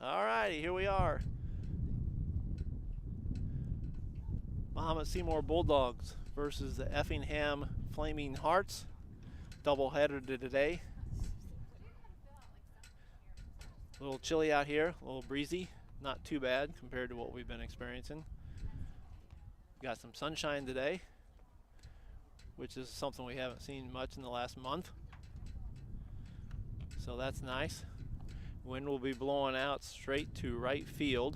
All righty, here we are. Mahomet-Seymour Bulldogs versus the Effingham Flaming Hearts. Doubleheader today. A little chilly out here, a little breezy. Not too bad compared to what we've been experiencing. Got some sunshine today, which is something we haven't seen much in the last month. So that's nice. Wind will be blowing out straight to right field.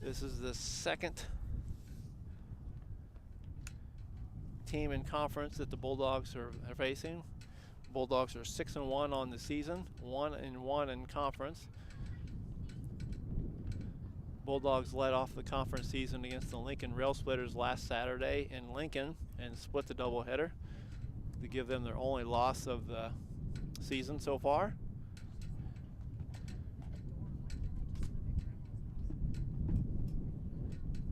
This is the second team in conference that the Bulldogs are facing. Bulldogs are 6-1 on the season, 1-1 in conference. Bulldogs led off the conference season against the Lincoln Rail Splitters last Saturday in Lincoln and split the doubleheader to give them their only loss of the season so far.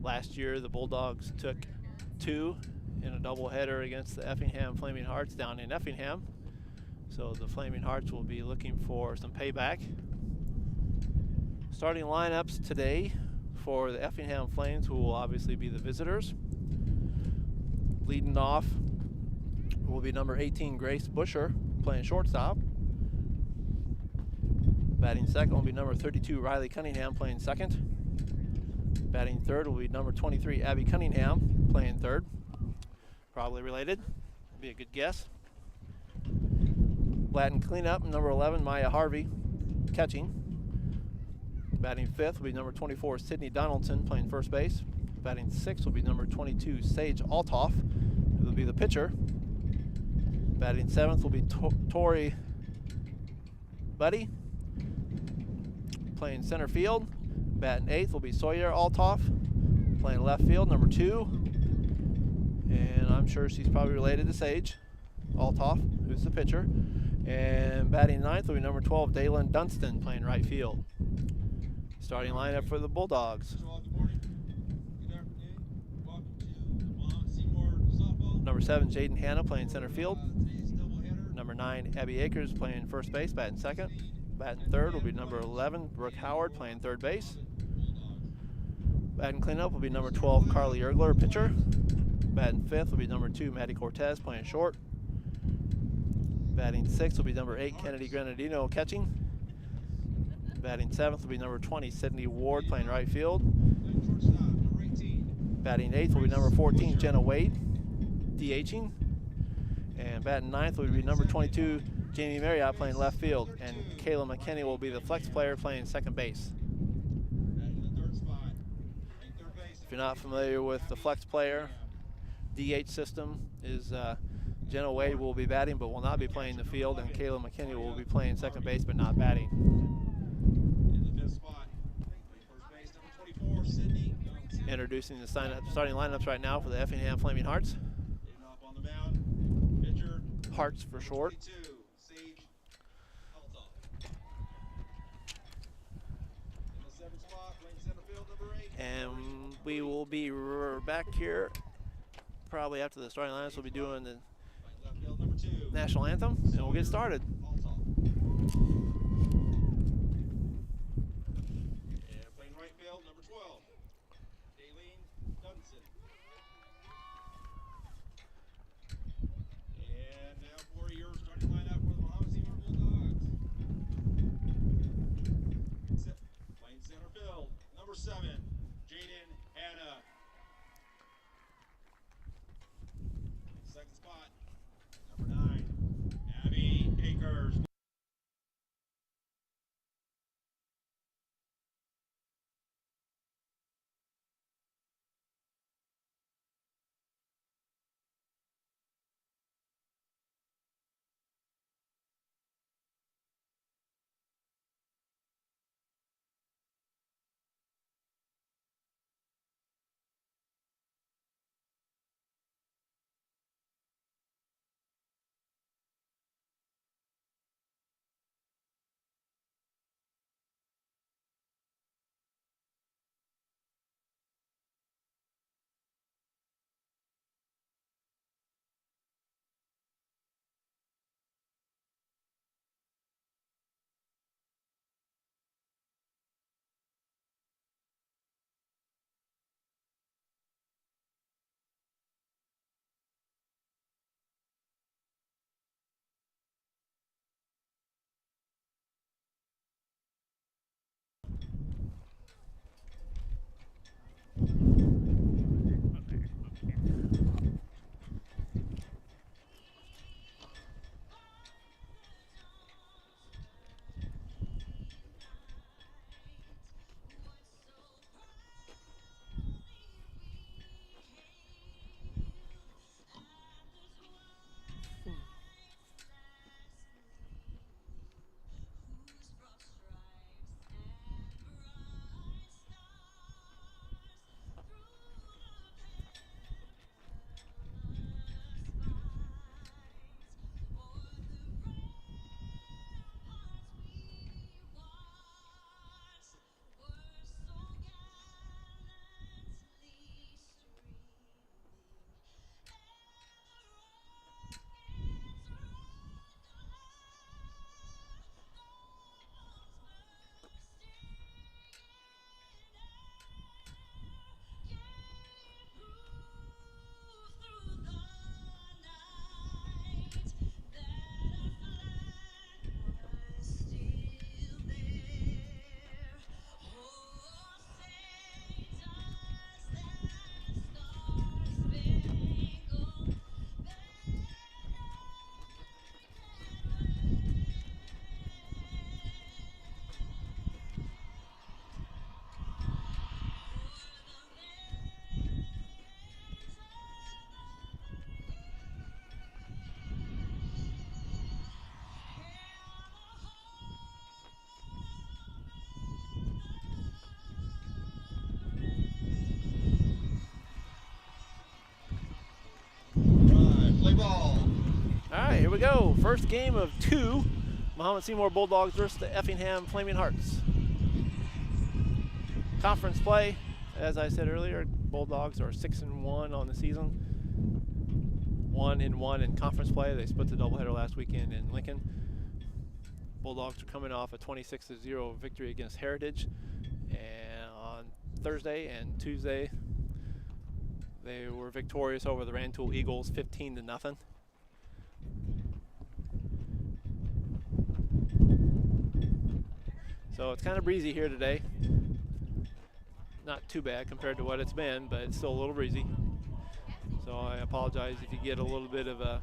Last year, the Bulldogs took 2 in a doubleheader against the Effingham Flaming Hearts down in Effingham. So the Flaming Hearts will be looking for some payback. Starting lineups today for the Effingham Flames, who will obviously be the visitors. Leading off will be number 18, Grace Busher, playing shortstop. Batting second will be number 32, Riley Cunningham, playing second. Batting third will be number 23, Abby Cunningham, playing third. Probably related, be a good guess. Latin cleanup, number 11, Maya Harvey, catching. Batting fifth will be number 24, Sydney Donaldson, playing first base. Batting sixth will be number 22, Sage Altoff, who will be the pitcher. Batting seventh will be Tori Buddy, playing center field. Batting eighth will be Sawyer Altoff, playing left field, number 2. And I'm sure she's probably related to Sage Altoff, who's the pitcher. And batting ninth will be number 12, Dalen Dunstan, playing right field. Starting lineup for the Bulldogs. Number 7, Jaden Hanna, playing center field. Number 9, Abby Akers, playing first base, batting second. Batting third will be number 11, Brooke Howard, playing third base. Batting cleanup will be number 12, Carly Ergler, pitcher. Batting fifth will be number 2, Maddie Cortez, playing short. Batting sixth will be number 8, Kennedy Granadino, catching. Batting seventh will be number 20, Sydney Ward, playing right field. Batting eighth will be number 14, Jenna Wade, DHing. And batting ninth will be number 22, Jamie Marriott, playing left field. And Kayla McKinney will be the flex player, playing second base. If you're not familiar with the flex player, DH system is Jenna Wade will be batting but will not be playing the field, and Kayla McKinney will be playing second base but not batting. Introducing the starting lineups right now for the Effingham Flaming Hearts. Hearts for short. And we will be back here probably after the starting lineups. We'll be doing the national anthem, and we'll get started. Playing right field, number 12, Daleen Dunson. And now for your starting lineup for the Mahomet-Seymour Bulldogs. Playing center field, number 7, Jaden Hanna. Second spot, number 9, Abby Akers. we go. First game of 2. Mahomet-Seymour Bulldogs versus the Effingham Flaming Hearts. Conference play, as I said earlier, Bulldogs are 6-1 on the season. 1-1 in conference play. They split the doubleheader last weekend in Lincoln. Bulldogs are coming off a 26-0 victory against Heritage, and on Thursday and Tuesday they were victorious over the Rantoul Eagles 15-0. So it's kind of breezy here today. Not too bad compared to what it's been, but it's still a little breezy. So I apologize if you get a little bit of a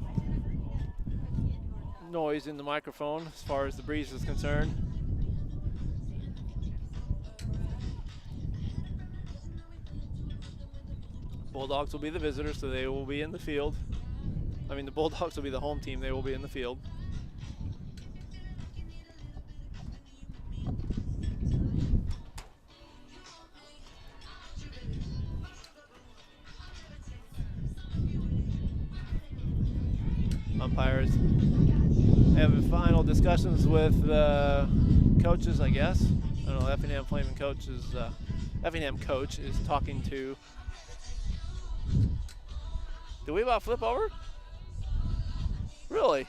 noise in the microphone as far as the breeze is concerned. Bulldogs will be the visitors, so they will be in the field. I mean, the Bulldogs will be the home team. They will be in the field. Umpires having final discussions with coaches, I guess. I don't know, Effingham Flaming coach is, Effingham coach is talking to. Did we about flip over? Really?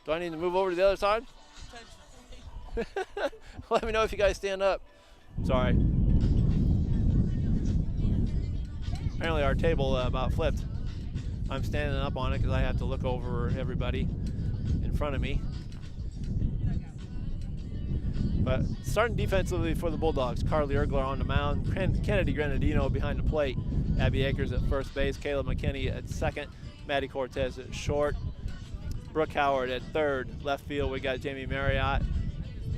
Do I need to move over to the other side? Let me know if you guys stand up. Sorry. Apparently our table about flipped. I'm standing up on it because I have to look over everybody in front of me. But starting defensively for the Bulldogs, Carly Ergler on the mound, Kennedy Grenadino behind the plate, Abby Akers at first base, Caleb McKinney at second, Maddie Cortez at short, Brooke Howard at third. Left field we got Jamie Marriott,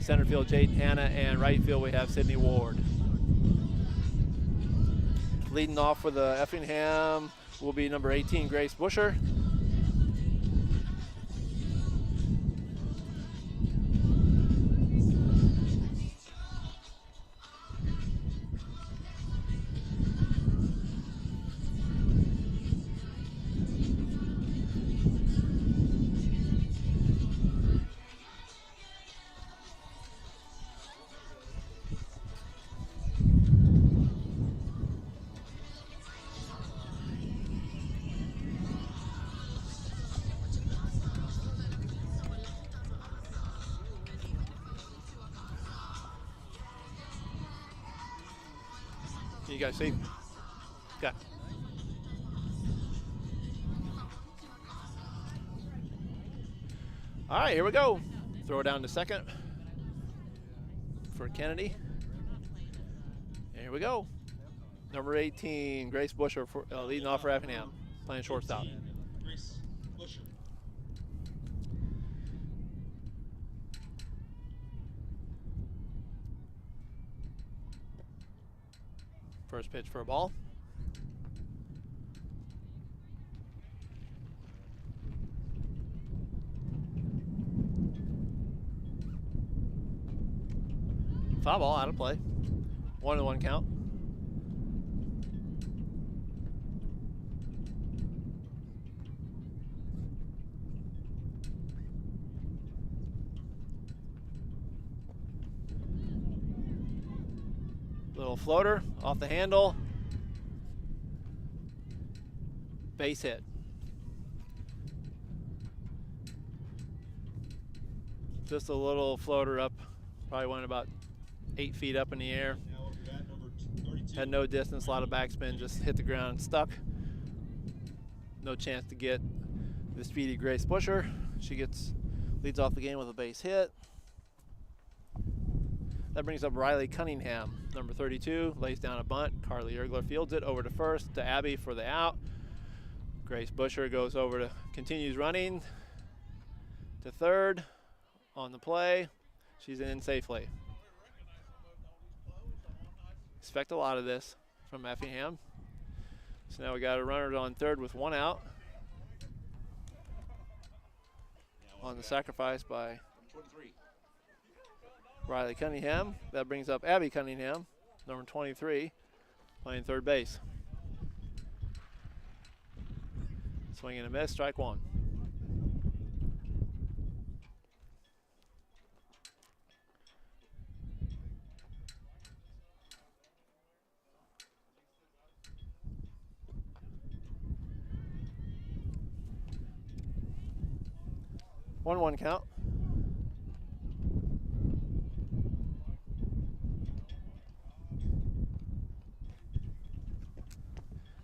center field Jaden Hanna, and right field we have Sydney Ward. Leading off for the Effingham will be number 18, Grace Busher. You guys see? Okay. All right, here we go. Throw it down to second for Kennedy. And here we go. Number 18, Grace Busher for, leading off for Effingham, playing shortstop. Grace Busher. First pitch for a ball. Foul ball, out of play. 1-1 count. Little floater off the handle. Base hit. Just a little floater up. Probably went about 8 feet up in the air. Now over that, number 32. Had no distance, a lot of backspin, just hit the ground, stuck. No chance to get the speedy Grace Busher. She leads off the game with a base hit. That brings up Riley Cunningham, number 32, lays down a bunt. Carly Ergler fields it over to first to Abby for the out. Grace Busher goes over to, continues running to third on the play. She's in safely. Expect a lot of this from Effingham. So now we got a runner on third with 1 out on the sacrifice by 23. Riley Cunningham. That brings up Abby Cunningham, number 23, playing third base. Swing and a miss, strike one. 1-1 count.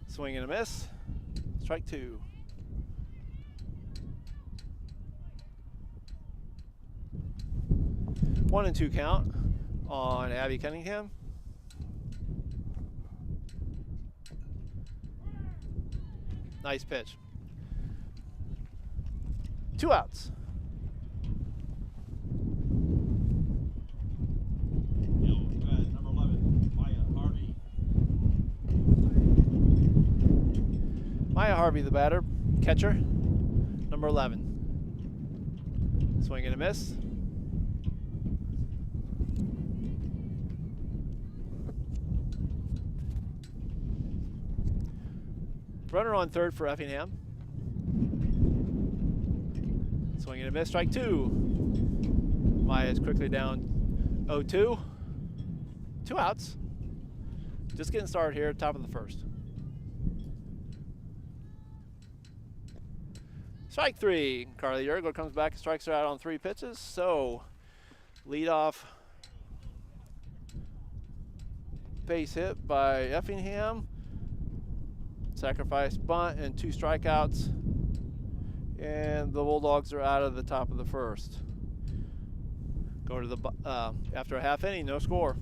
Swing and a miss. Strike 2. One and 2 count on Abby Cunningham. Nice pitch. 2 outs. Number 11, Maya Harvey. Maya Harvey, the batter, catcher, number 11. Swing and a miss. Runner on third for Effingham. Swing and a miss, strike 2. Maya is quickly down 0-2. 2 outs. Just getting started here, top of the first. Strike 3. Carly Yergler comes back and strikes her out on 3 pitches. So, leadoff base hit by Effingham. Sacrifice bunt and 2 strikeouts. And the Bulldogs are out of the top of the first. Go to the after a half inning, no score.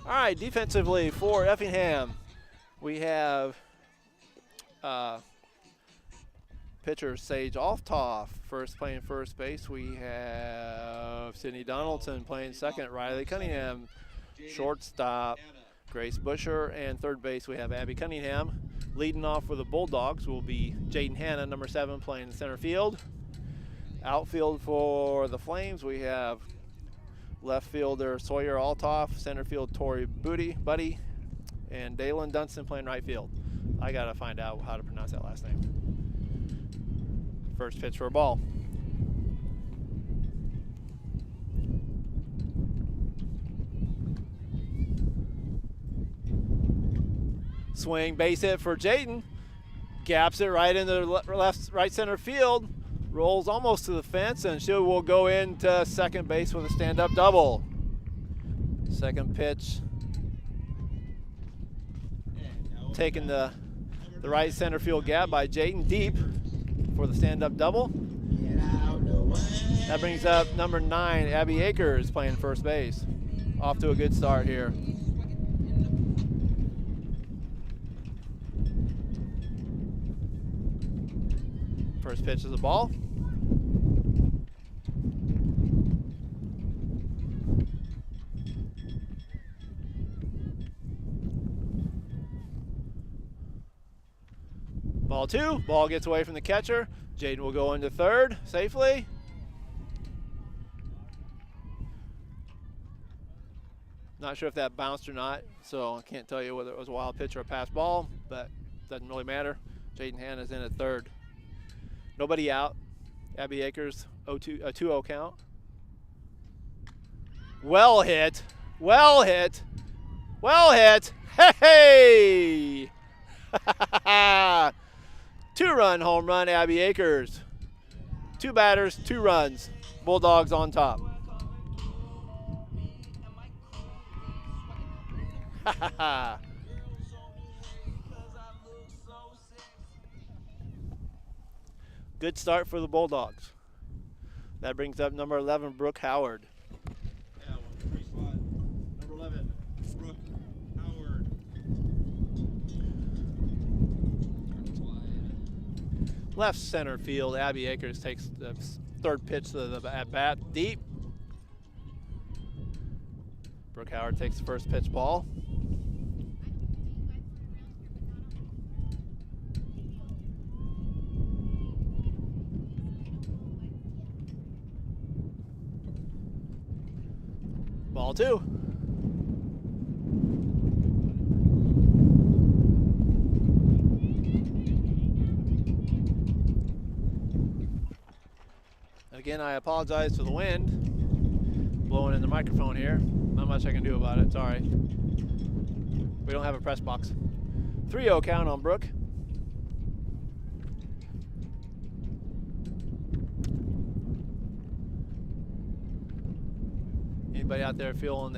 All right, defensively for Effingham, we have pitcher Sage Altoff playing first base. We have Sydney Donaldson playing second. Riley Cunningham, shortstop. Grace Busher, and third base we have Abby Cunningham. Leading off for the Bulldogs will be Jaden Hanna, number 7, playing in center field. Outfield for the Flames, we have left fielder Sawyer Altoff, center field Tori Buddy, and Dalen Dunstan playing right field. I gotta find out how to pronounce that last name. First pitch for a ball. Swing, base hit for Jaden. Gaps it right into right center field. Rolls almost to the fence, and she will go into second base with a stand-up double. Second pitch. Taking the right center field gap by Jaden deep for the stand-up double. That brings up number 9, Abby Akers, playing first base. Off to a good start here. First pitch is a ball. Ball 2. Ball gets away from the catcher. Jaden will go into third safely. Not sure if that bounced or not, so I can't tell you whether it was a wild pitch or a pass ball, but doesn't really matter. Jaden Hanna's in at third. Nobody out. Abby Akers, a 2-0 count. Well hit. Well hit. Well hit. Hey! Two-run home run, Abby Akers. 2 batters, 2 runs. Bulldogs on top. Good start for the Bulldogs. That brings up number 11, Brooke Howard. Now on the 3 spot, number 11, Brooke Howard. Left center field, Abby Akers takes the 3rd pitch to the at-bat deep. Brooke Howard takes the 1st pitch ball. Ball 2. Again, I apologize for the wind blowing in the microphone here. Not much I can do about it, sorry. We don't have a press box. 3-0 count on Brooke. Anybody out there feeling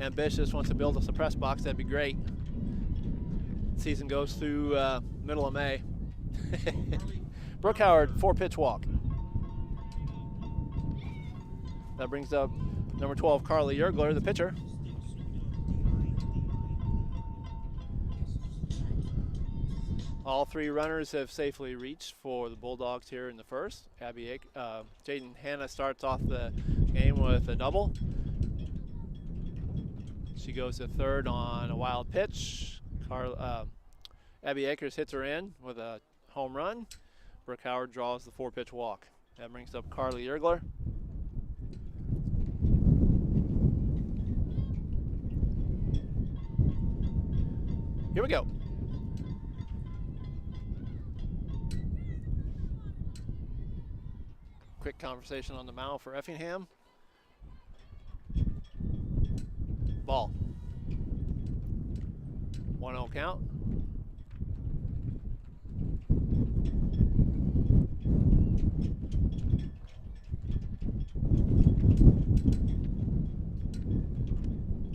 ambitious, wants to build us a press box, that'd be great. Season goes through middle of May. Brooke Howard, 4-pitch walk. That brings up number 12, Carly Yergler, the pitcher. All 3 runners have safely reached for the Bulldogs here in the 1st. Jaden Hanna starts off the game with a double. She goes to 3rd on a wild pitch. Abby Akers hits her in with a home run. Brooke Howard draws the 4-pitch walk. That brings up Carly Yergler. Here we go. Quick conversation on the mound for Effingham. Ball. 1-0 count.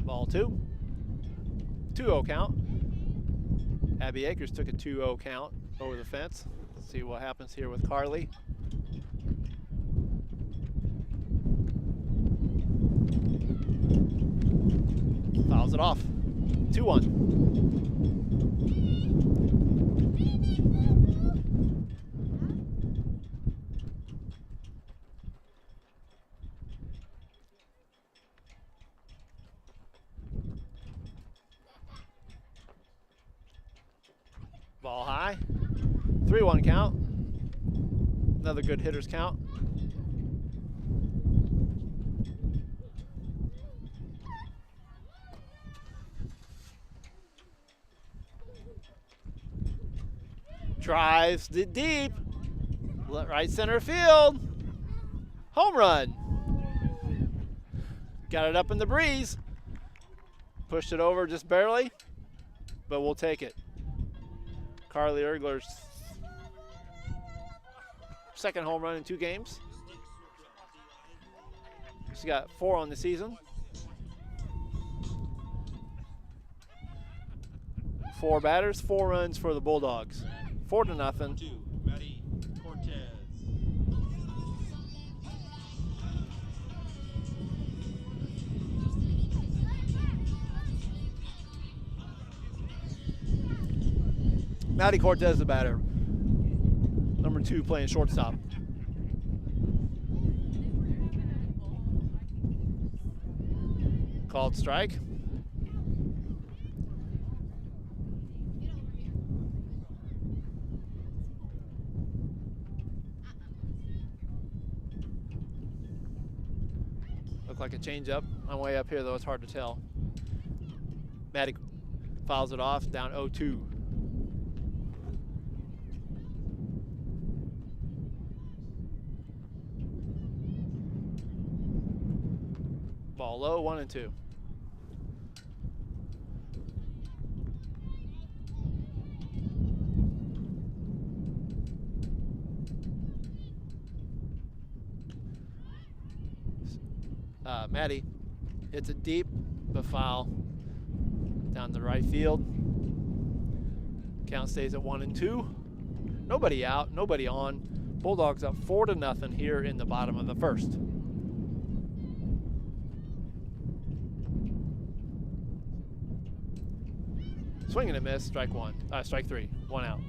Ball 2. 2-0 count. Abby Akers took a 2-0 count over the fence. Let's see what happens here with Carly. Fouls it off. 2-1. Ball high. 3-1 count. Another good hitter's count. Drives it deep. Right center field. Home run. Got it up in the breeze. Pushed it over just barely, but we'll take it. Carly Yergler's 2nd home run in 2 games. She's got 4 on the season. 4 batters, 4 runs for the Bulldogs. 4-0. 2, Maddie Cortez. Maddie Cortez, the batter. Number 2 playing shortstop. Called strike. Looked like a changeup. I'm way up here though, it's hard to tell. Maddie fouls it off, down 0-2. Ball low, 1-2. Maddie hits it deep, but foul down the right field. Count stays at 1-2. Nobody out, nobody on. Bulldogs up 4-0 here in the bottom of the first. Swing and a miss, strike three, 1 out.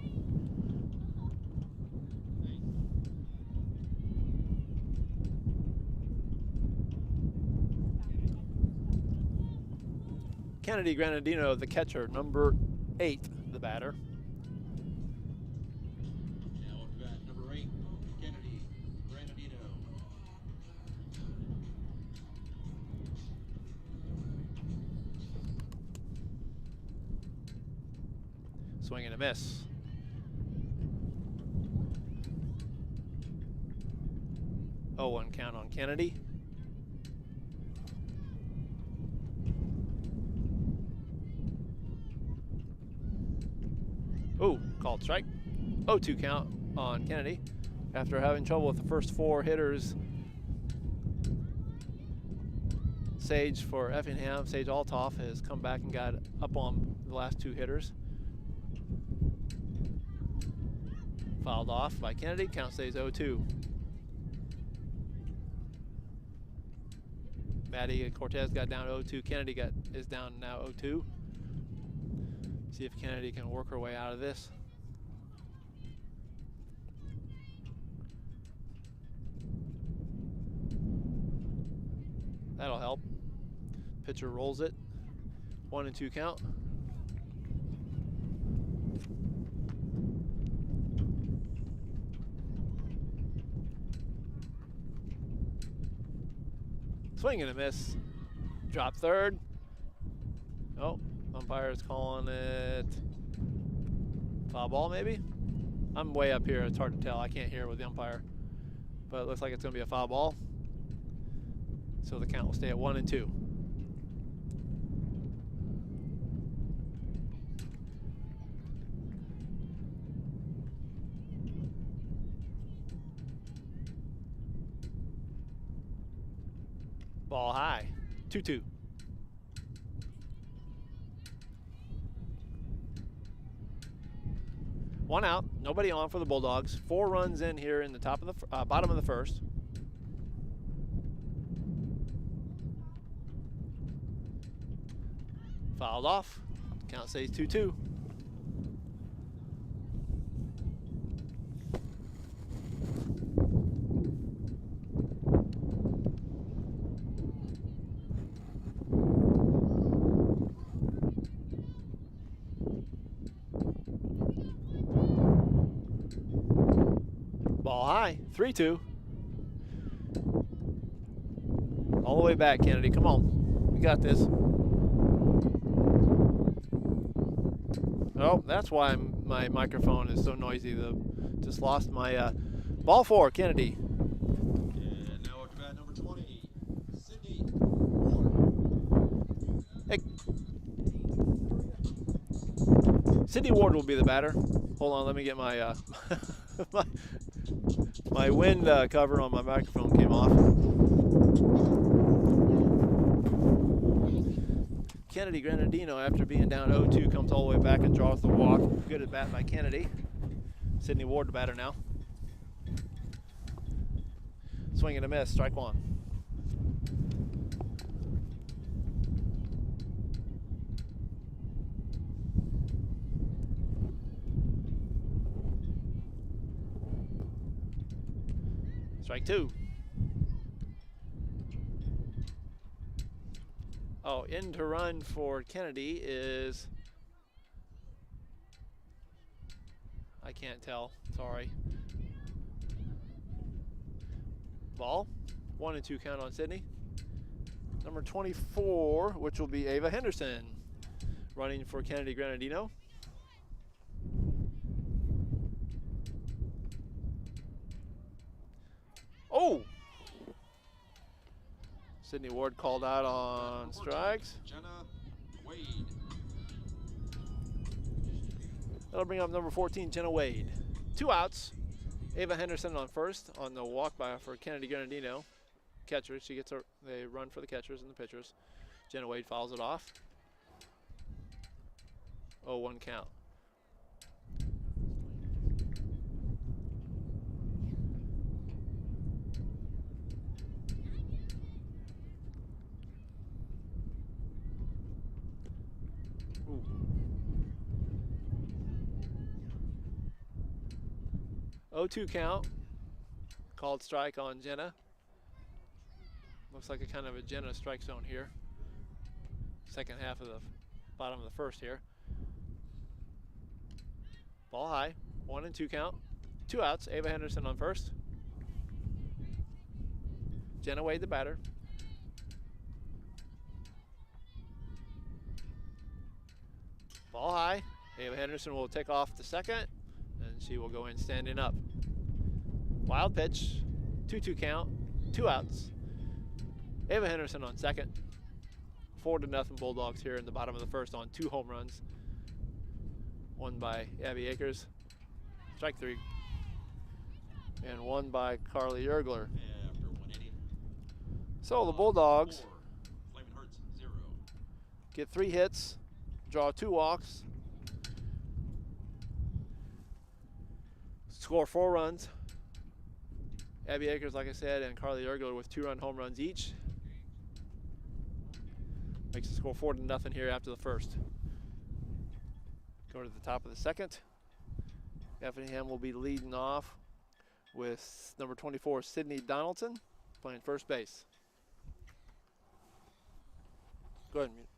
Kennedy Granadino, the catcher, number 8, the batter. Now at bat, number 8, Kennedy Granadino. Swing and a miss. Oh, 1 count on Kennedy. Oh, called strike. 0-2 count on Kennedy. After having trouble with the first 4 hitters, Sage for Effingham, Sage Altoff, has come back and got up on the last 2 hitters. Fouled off by Kennedy, count stays 0-2. Maddie Cortez got down 0-2. Kennedy is down now 0-2. See if Kennedy can work her way out of this. That'll help. Pitcher rolls it. 1-2 count. Swing and a miss. Drop third. Oh, umpire is calling it foul ball maybe? I'm way up here, it's hard to tell. I can't hear with the umpire. But it looks like it's going to be a foul ball. So the count will stay at 1-2. Ball high, 2-2. One out, nobody on for the Bulldogs. 4 runs in here in the top of the bottom of the first. Fouled off. Count stays 2-2. Ball high, 3-2. All the way back, Kennedy. Come on. We got this. Oh, that's why my microphone is so noisy. Just lost my ball 4, Kennedy. And now at bat, number 20, Sydney. Hey. Sydney Ward will be the batter. Hold on, let me get my my wind cover on my microphone came off. Kennedy Granadino, after being down 0-2, comes all the way back and draws the walk. Good at bat by Kennedy. Sydney Ward, the batter now. Swing and a miss, strike 1. Strike 2. Oh, in to run for Kennedy is, I can't tell, sorry. Ball, 1-2 count on Sydney. Number 24, which will be Ava Henderson, running for Kennedy Granadino. Oh! Sydney Ward called out on strikes. Jenna Wade. That'll bring up number 14, Jenna Wade. 2 outs. Ava Henderson on first on the walk by for Kennedy Granadino. catchers. They run for the catchers and the pitchers. Jenna Wade fouls it off. 0-1 count. Ooh. 0-2 count. Called strike on Jenna. Looks like a kind of a Jenna strike zone here. Second half of the bottom of the first here. Ball high, 1-2 count. 2 outs, Ava Henderson on first. Jenna Wade the batter. Ball high, Ava Henderson will take off to second, and she will go in standing up. Wild pitch, 2-2 count, 2 outs. Ava Henderson on second. 4-0 Bulldogs here in the bottom of the first on 2 home runs. One by Abby Akers, strike 3. And one by Carly Yergler. After 180. So the Bulldogs 4. Flaming Hearts 0. get 3 hits, draw 2 walks, score 4 runs. Abby Akers, like I said, and Carly Yergler with 2-run home runs each. Makes the score 4-0 here after the first. Go to the top of the second. Effingham will be leading off with number 24, Sydney Donaldson, playing first base. Go ahead and mute.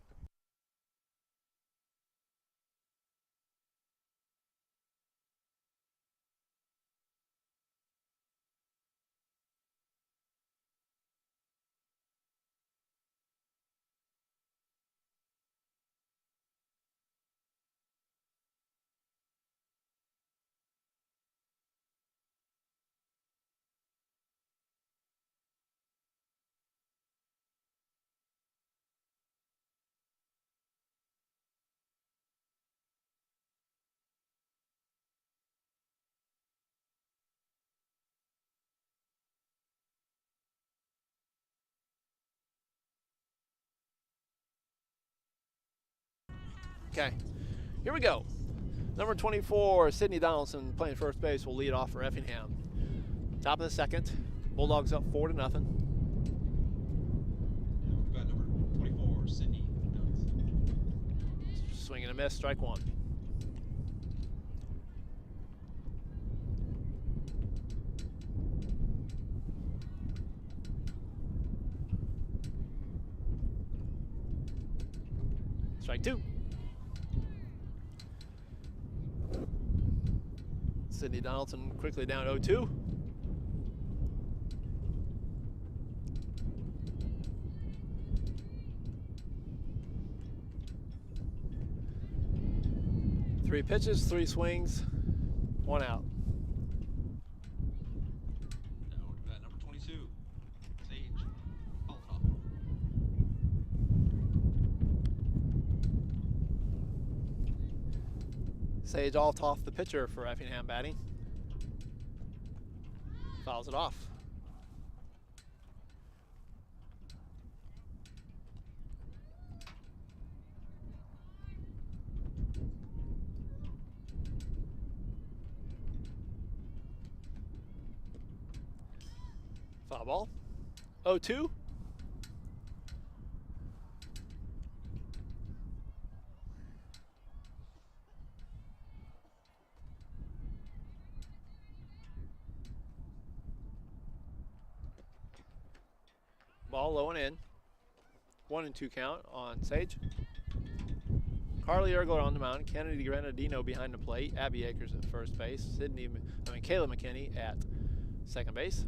Okay, here we go. Number 24, Sydney Donaldson, playing first base, will lead off for Effingham. Top of the second, Bulldogs up 4-0. Now we've got number 24, Sydney Donaldson. Swing and a miss, strike 1. Strike 2. Sydney Donaldson quickly down 0-2. Three pitches, 3 swings, 1 out. Now we've got number 22, Sage Altoff. Sage Altoff, the pitcher for Effingham batting. Fouls it off. Foul ball. 0-2. Ball low and in. 1-2 count on Sage. Carly Yergler on the mound. Kennedy Granadino behind the plate. Abby Akers at first base. Kayla McKinney at second base.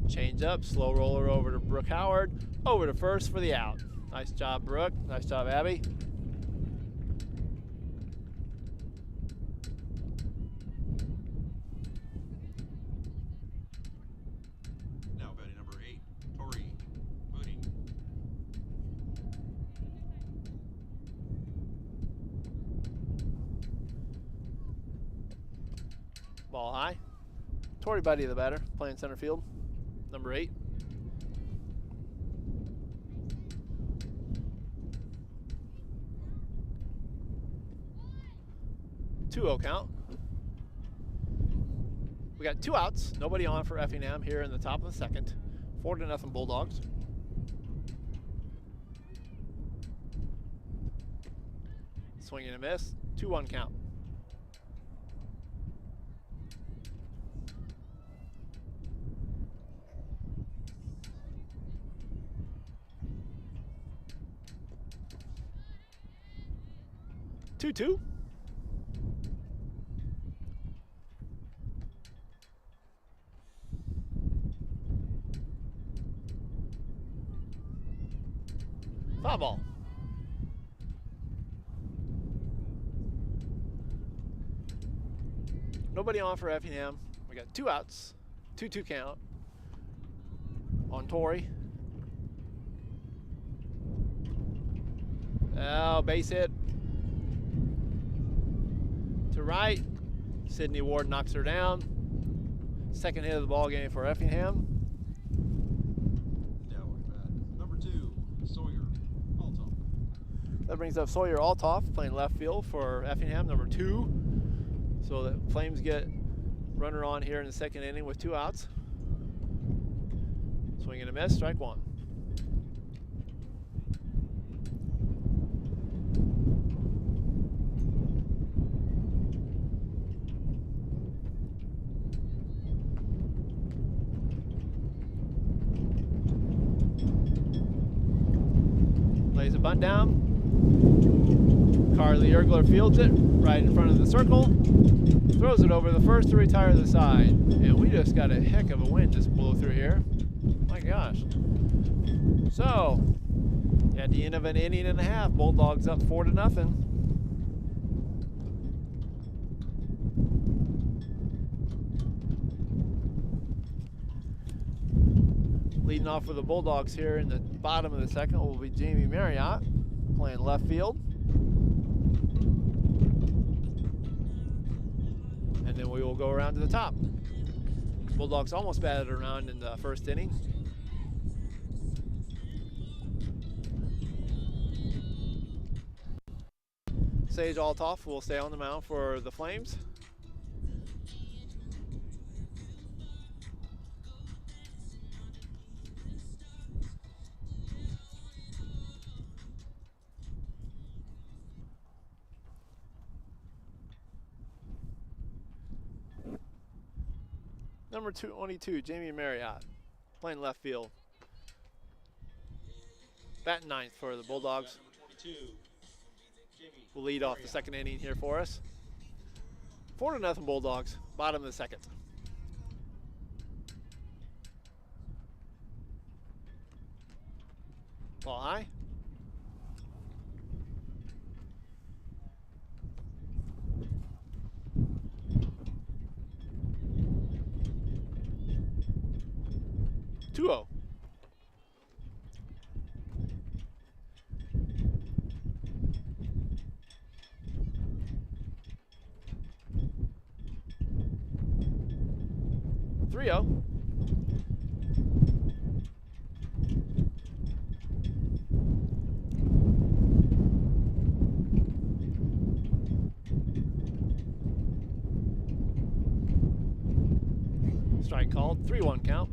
Change up, slow roller over to Brooke Howard. Over to first for the out. Nice job, Brooke. Nice job, Abby. Now batting number 8, Tori Booting. Ball high. Tori Buddy the batter, playing center field. Number 8. 2-0 count. We got 2 outs, nobody on for Effingham here in the top of the second. 4-0 Bulldogs. Swing and a miss, 2-1 count. Two. Foul ball. Nobody on for Effingham. We got 2 outs, 2-2 count on Torrey. Oh, base hit to right. Sydney Ward knocks her down. Second hit of the ball game for Effingham. Now at bat, number 2, Sawyer Altoff. That brings up Sawyer Altoff playing left field for Effingham, number 2. So the Flames get runner on here in the second inning with 2 outs. Swing and a miss, strike 1. Lays a bunt down. Carly Ergler fields it right in front of the circle. Throws it over the first to retire the side. And we just got a heck of a wind just blew through here. My gosh. So, at the end of an inning and a half, Bulldogs up 4-0. Leading off for the Bulldogs here in the bottom of the second will be Jamie Marriott playing left field. And then we will go around to the top. Bulldogs almost batted around in the first inning. Sage Altoff will stay on the mound for the Flames. Number 22, Jamie Marriott, playing left field. Batting ninth for the Bulldogs. Number 22, Jamie Will lead off the second inning here for us. 4-0 Bulldogs, bottom of the second. Ball high. Two-oh. Three-oh. Strike called. 3-1 count.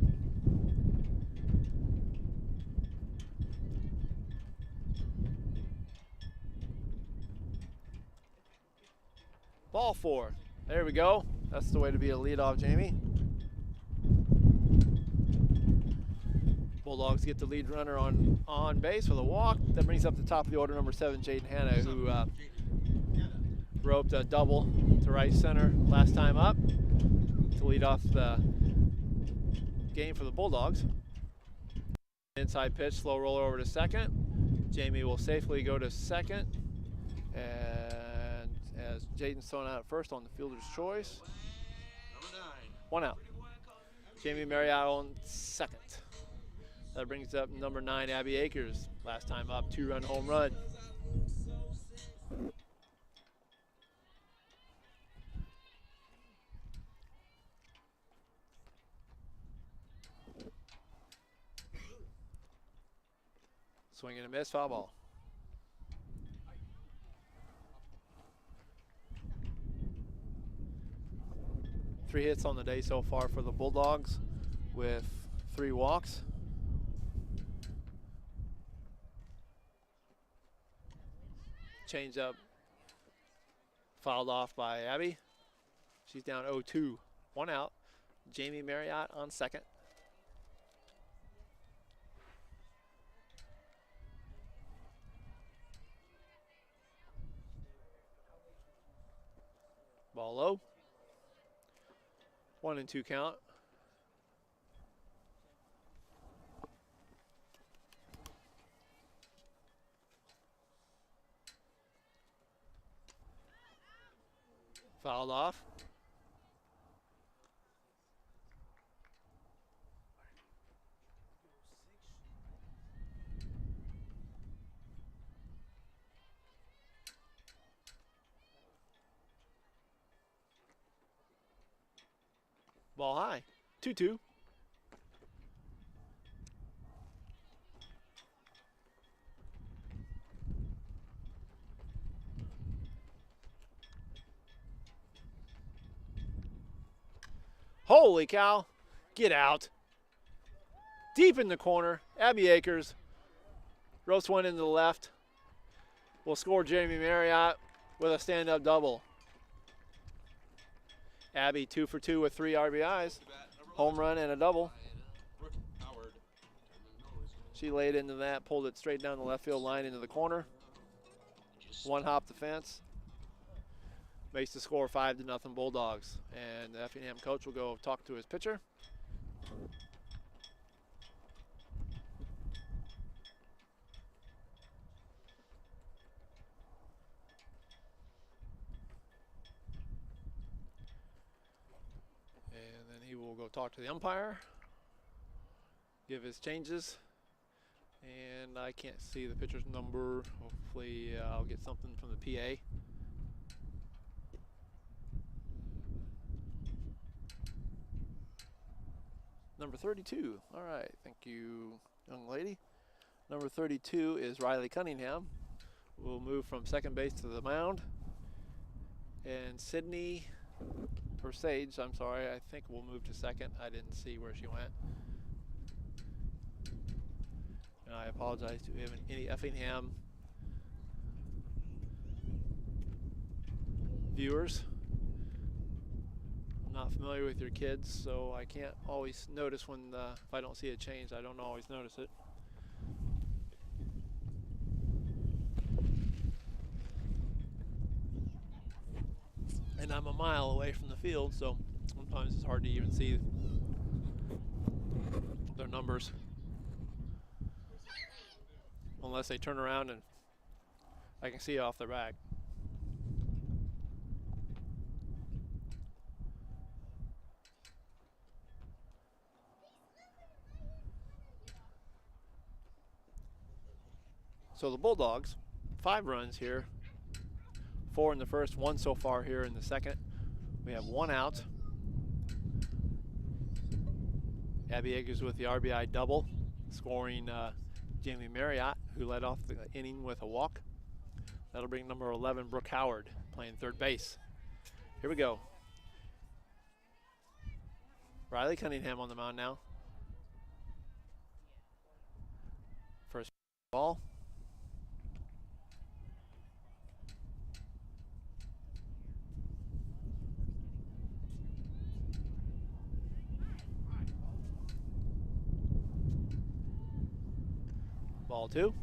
Ball 4. There we go. That's the way to be a leadoff, Jamie. Bulldogs get the lead runner on base with a walk. That brings up the top of the order, number 7, Jaden Hanna, who roped a double to right center last time up to lead off the game for the Bulldogs. Inside pitch, slow roller over to second. Jamie will safely go to second. And as Jaden's thrown out at first on the fielder's choice. Number 9. 1 out. Jamie Marriott on second. That brings up number 9, Abby Akers. Last time up, 2-run home run. Swing and a miss, foul ball. 3 hits on the day so far for the Bulldogs with 3 walks. Change up fouled off by Abby. She's down 0-2. 1 out. Jamie Marriott on second. Ball low. 1-2 count. Fouled off. Ball high. 2-2. Holy cow. Get out. Deep in the corner. Abby Akers. Roast one into the left. Will score Jamie Marriott with a stand-up double. Abby 2 for 2 with 3 RBIs. Home run and a double. She laid into that, pulled it straight down the left field line into the corner. 1 hop the fence. Makes the score 5-0 Bulldogs. And the Effingham coach will go talk to his pitcher. And then he will go talk to the umpire, give his changes. And I can't see the pitcher's number. Hopefully I'll get something from the PA. Number 32. All right, thank you, young lady. Number 32 is Riley Cunningham. We'll move from second base to the mound. And Sydney, or Sage, I'm sorry, I think we'll move to second. I didn't see where she went. And I apologize to any Effingham viewers. I'm not familiar with your kids, so I can't always notice when if I don't see a change, I don't always notice it. And I'm a mile away from the field, so sometimes it's hard to even see their numbers. Unless they turn around and I can see it off their back. So the Bulldogs, 5 runs here. 4 in the first, 1 so far here in the second. We have 1 out. Abby Akers with the RBI double, scoring Jamie Marriott, who led off the inning with a walk. That'll bring number 11, Brooke Howard, playing third base. Here we go. Riley Cunningham on the mound now. First ball. Ball 2.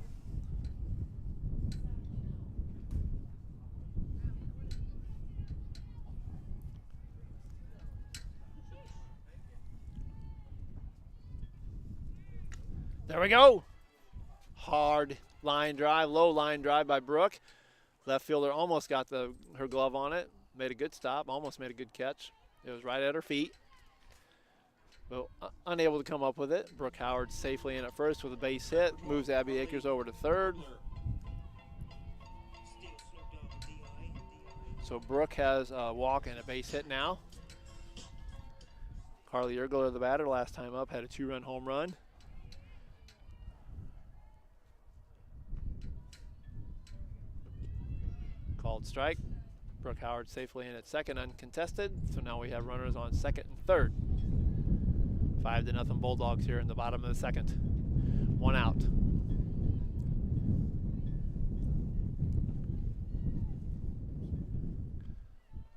There we go. Hard line drive, low line drive by Brooke. Left fielder almost got her glove on it. Made a good stop, almost made a good catch. It was right at her feet. But unable to come up with it. Brooke Howard safely in at first with a base hit. Moves Abby Akers over to third. So Brooke has a walk and a base hit now. Carly Ergler, the batter, last time up, had a 2-run home run. Called strike. Brooke Howard safely in at second, uncontested. So now we have runners on second and third. 5-0 Bulldogs here in the bottom of the second. 1 out.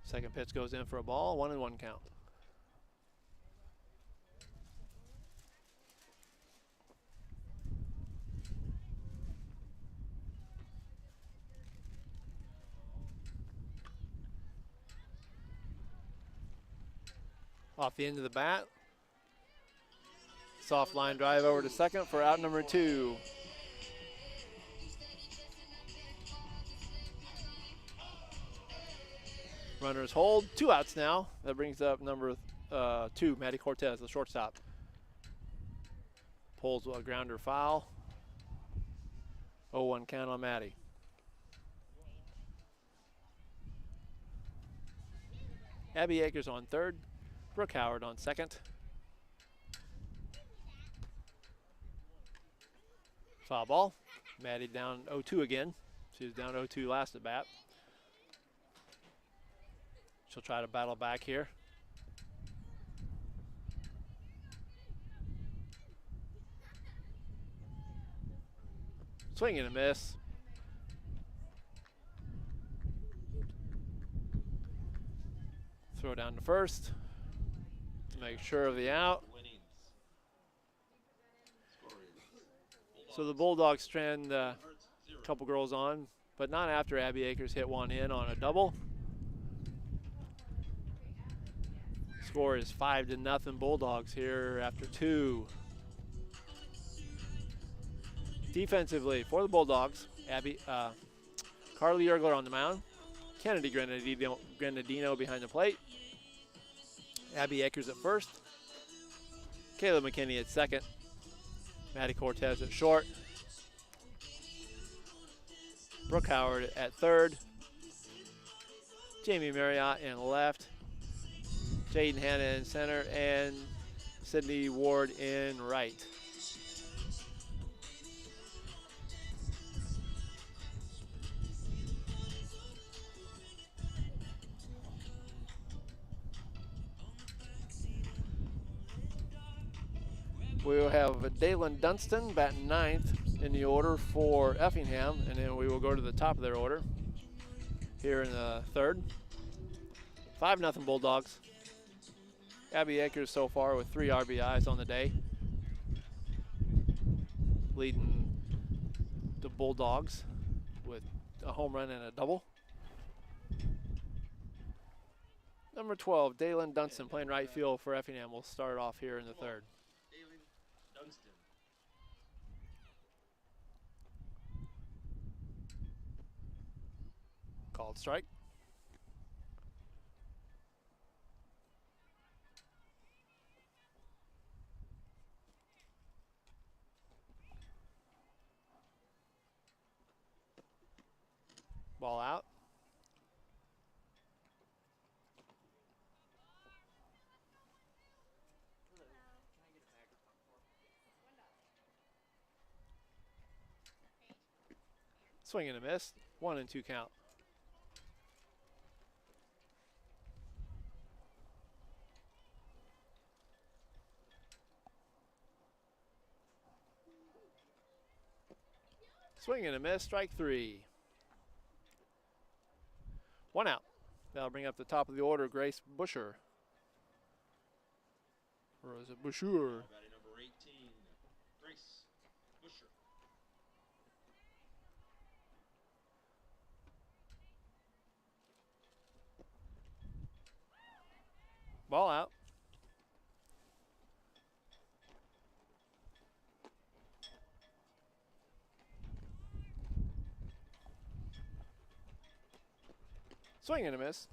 Second pitch goes in for a ball, 1-1 count. Off the end of the bat. Soft line drive over to second for out number 2. Runners hold, 2 outs now. That brings up number 2, Maddie Cortez, the shortstop. Pulls a grounder foul. 0-1 count on Maddie. Abby Akers on third. Brooke Howard on second. Foul ball. Maddie down 0-2 again. She was down 0-2 last at bat. She'll try to battle back here. Swing and a miss. Throw down to first to make sure of the out. So the Bulldogs strand a couple girls on, but not after Abby Akers hit one in on a double. Score is 5-0 Bulldogs here after 2. Defensively for the Bulldogs, Carly Yergler on the mound, Kennedy Grenadino behind the plate, Abby Akers at first, Kayla McKinney at second, Maddie Cortez at short, Brooke Howard at third, Jamie Marriott in left, Jaden Hanna in center, and Sydney Ward in right. We'll have Dalen Dunstan batting 9th in the order for Effingham, and then we will go to the top of their order here in the third. 5-0 Bulldogs. Abby Akers so far with 3 RBIs on the day, leading the Bulldogs with a home run and a double. Number 12, Dalen Dunstan, playing right field for Effingham, will start off here in the third. Called strike. Ball out. Swing and a miss. 1-2 count. Swing and a miss. Strike 3. 1 out. That'll bring up the top of the order, Grace Busher. Or is it Busher? Batting number 18, Grace Busher. Ball out. Swing and a miss.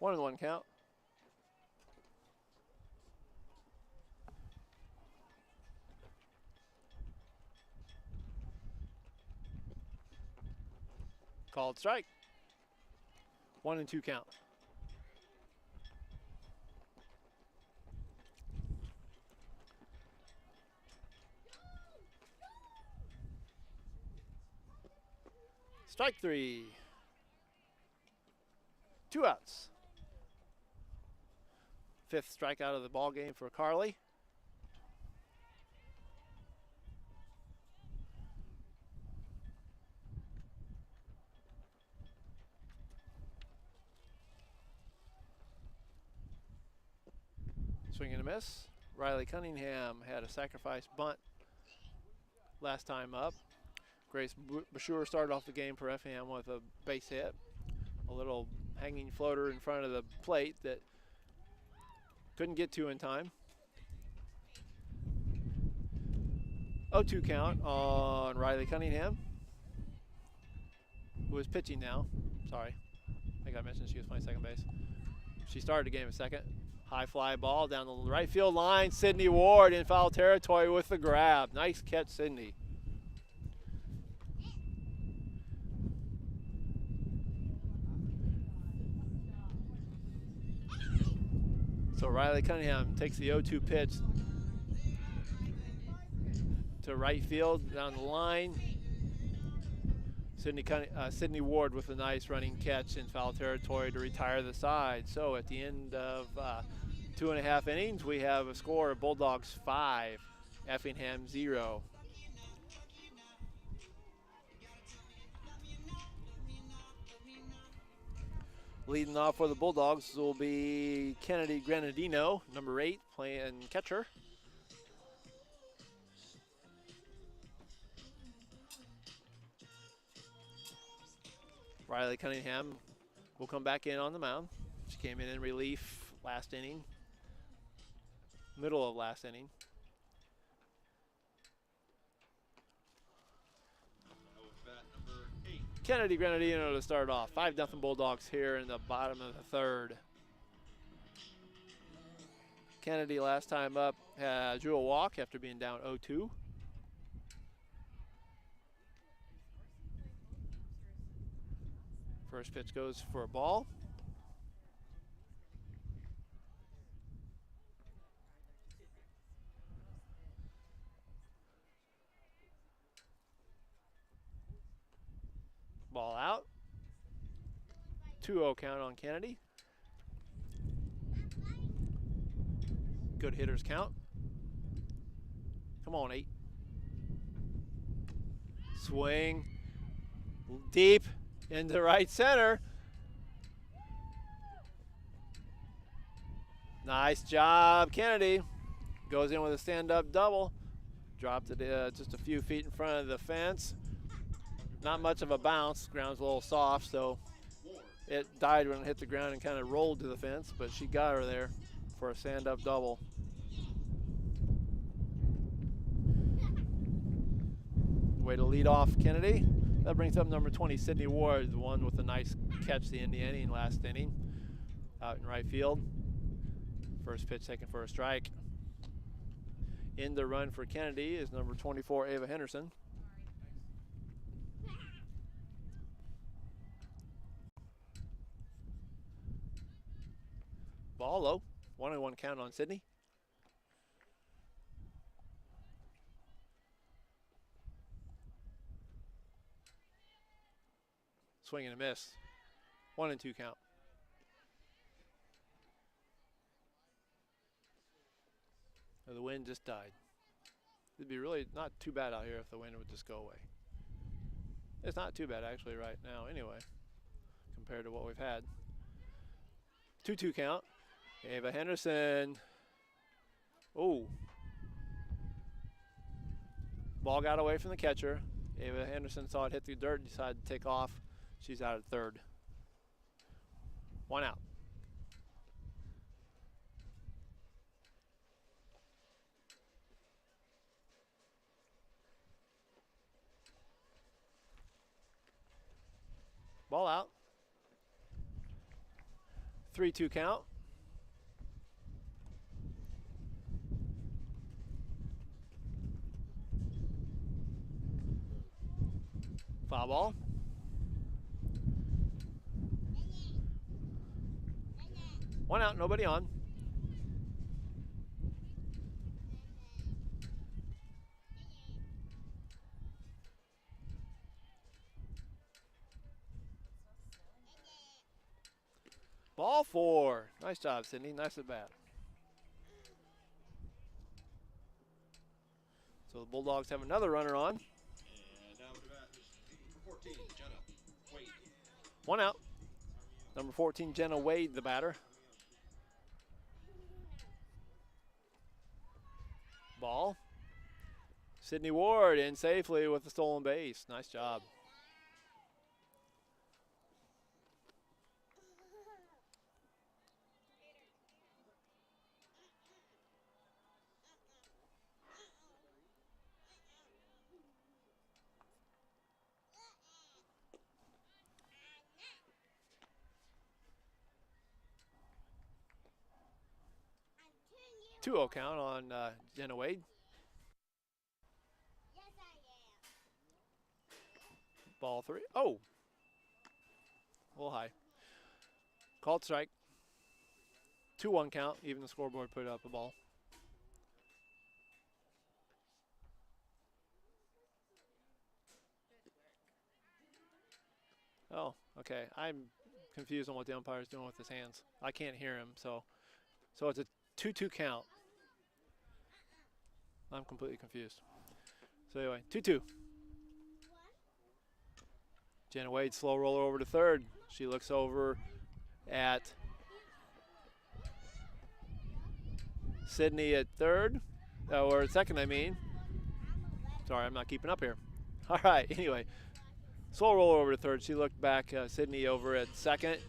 1-1 count. Called strike. 1-2 count. Strike 3. 2 outs. 5th strikeout of the ball game for Carly. Swing and a miss. Riley Cunningham had a sacrifice bunt last time up. Grace Bashur started off the game for Effingham with a base hit. A little hanging floater in front of the plate that couldn't get to in time. 0-2 count on Riley Cunningham, who is pitching now. Sorry, I think I mentioned she was playing second base. She started the game at second. High fly ball down the right field line. Sydney Ward in foul territory with the grab. Nice catch, Sydney. So Riley Cunningham takes the 0-2 pitch to right field down the line. Sydney Ward with a nice running catch in foul territory to retire the side. So at the end of 2.5 innings, we have a score of Bulldogs 5, Effingham 0. Leading off for the Bulldogs will be Kennedy Granadino, number 8, playing catcher. Riley Cunningham will come back in on the mound. She came in relief last inning, middle of last inning. Kennedy Granadino to start off. 5-0 Bulldogs here in the bottom of the 3rd. Kennedy last time up drew a walk after being down 0-2. First pitch goes for a ball. Ball out. 2-0 count on Kennedy. Good hitters count. Come on, 8. Swing. Deep into right center. Nice job, Kennedy. Goes in with a stand-up double. Dropped it just a few feet in front of the fence. Not much of a bounce. Ground's a little soft, so it died when it hit the ground and kind of rolled to the fence, but she got her there for a stand-up double. Way to lead off Kennedy. That brings up number 20, Sydney Ward, the one with a nice catch the end of the inning, last inning, out in right field. First pitch taken for a strike. In the run for Kennedy is number 24, Ava Henderson. Ball low, 1-1 count on Sydney. Swing and a miss. 1-2 count. The wind just died. It'd be really not too bad out here if the wind would just go away. It's not too bad actually right now anyway, compared to what we've had. 2-2 count. Ava Henderson. Oh. Ball got away from the catcher. Ava Henderson saw it hit the dirt and decided to take off. She's out at 3rd. 1 out. Ball out. 3-2 count. Foul ball. One out, nobody on. Ball 4. Nice job, Sydney. Nice at bat. So the Bulldogs have another runner on. And now with the bat is number 14, Jenna Wade. 1 out. Number 14, Jenna Wade, the batter. Ball. Sydney Ward in safely with the stolen base. Nice job. Two 2-0 count on Jenna Wade. Ball 3. Oh! A little high. Called strike. 2-1 count. Even the scoreboard put up a ball. Oh, okay. I'm confused on what the umpire's doing with his hands. I can't hear him, so it's a 2-2 count. I'm completely confused. So anyway, 2-2. Jenna Wade, slow roller over to third. She looks over at Sydney at third, or at second, I mean. Sorry, I'm not keeping up here. All right, anyway. Slow roller over to third. She looked back, Sydney over at second.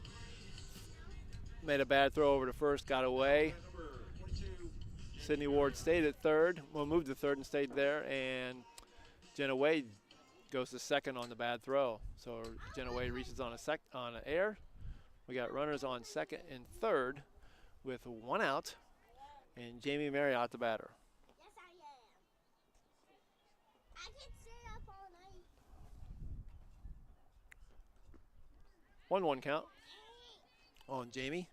Made a bad throw over to first, got away. Sydney Ward stayed at third. Well, moved to third and stayed there. And Jenna Wade goes to second on the bad throw. So Jenna Wade reaches on an air. We got runners on second and third with 1 out. And Jamie Marriott, the batter. Yes, I am. I can stay up all night. 1-1 count on Jamie.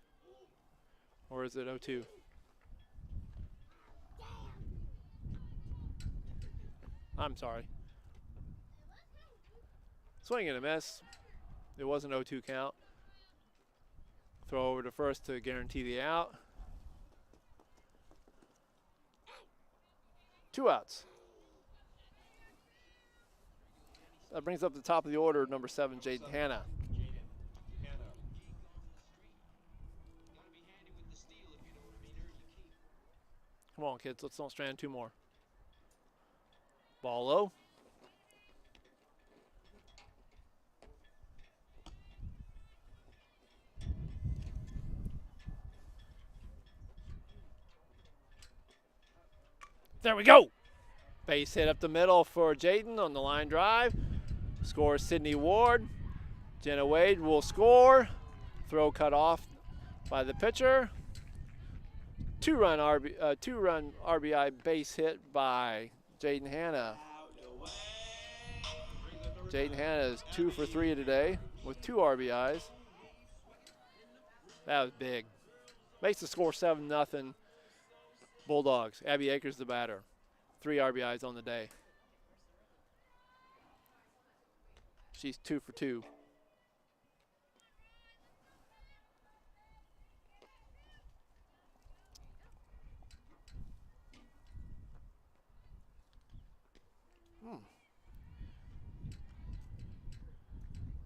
Or is it 0-2? I'm sorry. Swing and a miss. It was an 0-2 count. Throw over to first to guarantee the out. 2 outs. That brings up the top of the order, number 7, Jaden Hanna. Come on, kids, let's don't strand 2 more. Ball low. There we go. Base hit up the middle for Jaden on the line drive. Scores Sydney Ward. Jenna Wade will score. Throw cut off by the pitcher. Two-run RBI base hit by Jaden Hanna. Jaden Hanna is 2 for 3 today with 2 RBIs. That was big. Makes the score 7-0. Bulldogs. Abby Akers the batter. 3 RBIs on the day. She's 2 for 2.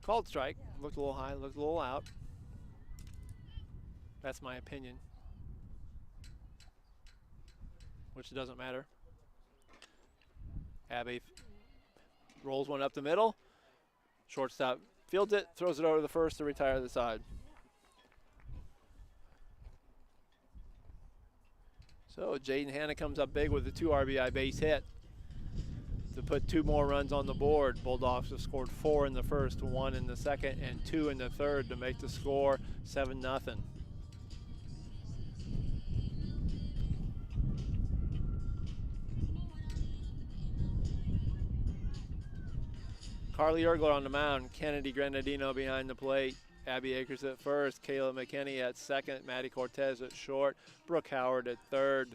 Called strike. Looked a little high, looked a little out. That's my opinion. Which doesn't matter. Abby rolls one up the middle. Shortstop fields it, throws it over to the first to retire the side. So Jaden Hanna comes up big with a 2 RBI base hit to put 2 more runs on the board. Bulldogs have scored 4 in the first, 1 in the second, and 2 in the third to make the score 7-0. Carly Ergler on the mound, Kennedy Granadino behind the plate, Abby Akers at first, Kayla McKinney at second, Maddie Cortez at short, Brooke Howard at third,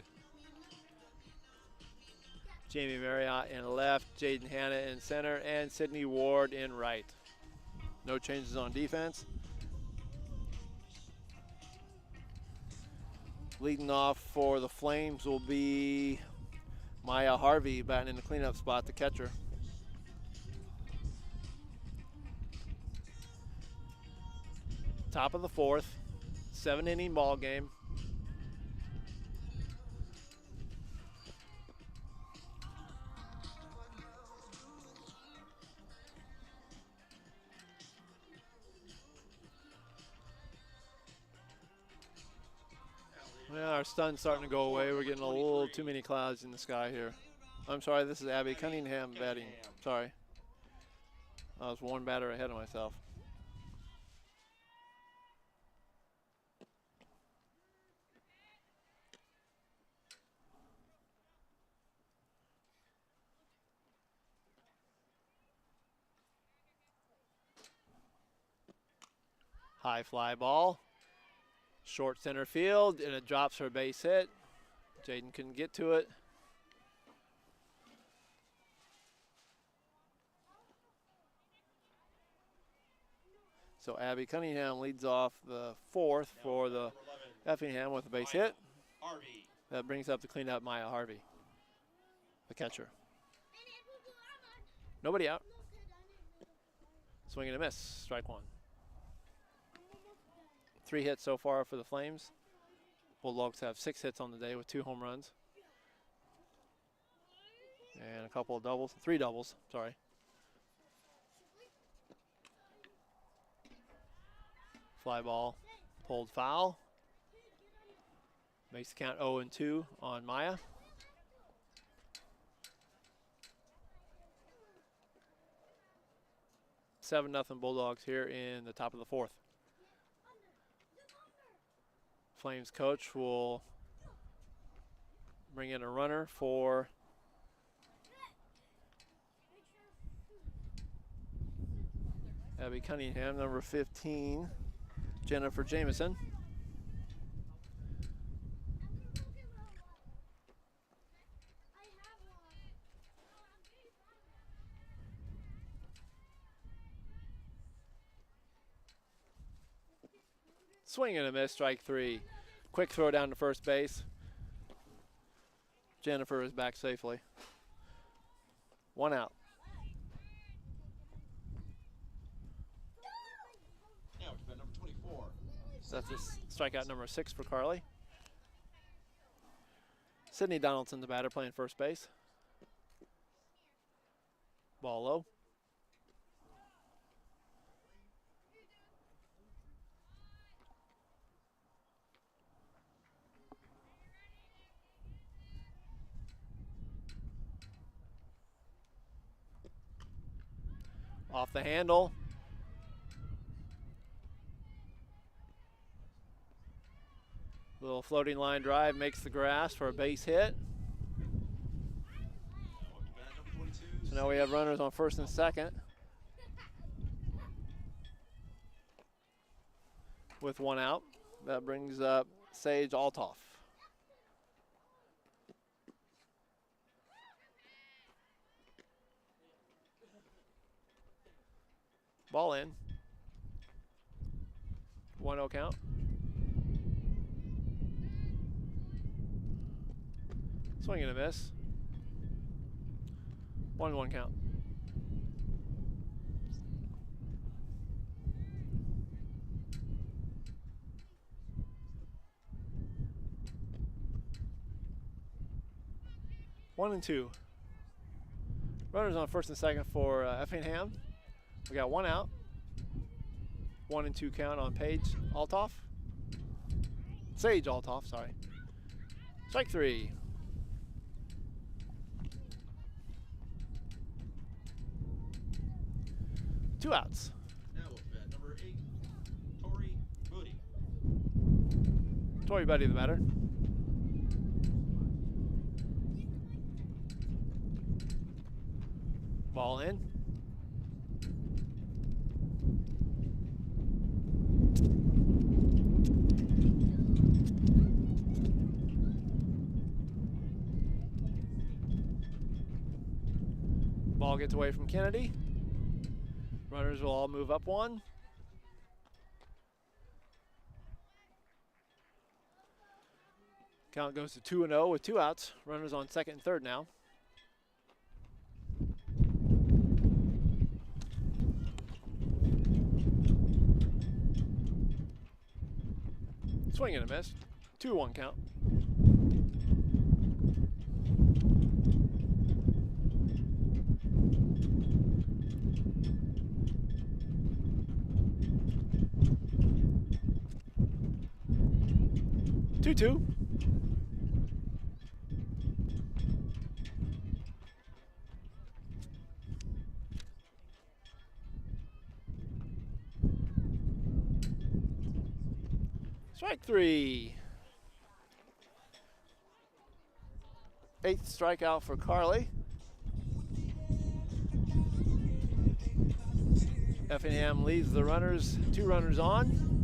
Jamie Marriott in left, Jaden Hanna in center, and Sydney Ward in right. No changes on defense. Leading off for the Flames will be Maya Harvey batting in the cleanup spot, the catcher. Top of the fourth, 7-inning ball game. Well, our sun's starting to go away. We're getting a little too many clouds in the sky here. I'm sorry, this is Abby Cunningham batting. Sorry. I was one batter ahead of myself. High fly ball. Short center field, and it drops for a base hit. Jaden couldn't get to it. So Abby Cunningham leads off the fourth for the Effingham with a base hit. That brings up the cleanup Maya Harvey, the catcher. Nobody out. Swing and a miss, strike one. 3 hits so far for the Flames. Bulldogs have 6 hits on the day with 2 home runs. And a couple of doubles, 3 doubles, sorry. Fly ball, pulled foul. Makes the count 0-2 on Maya. Seven 0 Bulldogs here in the top of the fourth. Flames coach will bring in a runner for Abby Cunningham, number 15, Jennifer Jameson. Swing and a miss, strike 3. Quick throw down to first base. Jennifer is back safely. 1 out. Now it's been number 24. That's a strikeout number 6 for Carly. Sydney Donaldson, the batter, playing first base. Ball low. Off the handle. Little floating line drive makes the grass for a base hit. So now we have runners on first and second with 1 out. That brings up Sage Altoff. Ball in. 1-0 count. Swing and a miss. 1-1 count. One and 2. Runners on first and second for Effingham. We got 1 out. 1 and 2 count on Paige Altoff. Sage Altoff, sorry. Strike 3. Two outs. Now at number 8, Tori Moody. Tori Buddy, the batter. Ball in. Ball gets away from Kennedy. Runners will all move up 1. Count goes to 2-0 with 2 outs. Runners on second and third now. Swing and a miss. 2-1 count. Two. Strike 3. 8th strikeout for Carly. Effingham leaves the runners, 2 runners on.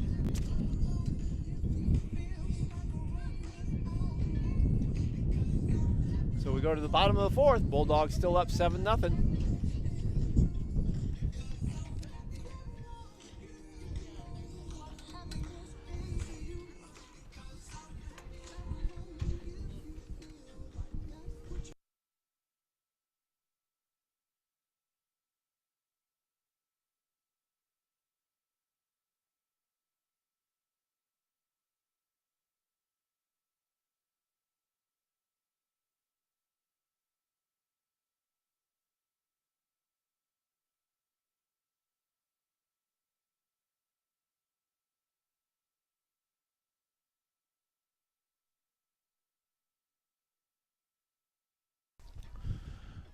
So we go to the bottom of the 4th. Bulldogs still up 7-0.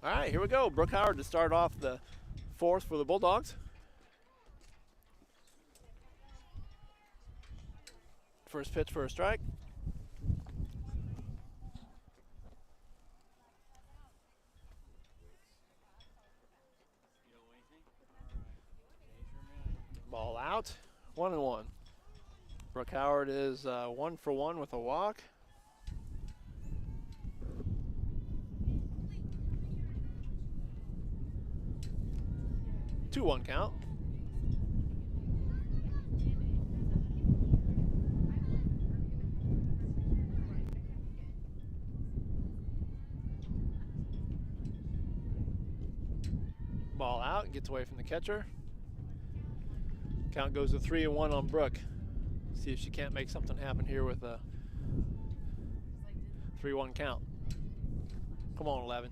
All right, here we go. Brooke Howard to start off the 4th for the Bulldogs. First pitch for a strike. Ball out. 1-1. Brooke Howard is 1 for 1 with a walk. Two-one count. Ball out, gets away from the catcher. Count goes to 3-1 on Brooke. See if she can't make something happen here with a 3-1 count. Come on, 11.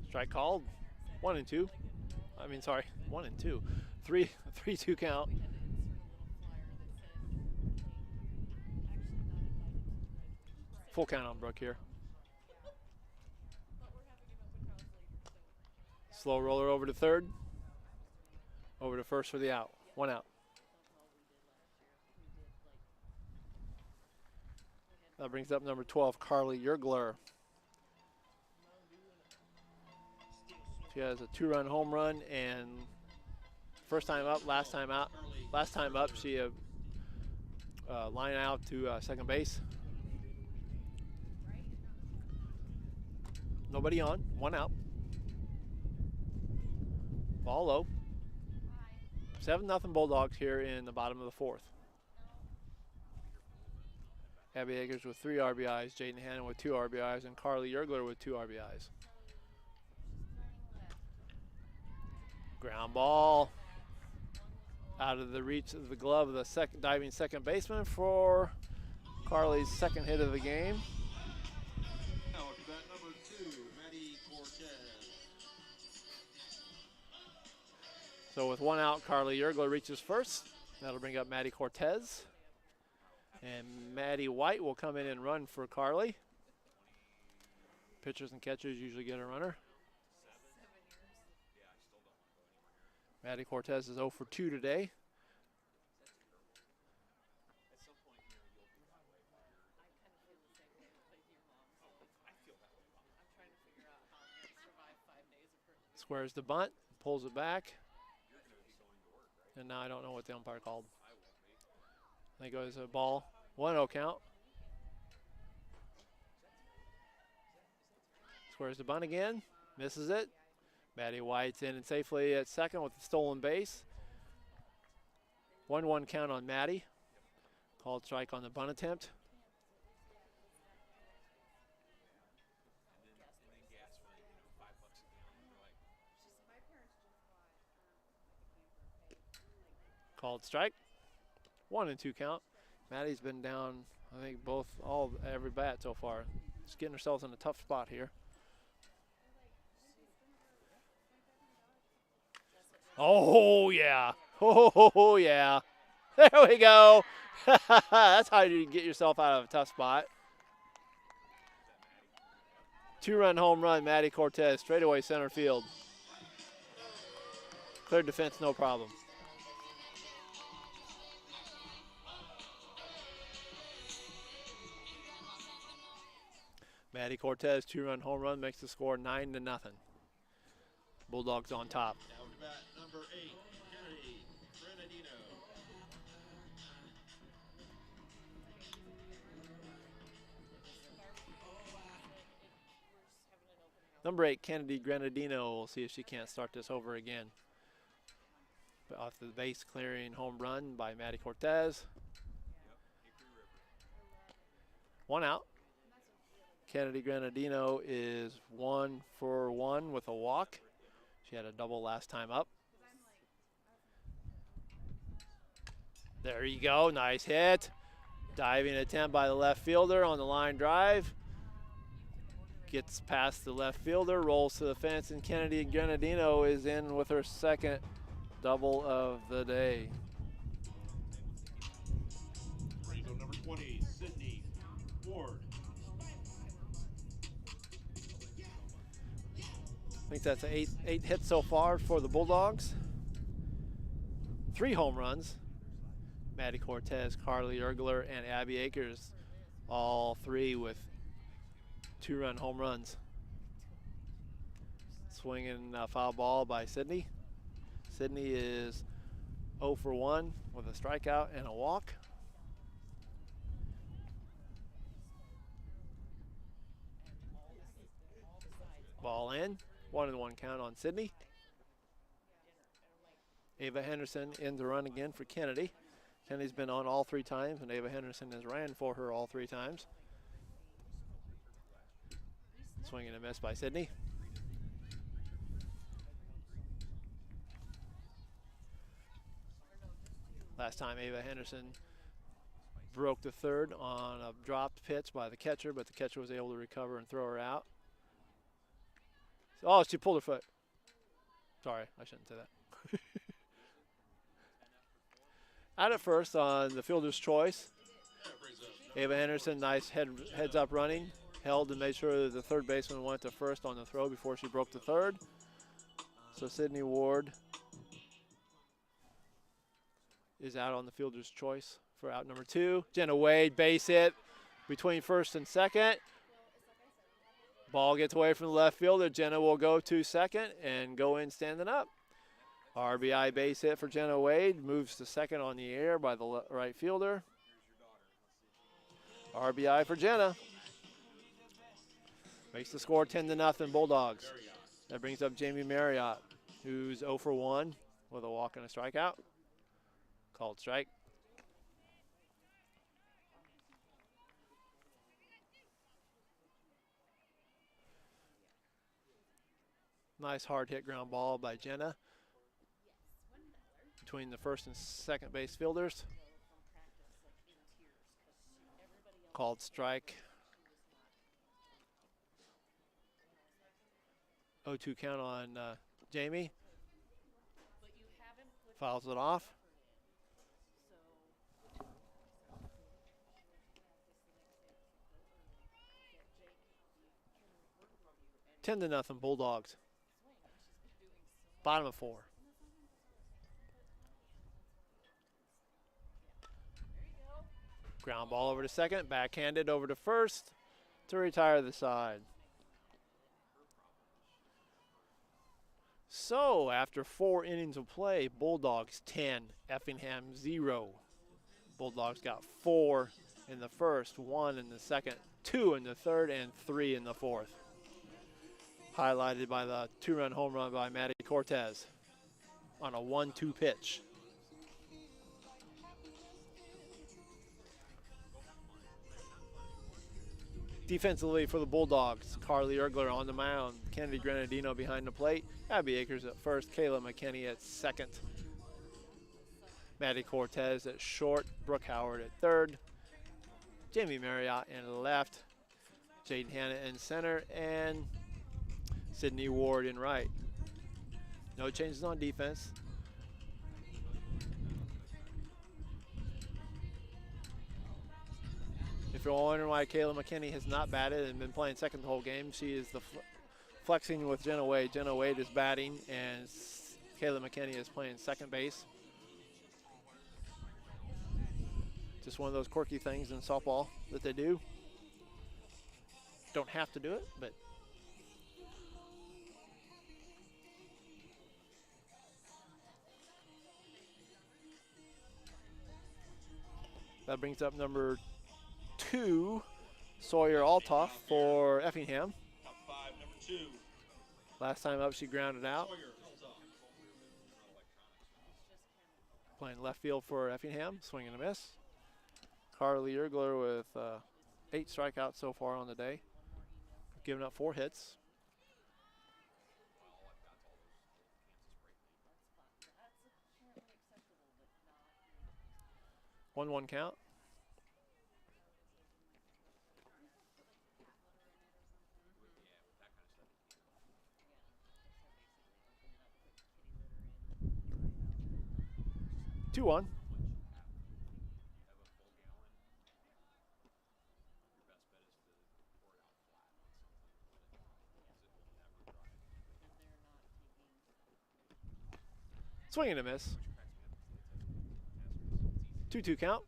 Strike called. 1-2. I mean, sorry, 1-2. 3-2 count. Full count on Brooke here. Slow roller over to third. Over to first for the out. 1 out. That brings up number 12, Carly Yergler. She has a 2-run home run, and first time up, last time out. Last time up, she line out to second base. Nobody on, 1 out. Ball low. 7-0 Bulldogs here in the bottom of the 4th. Abby Eggers with 3 RBIs, Jaden Hannon with 2 RBIs, and Carly Yergler with 2 RBIs. Ground ball out of the reach of the glove of the diving second baseman for Carly's second hit of the game. Now at bat number 2, Maddie Cortez. So with 1 out, Carly Yergler reaches first. That'll bring up Maddie Cortez. And Maddie White will come in and run for Carly. Pitchers and catchers usually get a runner. Maddie Cortez is 0 for 2 today. Squares the bunt, pulls it back. And now I don't know what the umpire called. I think it was a ball. 1-0 count. Squares the bunt again, misses it. Maddie White's in and safely at second with the stolen base. 1-1 count on Maddie. Called strike on the bunt attempt. Called strike. 1-2 count. Maddie's been down, I think, every bat so far. Just getting ourselves in a tough spot here. Oh, yeah. Oh, yeah. There we go. That's how you get yourself out of a tough spot. 2-run home run, Maddie Cortez, straightaway center field. Cleared defense, no problem. Maddie Cortez, 2-run home run, makes the score 9-0. Bulldogs on top. Now to bat number 8, Kennedy Grenadino. Number 8, Kennedy Grenadino. We'll see if she can't start this over again. But off the base clearing home run by Maddie Cortez. 1 out. Kennedy Grenadino is 1 for 1 with a walk. She had a double last time up. There you go, nice hit. Diving attempt by the left fielder on the line drive. Gets past the left fielder, rolls to the fence, and Kennedy Grenadino is in with her second double of the day. Rainbow number 20, Sydney Ward. I think that's eight hits so far for the Bulldogs. 3 home runs. Maddie Cortez, Carly Ergler, and Abby Akers, all 3 with 2-run home runs. Swinging a foul ball by Sydney. Sydney is 0 for 1 with a strikeout and a walk. Ball in. 1-1 count on Sydney. Ava Henderson in the run again for Kennedy. Kennedy's been on all 3 times, and Ava Henderson has ran for her all 3 times. Swing and a miss by Sydney. Last time Ava Henderson broke the third on a dropped pitch by the catcher, but the catcher was able to recover and throw her out. Oh, she pulled her foot. Sorry, I shouldn't say that. Out at first on the fielder's choice. Ava Henderson, nice heads up running. Held and made sure that the third baseman went to first on the throw before she broke the third. So Sydney Ward is out on the fielder's choice for out number 2. Jenna Wade, base hit between first and second. Ball gets away from the left fielder. Jenna will go to second and go in standing up. RBI base hit for Jenna Wade. Moves to second on the air by the right fielder. RBI for Jenna. Makes the score 10-0 Bulldogs. That brings up Jamie Marriott, who's 0 for 1 with a walk and a strikeout. Called strike. Nice hard hit ground ball by Jenna between the first and second base fielders. Called strike. 0-2 count on Jamie. Fouls it off. Ten to nothing Bulldogs. Bottom of 4. Ground ball over to second, backhanded over to first to retire the side. So after 4 innings of play, Bulldogs 10, Effingham 0. Bulldogs got 4 in the first, 1 in the second, 2 in the third, and 3 in the fourth. Highlighted by the 2-run home run by Maddie Cortez on a 1-2 pitch. Defensively for the Bulldogs, Carly Ergler on the mound, Kennedy Granadino behind the plate, Abby Akers at first, Kayla McKinney at second, Maddie Cortez at short, Brooke Howard at third, Jamie Marriott in left, Jaden Hanna in center, and Sydney Ward in right. No changes on defense. If you're wondering why Kayla McKinney has not batted and been playing second the whole game, she is the flexing with Jenna Wade. Jenna Wade is batting, and Kayla McKinney is playing second base. Just one of those quirky things in softball that they do. Don't have to do it, but that brings up number 2, Sawyer Altoff for Effingham. Top 5, number 2. Last time up, she grounded out. Sawyer Altoff. Playing left field for Effingham, swing and a miss. Carly Ergler with 8 strikeouts so far on the day, giving up 4 hits. 1-1 count. Two one. Swing and a miss. 2-2 count.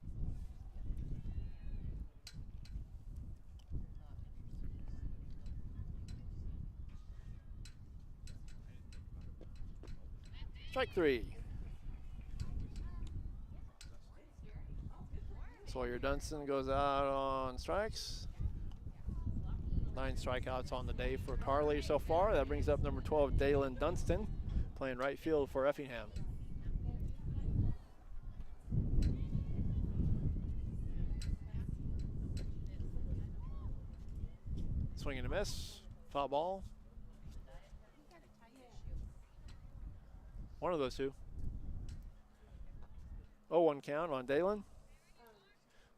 Strike 3. Sawyer Dunston goes out on strikes. 9 strikeouts on the day for Carly so far. That brings up number 12, Dalen Dunston, playing right field for Effingham. Swing and a miss. Foul ball. One of those two. 0-1 count on Dalen.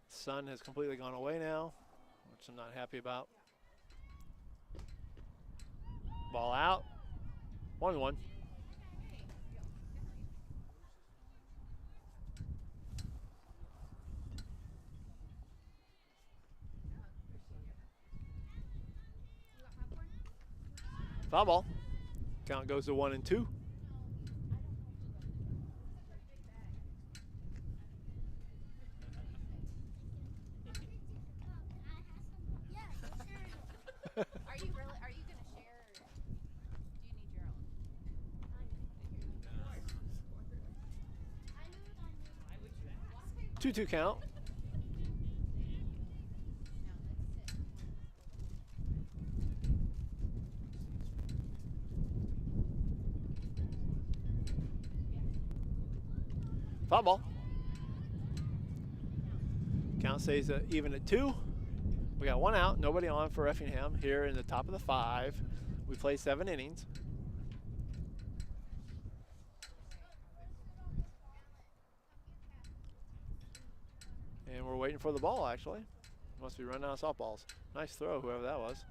Sun has completely gone away now, which I'm not happy about. Ball out. 1-1. Foul ball. Count goes to 1-2. Are you going to share, or do you need your own? 2-2 count. Foul ball. Count stays even at 2. We got 1 out, nobody on for Effingham here in the top of the 5. We play 7 innings. And we're waiting for the ball, actually. Must be running out of softballs. Nice throw, whoever that was.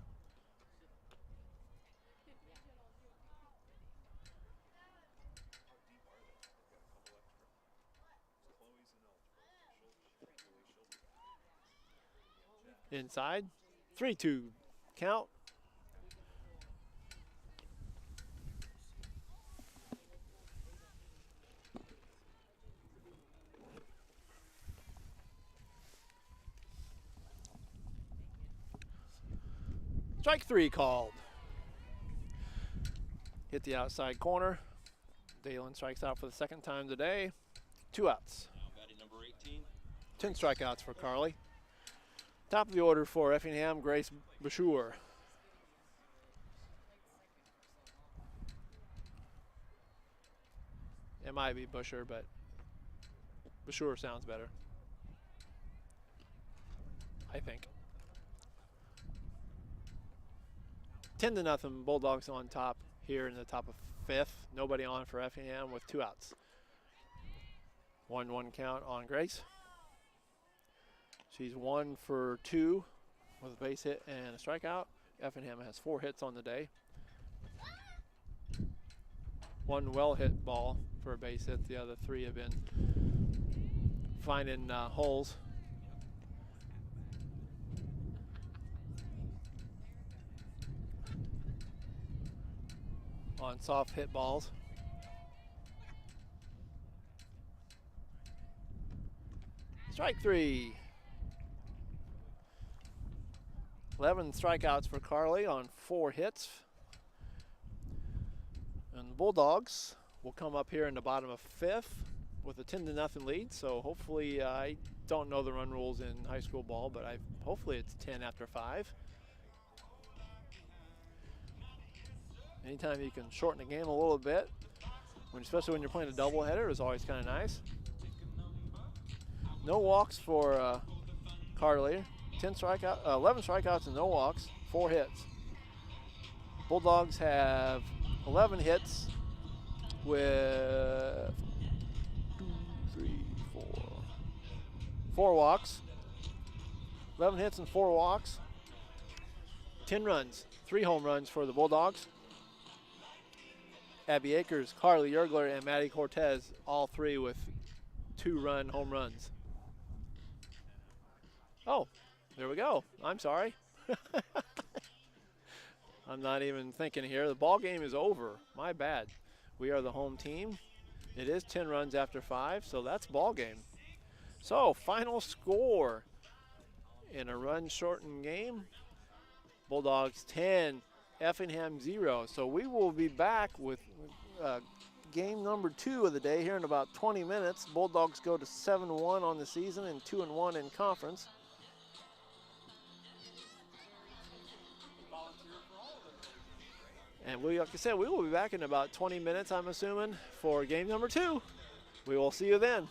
Inside. 3-2 count. Strike 3 called. Hit the outside corner. Dalen strikes out for the 2nd time today. 2 outs. Now batting number 18. 10 strikeouts for Carly. Top of the order for Effingham, Grace Bashour. It might be Busher, but Bashour sounds better, I think. 10-0 Bulldogs on top here in the top of 5th. Nobody on for Effingham with 2 outs. 1-1 count on Grace. She's 1 for 2 with a base hit and a strikeout. Effingham has 4 hits on the day. 1 well hit ball for a base hit. The other 3 have been finding holes. On soft hit balls. Strike 3. 11 strikeouts for Carly on 4 hits. And the Bulldogs will come up here in the bottom of 5th with a 10-0 lead. So hopefully, I don't know the run rules in high school ball, but hopefully it's 10 after 5. Anytime you can shorten the game a little bit, especially when you're playing a doubleheader, is always kind of nice. No walks for Carly. 11 strikeouts and no walks, 4 hits. Bulldogs have 11 hits with 4 walks. 11 hits and 4 walks. 10 runs, 3 home runs for the Bulldogs. Abby Akers, Carly Yergler, and Maddie Cortez, all 3 with 2-run home runs. Oh, there we go. I'm sorry. I'm not even thinking here. The ball game is over. My bad. We are the home team. It is 10 runs after 5, so that's ball game. So, final score in a run-shortened game. Bulldogs 10, Effingham 0. So we will be back with game number 2 of the day here in about 20 minutes. Bulldogs go to 7-1 on the season and 2-1 in conference. And like I said, we will be back in about 20 minutes, I'm assuming, for game number 2. We will see you then.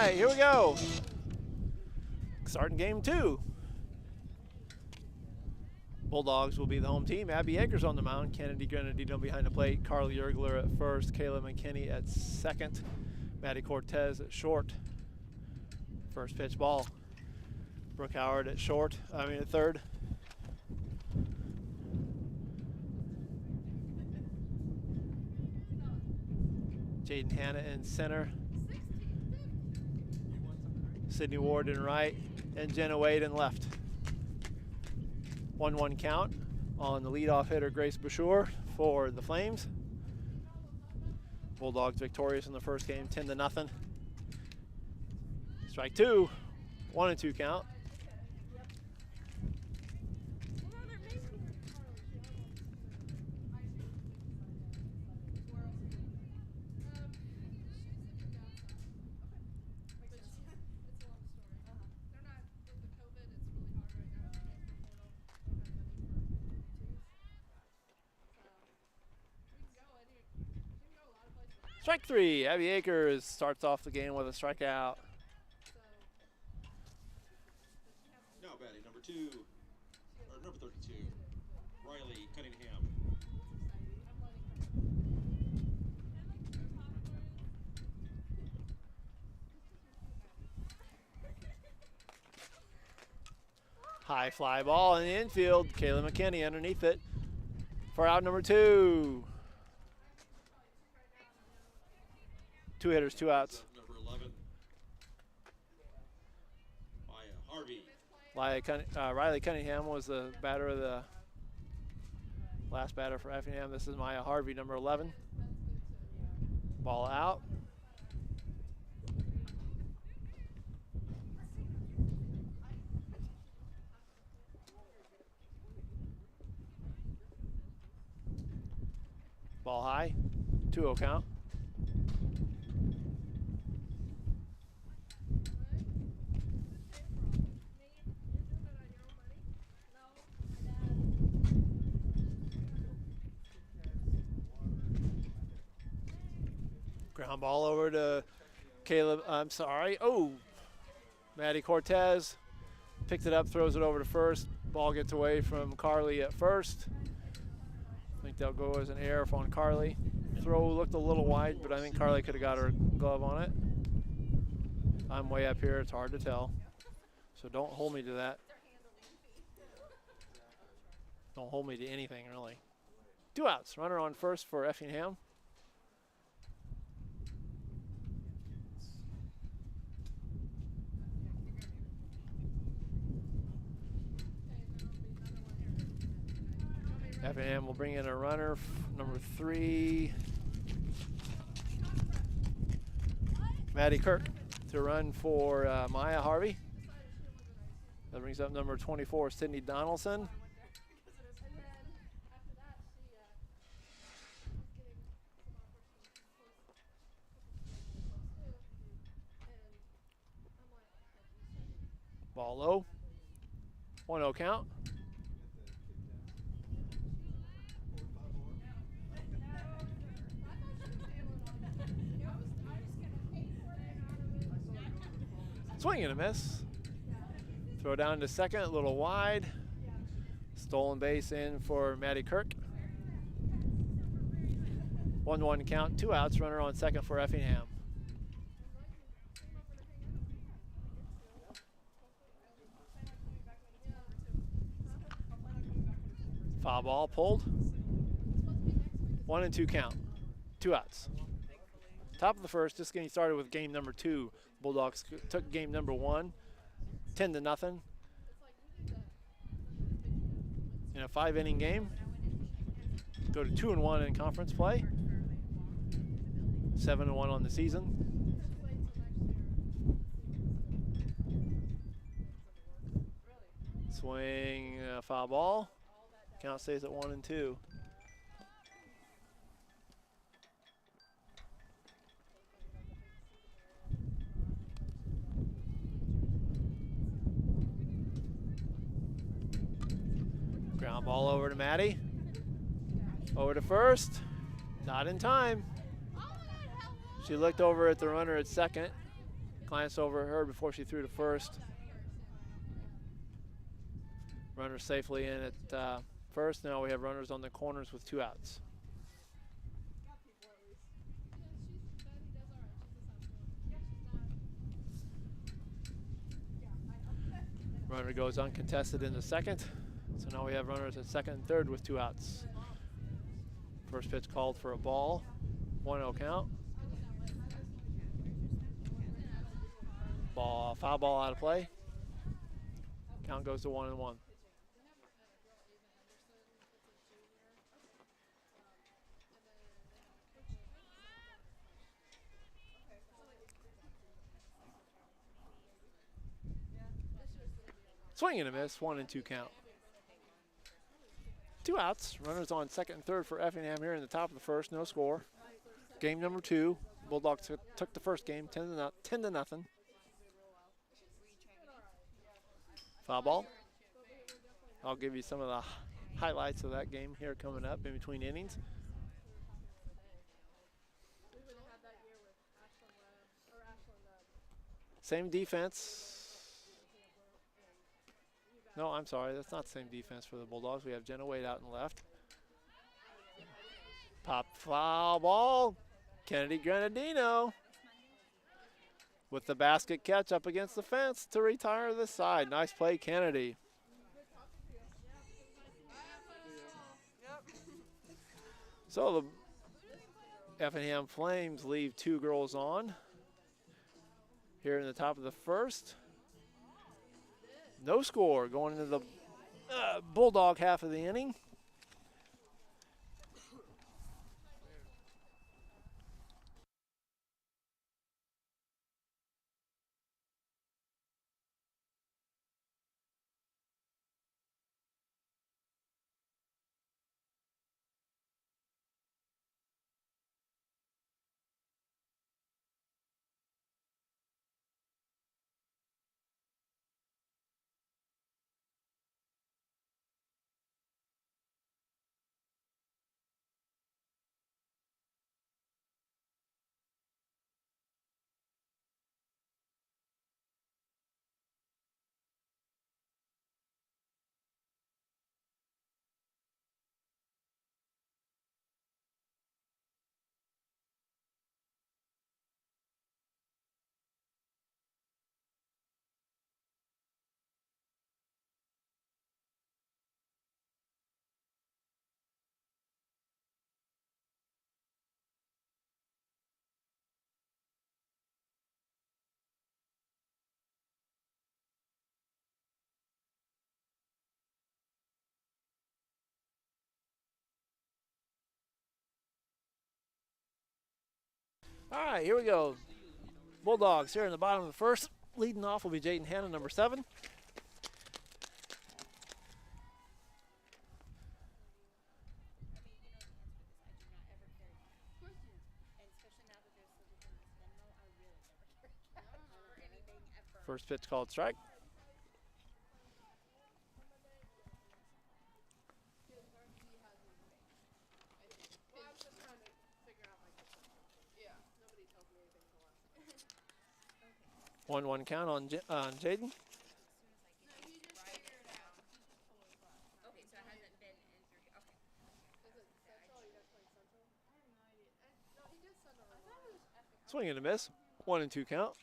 right, here we go. Starting game 2. Bulldogs will be the home team. Abby Akers on the mound. Kennedy Grenadino behind the plate. Carly Yergler at first. Kayla McKinney at second. Maddie Cortez at short. First pitch ball. Brooke Howard at third. Jaden Hanna in center. Sydney Ward in right. And Jenna Wade in left. 1-1 count on the leadoff hitter Grace Bashur for the Flames. Bulldogs victorious in the first game, 10-0. Strike 2, 1-2 count. Strike 3, Abby Akers starts off the game with a strikeout. Now batting number 32, Riley Cunningham. High fly ball in the infield. Kayla McKinney underneath it for out number 2. 2 hitters, 2 outs. Number 11, Maya Harvey. Riley Cunningham was the batter of the last batter for Effingham. This is Maya Harvey, number 11. Ball out. Ball high, 2-0 count. Ground ball over to Maddie Cortez picks it up, throws it over to first. Ball gets away from Carly at first. I think that'll go as an error on Carly. Throw looked a little wide, but I think Carly could have got her glove on it. I'm way up here, it's hard to tell. So don't hold me to that. Don't hold me to anything, really. 2 outs, runner on first for Effingham. Effingham will bring in a runner, number 3, Maddie Kirk, to run for Maya Harvey. That brings up number 24, Sydney Donaldson. Ball low, 1-0 count. Swing and a miss. Throw down to second, a little wide. Stolen base in for Maddie Kirk. 1-1 count, 2 outs, runner on second for Effingham. Foul ball pulled. 1-2 count, 2 outs. Top of the first, just getting started with game number 2. Bulldogs took game number 1, 10-0. In a 5-inning game. Go to 2-1 in conference play. 7-1 on the season. Swing, foul ball. Count stays at 1-2. Ground ball over to Maddie. Over to first. Not in time. She looked over at the runner at second. Glanced over her before she threw to first. Runner safely in at first. Now we have runners on the corners with 2 outs. Runner goes uncontested in the second. So now we have runners at second and third with 2 outs. First pitch called for a ball. 1-0 count. Foul ball out of play. Count goes to 1-1. Swing and a miss, 1-2 count. 2 outs. Runners on second and third for Effingham here in the top of the first. No score. Game number 2. Bulldogs took the first game 10 to nothing. Foul ball. I'll give you some of the highlights of that game here coming up in between innings. Same defense. No, I'm sorry. That's not the same defense for the Bulldogs. We have Jenna Wade out in left. Pop foul ball. Kennedy Granadino with the basket catch up against the fence to retire this side. Nice play, Kennedy. So the Effingham Flames leave 2 girls on here in the top of the first. No score going into the Bulldog half of the inning. All right, here we go. Bulldogs here in the bottom of the first. Leading off will be Jaden Hanna, number 7. First pitch called strike. Okay. 1-1 count on Jaden. Swing and a miss. 1-2 count.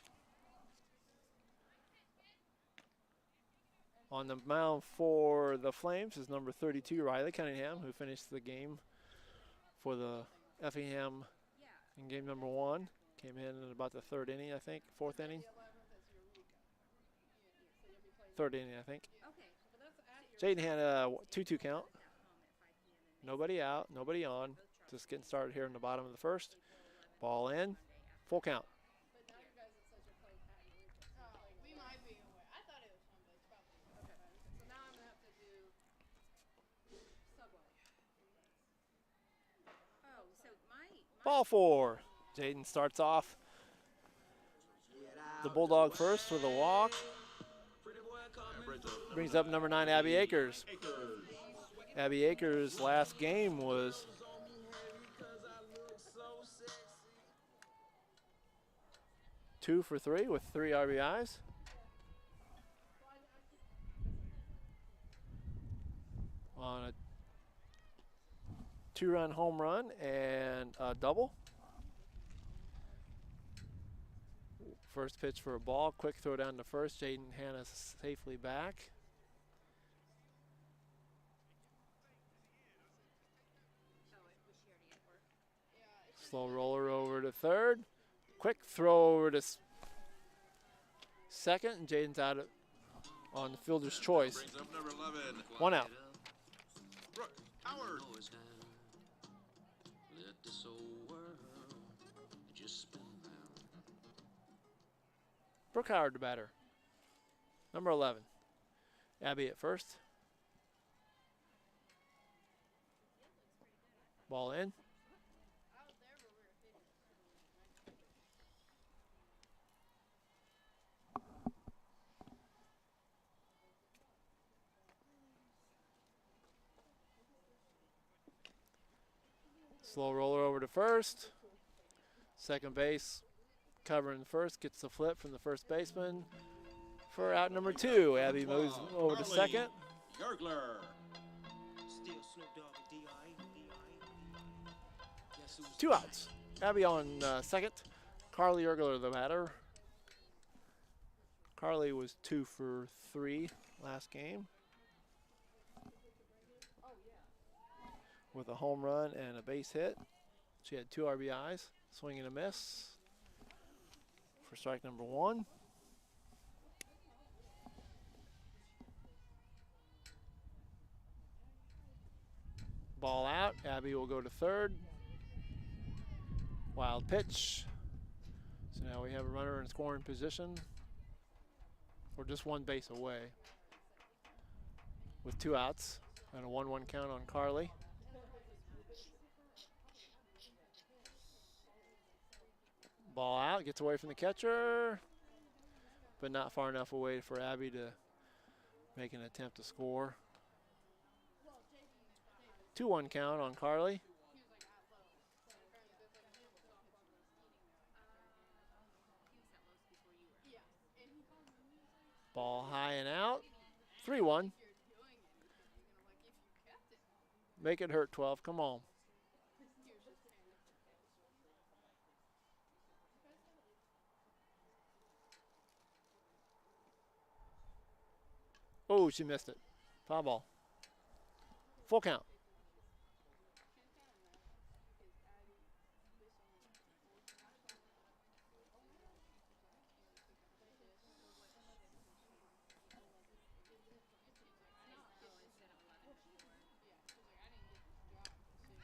On the mound for the Flames is number 32, Riley Cunningham, who finished the game for the Effingham in game number 1. Came in about the 3rd inning, I think, 4th inning. 3rd inning, I think. Jaden had a 2-2 count. Nobody out, nobody on. Just getting started here in the bottom of the first. Ball in, full count. Ball 4. Jaden starts off the Bulldog first with a walk. Brings up number 9, Abby Akers. Abby Akers' last game was 2 for 3 with 3 RBIs. On a 2-run home run and a double. First pitch for a ball. Quick throw down to first. Jaden Hanna safely back. Slow roller over to third. Quick throw over to second. And Jaden's out on the fielder's choice. Brings up number 11. 1 out. Brooke Howard. Brooke Howard, the batter. Number 11. Abby at first. Ball in. Slow roller over to first. Second base, covering first, gets the flip from the first baseman for out number 2. Abby moves over to second. Yergler. 2 outs. Abby on second. Carly Yergler, the batter. Carly was 2 for 3 last game, with a home run and a base hit. She had 2 RBIs. Swing and a miss for strike number 1. Ball out. Abby will go to third. Wild pitch. So now we have a runner in scoring position. We're just 1 base away with 2 outs and a 1-1 count on Carly. Ball out, gets away from the catcher, but not far enough away for Abby to make an attempt to score. 2-1 count on Carly. Ball high and out. 3-1. Make it hurt, 12. Come on. Oh, she missed it. Foul ball. Full count.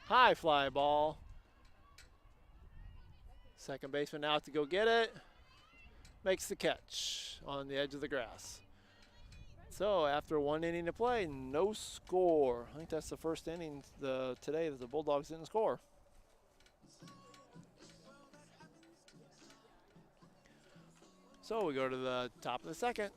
High fly ball. Second baseman out to go get it. Makes the catch on the edge of the grass. So after 1 inning to play, no score. I think that's the first inning today that the Bulldogs didn't score. So we go to the top of the second.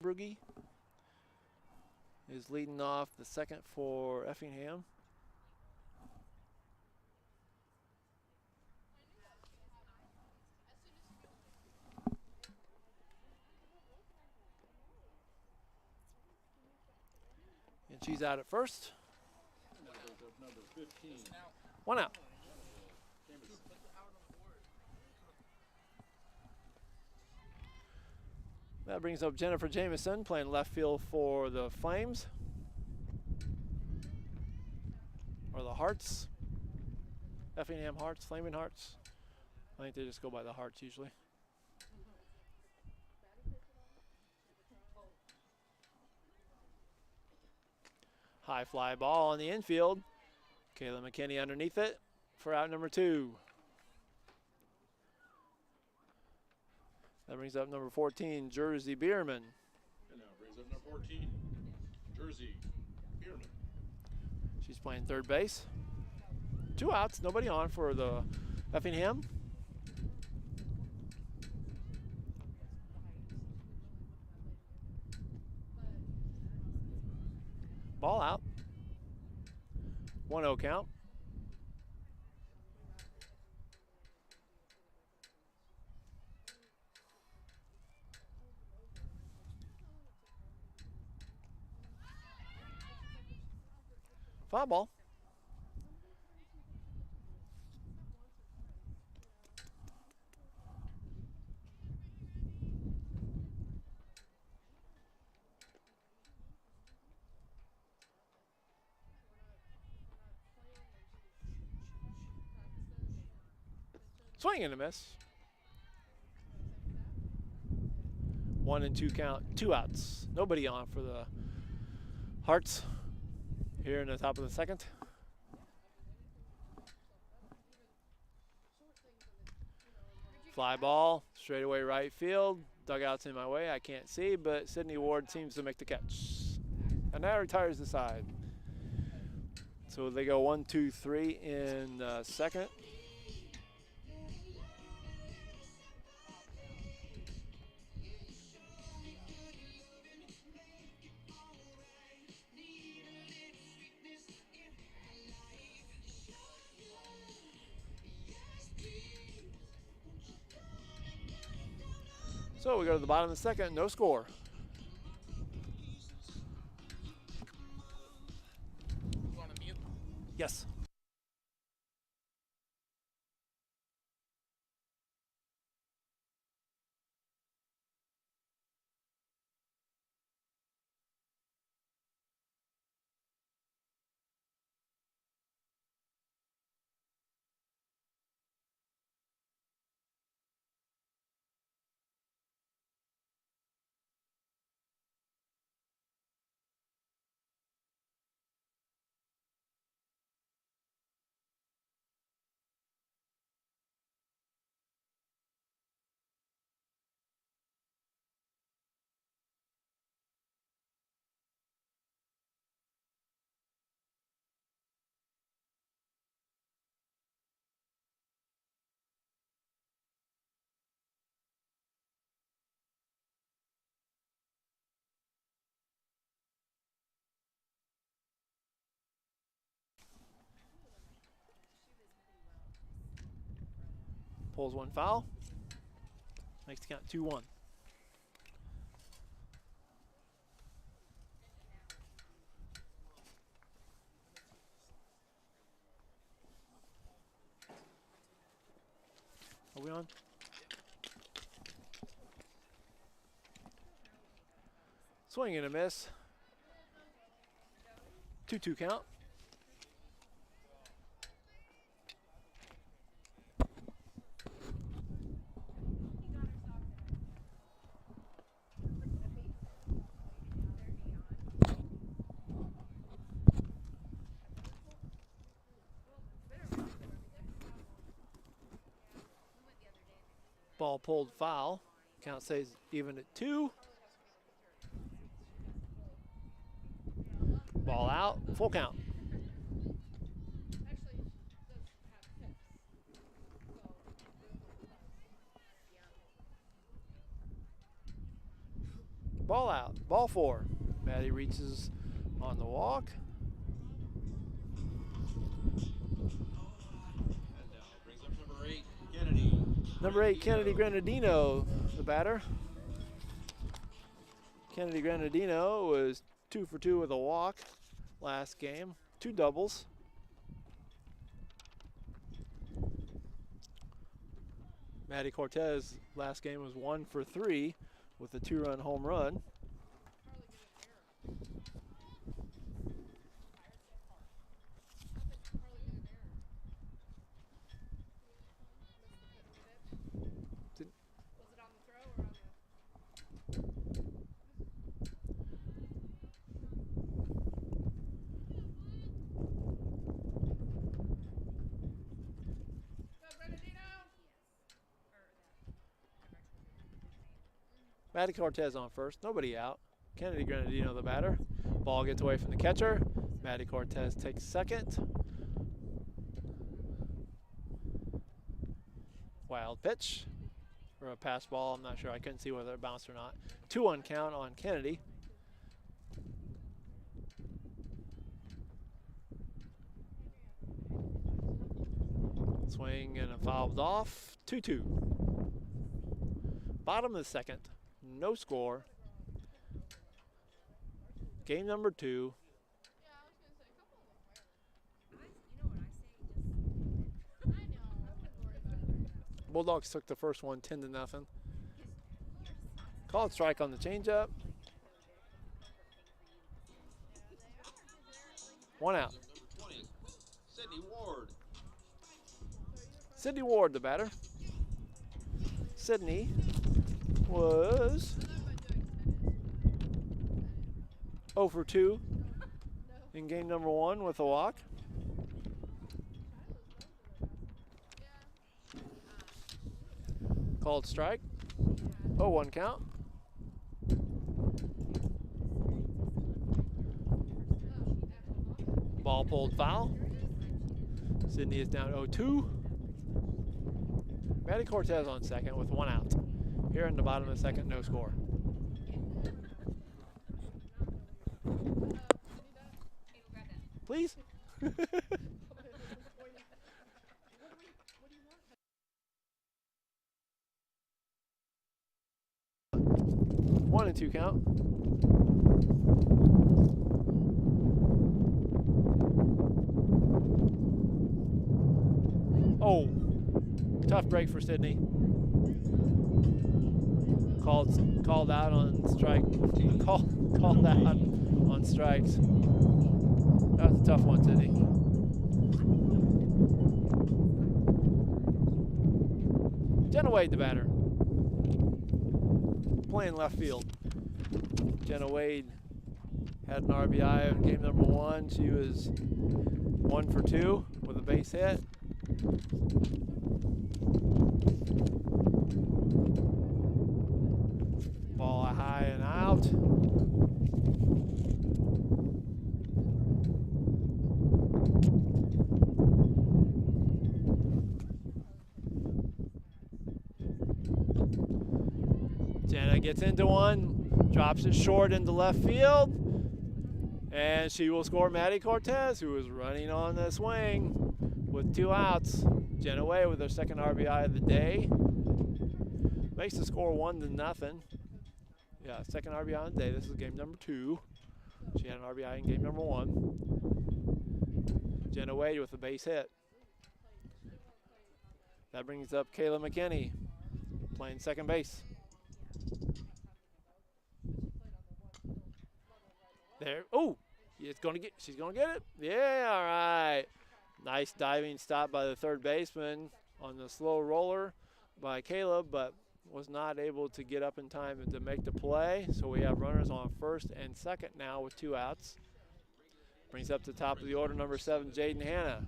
Broogie. is leading off the second for Effingham. And she's out at first. Number 15. One out. That brings up Jennifer Jameson playing left field for the Flames. Or the Hearts. Effingham Hearts, Flaming Hearts. I think they just go by the Hearts usually. High fly ball on the infield. Kayla McKinney underneath it for out number 2. That brings up number 14, Jersey Bierman. And now brings up number 14, Jersey Bierman. She's playing third base. 2 outs, nobody on for the Effingham. Ball out. 1-0 count. Foul ball. Swing and a miss. 1-2 count, 2 outs. Nobody on for the Hearts here in the top of the second. Fly ball, straightaway right field. Dugout's in my way, I can't see, but Sydney Ward seems to make the catch. And now retires the side. So they go 1, 2, 3 in the second. So we go to the bottom of the second, no score. You want to mute? Yes. Pulls one foul. Makes the count 2-1. Are we on? Swing and a miss. 2-2 count. Ball pulled foul. Count stays even at 2. Ball out, full count. Ball out, ball 4. Maddie reaches on the walk. And now brings up number 8, Kennedy. Number 8, Kennedy Granadino, the batter. Kennedy Granadino was 2 for 2 with a walk last game, 2 doubles. Maddie Cortez last game was 1 for 3 with a 2-run home run. Maddie Cortez on first, nobody out. Kennedy Granadino the batter. Ball gets away from the catcher. Maddie Cortez takes second. Wild pitch or a pass ball, I'm not sure. I couldn't see whether it bounced or not. 2-1 count on Kennedy. Swing and a fouled off. 2-2. Bottom of the second. No score. Game number 2. Bulldogs took the first one 10-0. Called strike on the changeup. 1 out. Number 20, Sydney Ward. Sydney Ward, the batter. Sydney was 0 for 2 in game number 1 with a walk. Called strike. 0-1 count. Ball pulled foul. Sydney is down 0-2. Maddie Cortez on second with 1 out. Here in the bottom of the second, no score. Please. 1-2 count. Oh, tough break for Sydney. Called out on strike. Called out on strikes. That was a tough one, Sydney. Jenna Wade, the batter. Playing left field. Jenna Wade had an RBI in game number 1. She was 1 for 2 with a base hit. Ball high and out. Jenna gets into one, drops it short into left field, and she will score Maddie Cortez, who is running on the swing with 2 outs. Jenna Way with her second RBI of the day. Makes the score 1-0. Yeah, second RBI of the day. This is game number 2. She had an RBI in game number 1. Jenna Wade with a base hit. That brings up Kayla McKinney playing second base. There. Oh, she's gonna get it. Yeah, all right. Nice diving stop by the third baseman on the slow roller by Caleb, but was not able to get up in time to make the play. So we have runners on first and second now with 2 outs. Brings up to the top of the order, number 7, Jaden Hanna.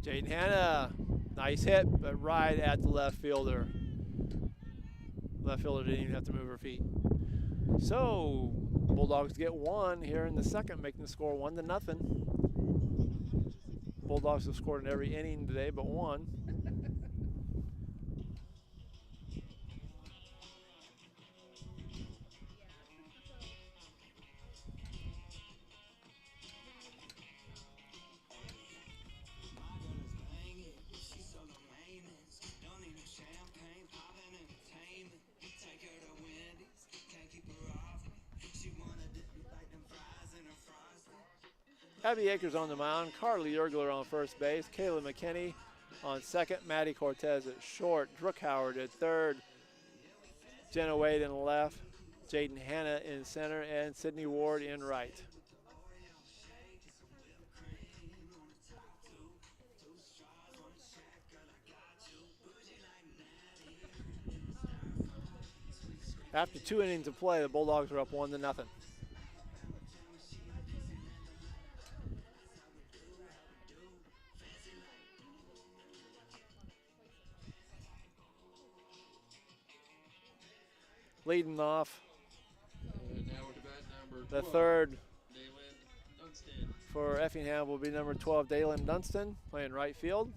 Jaden Hanna, nice hit, but right at the left fielder. Left fielder didn't even have to move her feet. So Bulldogs get 1 here in the second, making the score 1-0. Bulldogs have scored in every inning today but 1. Abby Akers on the mound, Carly Yergler on first base, Kayla McKinney on second, Maddie Cortez at short, Brooke Howard at third, Jenna Wade in left, Jaden Hanna in center, and Sydney Ward in right. After 2 innings of play, the Bulldogs are up 1-0. Leading off And now we're to bat number the 12, third Daylin Dunstan. for Effingham will be number 12, Daylin Dunstan, playing right field.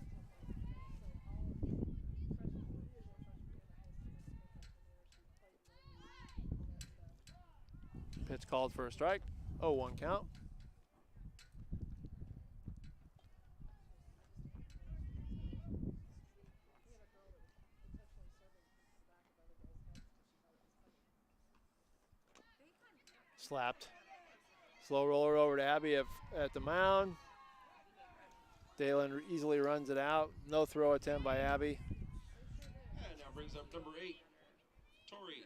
Pitch called for a strike. 0-1 count. Slapped. Slow roller over to Abby at the mound. Daylin easily runs it out. No throw attempt by Abby. And now brings up number 8, Tori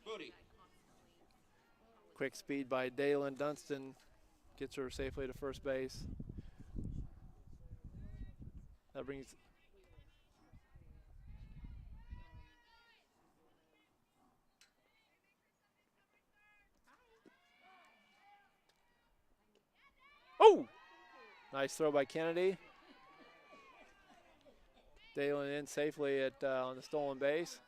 Bodie. Quick speed by Daylin Dunstan gets her safely to first base. That brings oh! Nice throw by Kennedy. Daylin in safely at on the stolen base.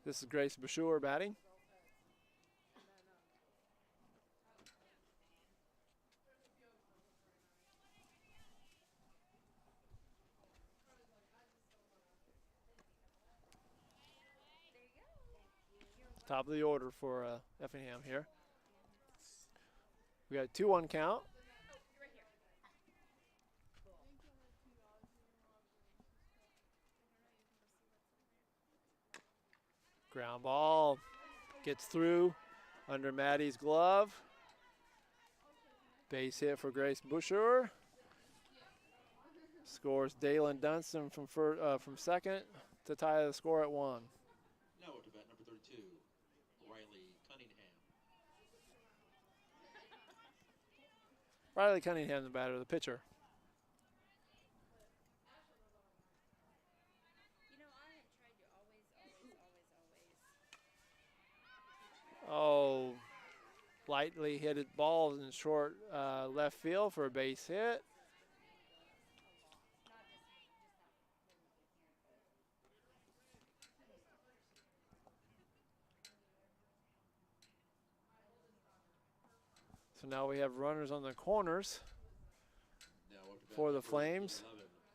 This is Grace Bashur batting. Top of the order for Effingham here. We got a 2-1 count. Ground ball gets through under Maddie's glove. Base hit for Grace Busher. Scores Daylin Dunstan from second to tie the score at 1. Now to bat number 32, Riley Cunningham. Riley Cunningham, the batter, the pitcher. Oh, lightly hit ball in short left field for a base hit. So now we have runners on the corners for the Flames.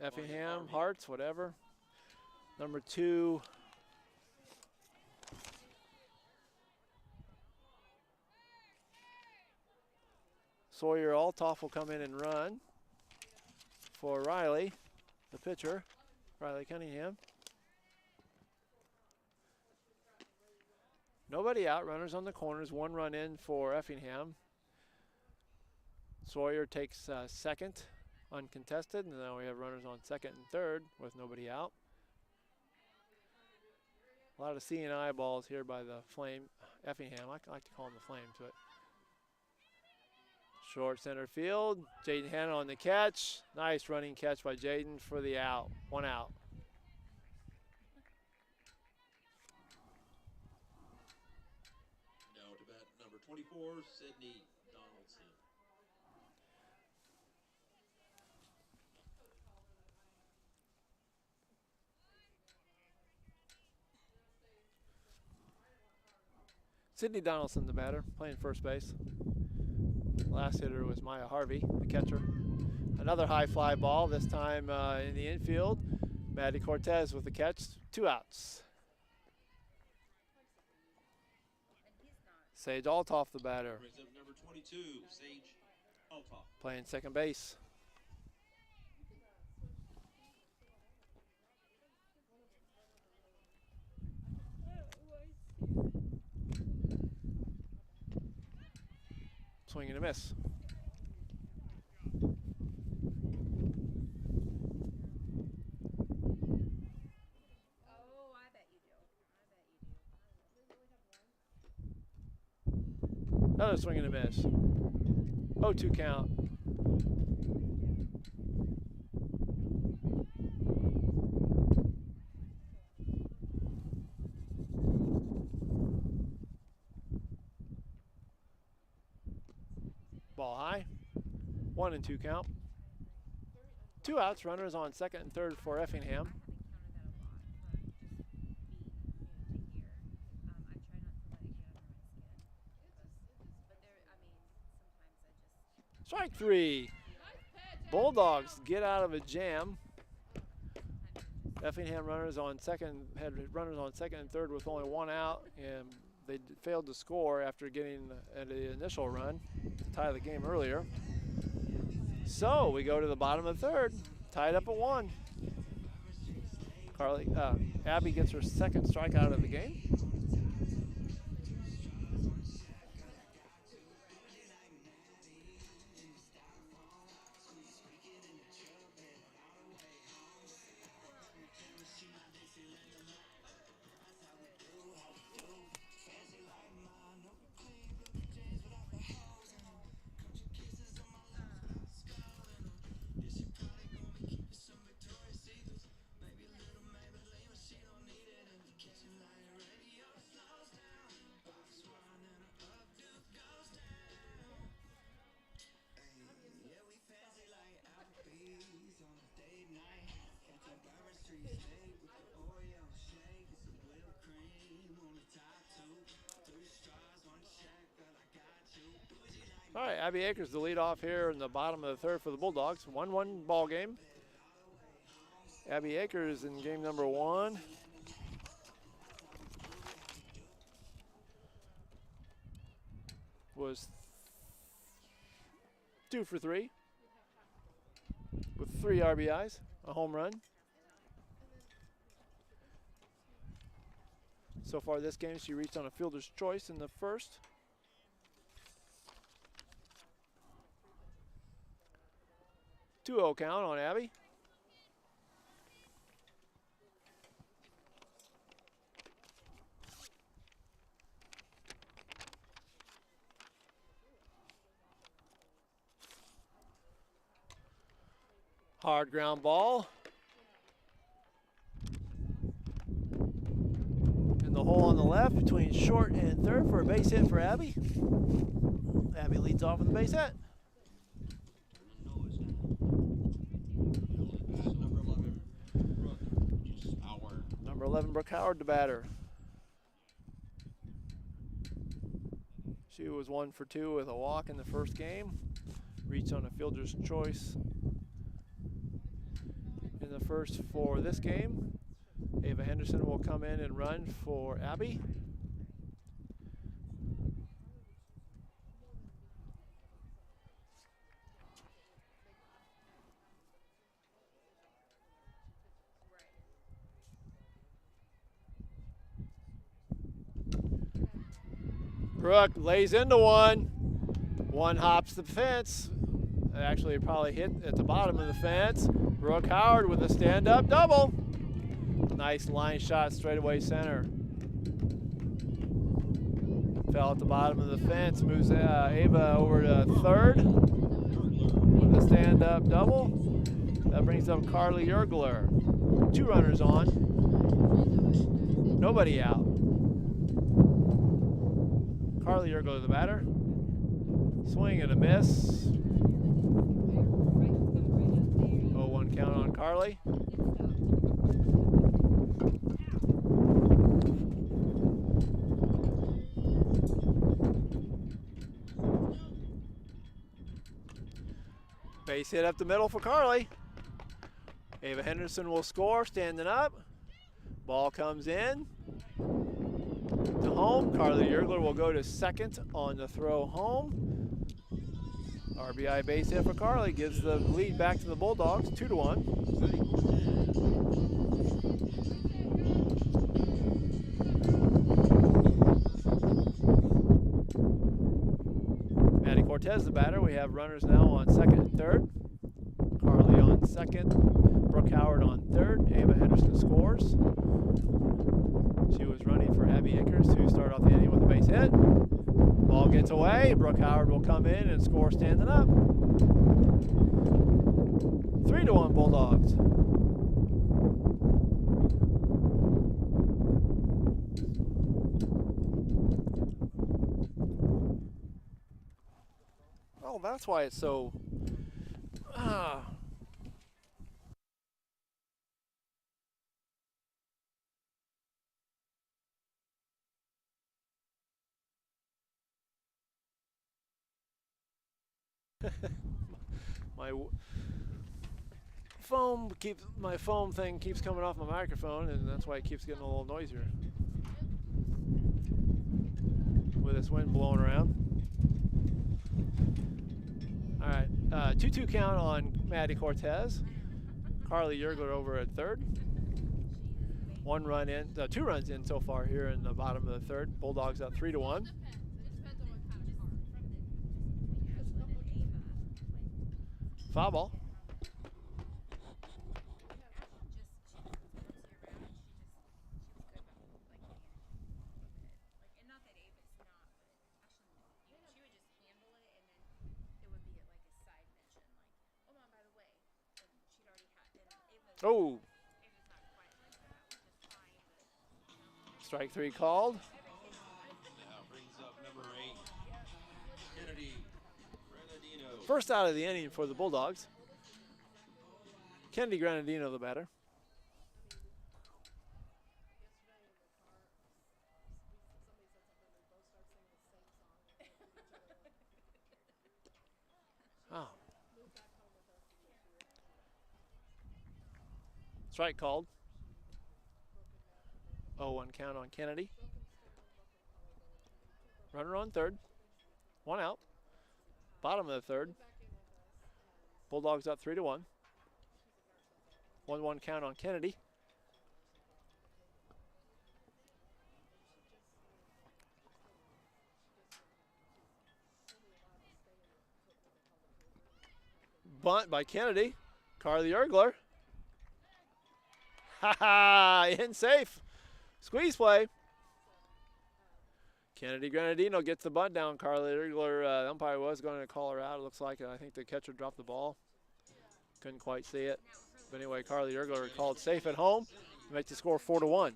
11, Effingham, Hearts, whatever. Number 2. Sawyer Altoff will come in and run for Riley, the pitcher, Riley Cunningham. Nobody out, runners on the corners, 1 run in for Effingham. Sawyer takes second, uncontested, and now we have runners on second and third with nobody out. A lot of seeing eyeballs here by the Effingham. I like to call them the Flames, but short center field. Jaden Hanna on the catch. Nice running catch by Jaden for the out. 1 out. Now to bat number 24, Sydney Donaldson. Sydney Donaldson, the batter, playing first base. Last hitter was Maya Harvey, the catcher. Another high fly ball, this time in the infield. Maddie Cortez with the catch, 2 outs. Sage Altoff, the batter. Brings up number 22, Sage All top. playing second base. Swing and a miss. Oh, I bet you do. I bet you do. Another swing and a miss. 0-2 count. Ball high. 1-2 count. 2 outs. Runners on second and third for Effingham. Strike 3. Bulldogs get out of a jam. Effingham runners on second had runners on second and third with only 1 out, and they failed to score after getting an initial run to tie the game earlier. So we go to the bottom of the third, tied up at 1. Abby gets her second strikeout of the game. All right, Abby Akers the lead off here in the bottom of the third for the Bulldogs. 1-1 ball game. Abby Akers in game number 1. Was 2 for 3 with 3 RBIs, a home run. So far this game, she reached on a fielder's choice in the first. Two-0 count on Abby. Hard ground ball. In the hole on the left between short and third for a base hit for Abby. Abby leads off with a base hit. Number 11, Brooke Howard, the batter. She was 1 for 2 with a walk in the first game. Reached on a fielder's choice in the first for this game. Ava Henderson will come in and run for Abby. Brooke lays into one. One hops the fence. Actually, it probably hit at the bottom of the fence. Brooke Howard with a stand-up double. Nice line shot straightaway center. Fell at the bottom of the fence. Moves Ava over to third with a stand-up double. That brings up Carly Yergler. 2 runners on. Nobody out. Carly Yergler, the batter. Swing and a miss. 0-1 count on Carly. Base hit up the middle for Carly. Ava Henderson will score, standing up. Ball comes in to home. Carly Yergler will go to second on the throw home. RBI base hit for Carly gives the lead back to the Bulldogs, 2-1. Maddie Cortez, the batter. We have runners now on second and third. Carly on second, Brooke Howard on third. Ava Henderson scores. She was running for Abby Akers, who started off the inning with a base hit. Ball gets away. Brooke Howard will come in and score standing up. 3-1 Bulldogs. Oh, that's why it's so. My foam thing keeps coming off my microphone, and that's why it keeps getting a little noisier with this wind blowing around. All right, 2-2 count on Maddie Cortez. Carly Yergler over at third. 2 runs in so far here in the bottom of the third. Bulldogs up 3-1. Foul ball. Oh. Strike 3 called. Now brings up number 8, Kennedy Granadino. First out of the inning for the Bulldogs. Kennedy Granadino, the batter. Oh. Strike called. 0-1 count on Kennedy. Runner on third. 1 out. Bottom of the third. Bulldogs up 3-1. 1-1 count on Kennedy. Bunt by Kennedy. Carly Yergler. Ha ha! In safe. Squeeze play. Kennedy Granadino gets the bunt down. Carly Yergler, the umpire was going to call her out. It looks like I think the catcher dropped the ball. Couldn't quite see it. But anyway, Carly Yergler called safe at home. Makes the score 4-1.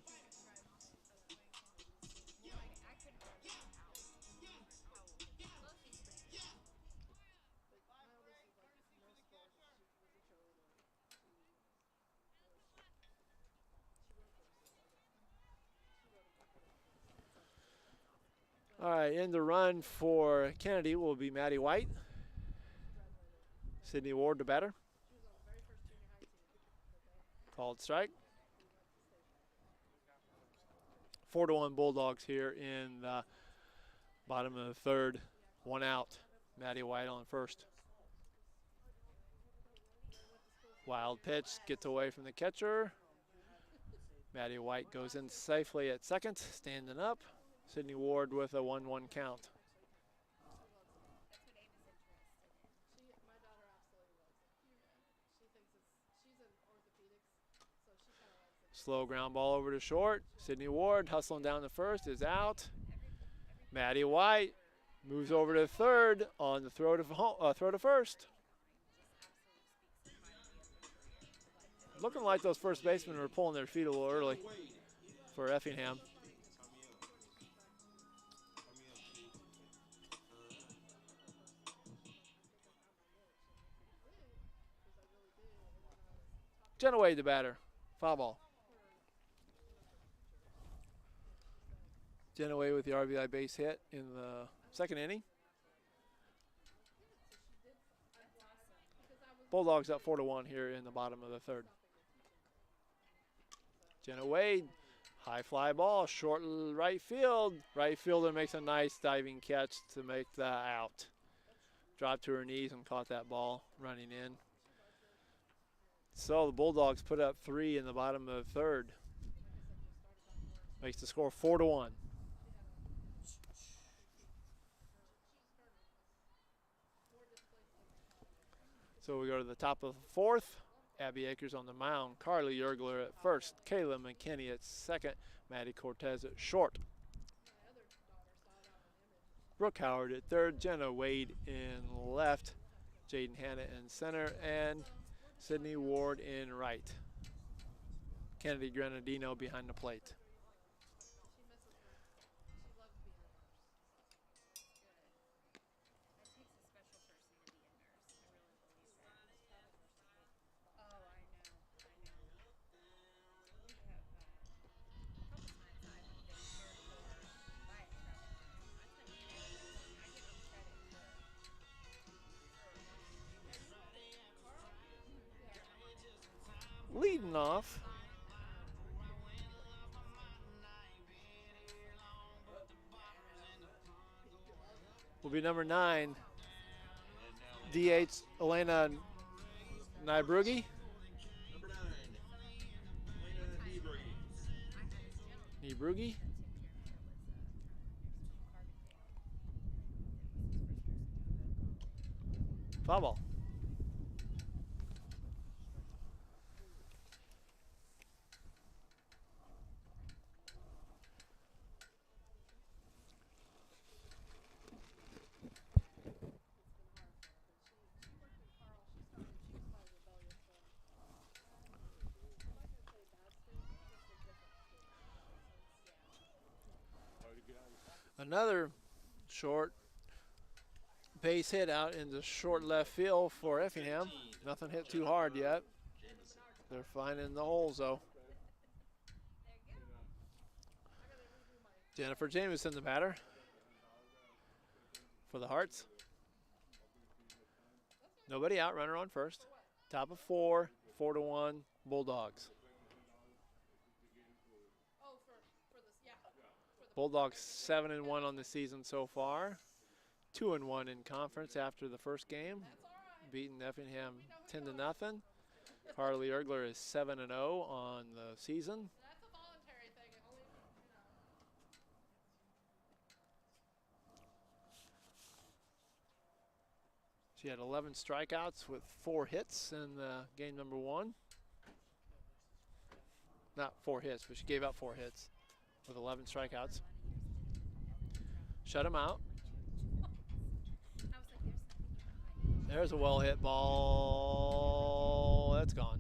All right, in the run for Kennedy will be Maddie White. Sydney Ward, the batter. Called strike. 4-1 Bulldogs here in the bottom of the third. 1 out. Maddie White on first. Wild pitch gets away from the catcher. Maddie White goes in safely at second, standing up. Sydney Ward with a 1-1 count. Slow ground ball over to short. Sydney Ward hustling down to first is out. Maddie White moves over to third on the throw to first. Looking like those first basemen were pulling their feet a little early for Effingham. Jenna Wade, the batter. Foul ball. Jenna Wade with the RBI base hit in the second inning. Bulldogs up 4-1 here in the bottom of the third. Jenna Wade, high fly ball, short right field. Right fielder makes a nice diving catch to make the out. dropped to her knees and caught that ball running in. So the Bulldogs put up 3 in the bottom of the third. Makes the score 4-1. So we go to the top of the fourth. Abby Akers on the mound. Carly Yergler at first. Kayla McKinney at second. Maddie Cortez at short. Brooke Howard at third. Jenna Wade in left. Jaden Hanna in center. And Sydney Ward in right. Kennedy Granadino behind the plate. Leading off will be number 9, DH Elena Nybrugge. Number 9, Elena Niebrugge. Nybrugge. Foul ball. Another short base hit out in the short left field for Effingham. Nothing hit too hard yet. They're finding the holes though. Jennifer Jameson, the batter for the Hearts. Nobody out, runner on first. Top of 4, 4-1 Bulldogs. Bulldogs 7-1 on the season so far. 2-1 in conference after the first game, beating Effingham 10-0. Carly Ergler is 7-0 on the season. She had 11 strikeouts with 4 hits in game number 1. Not 4 hits, but she gave up 4 hits with 11 strikeouts. Shut them out. There's a well hit ball. That's gone.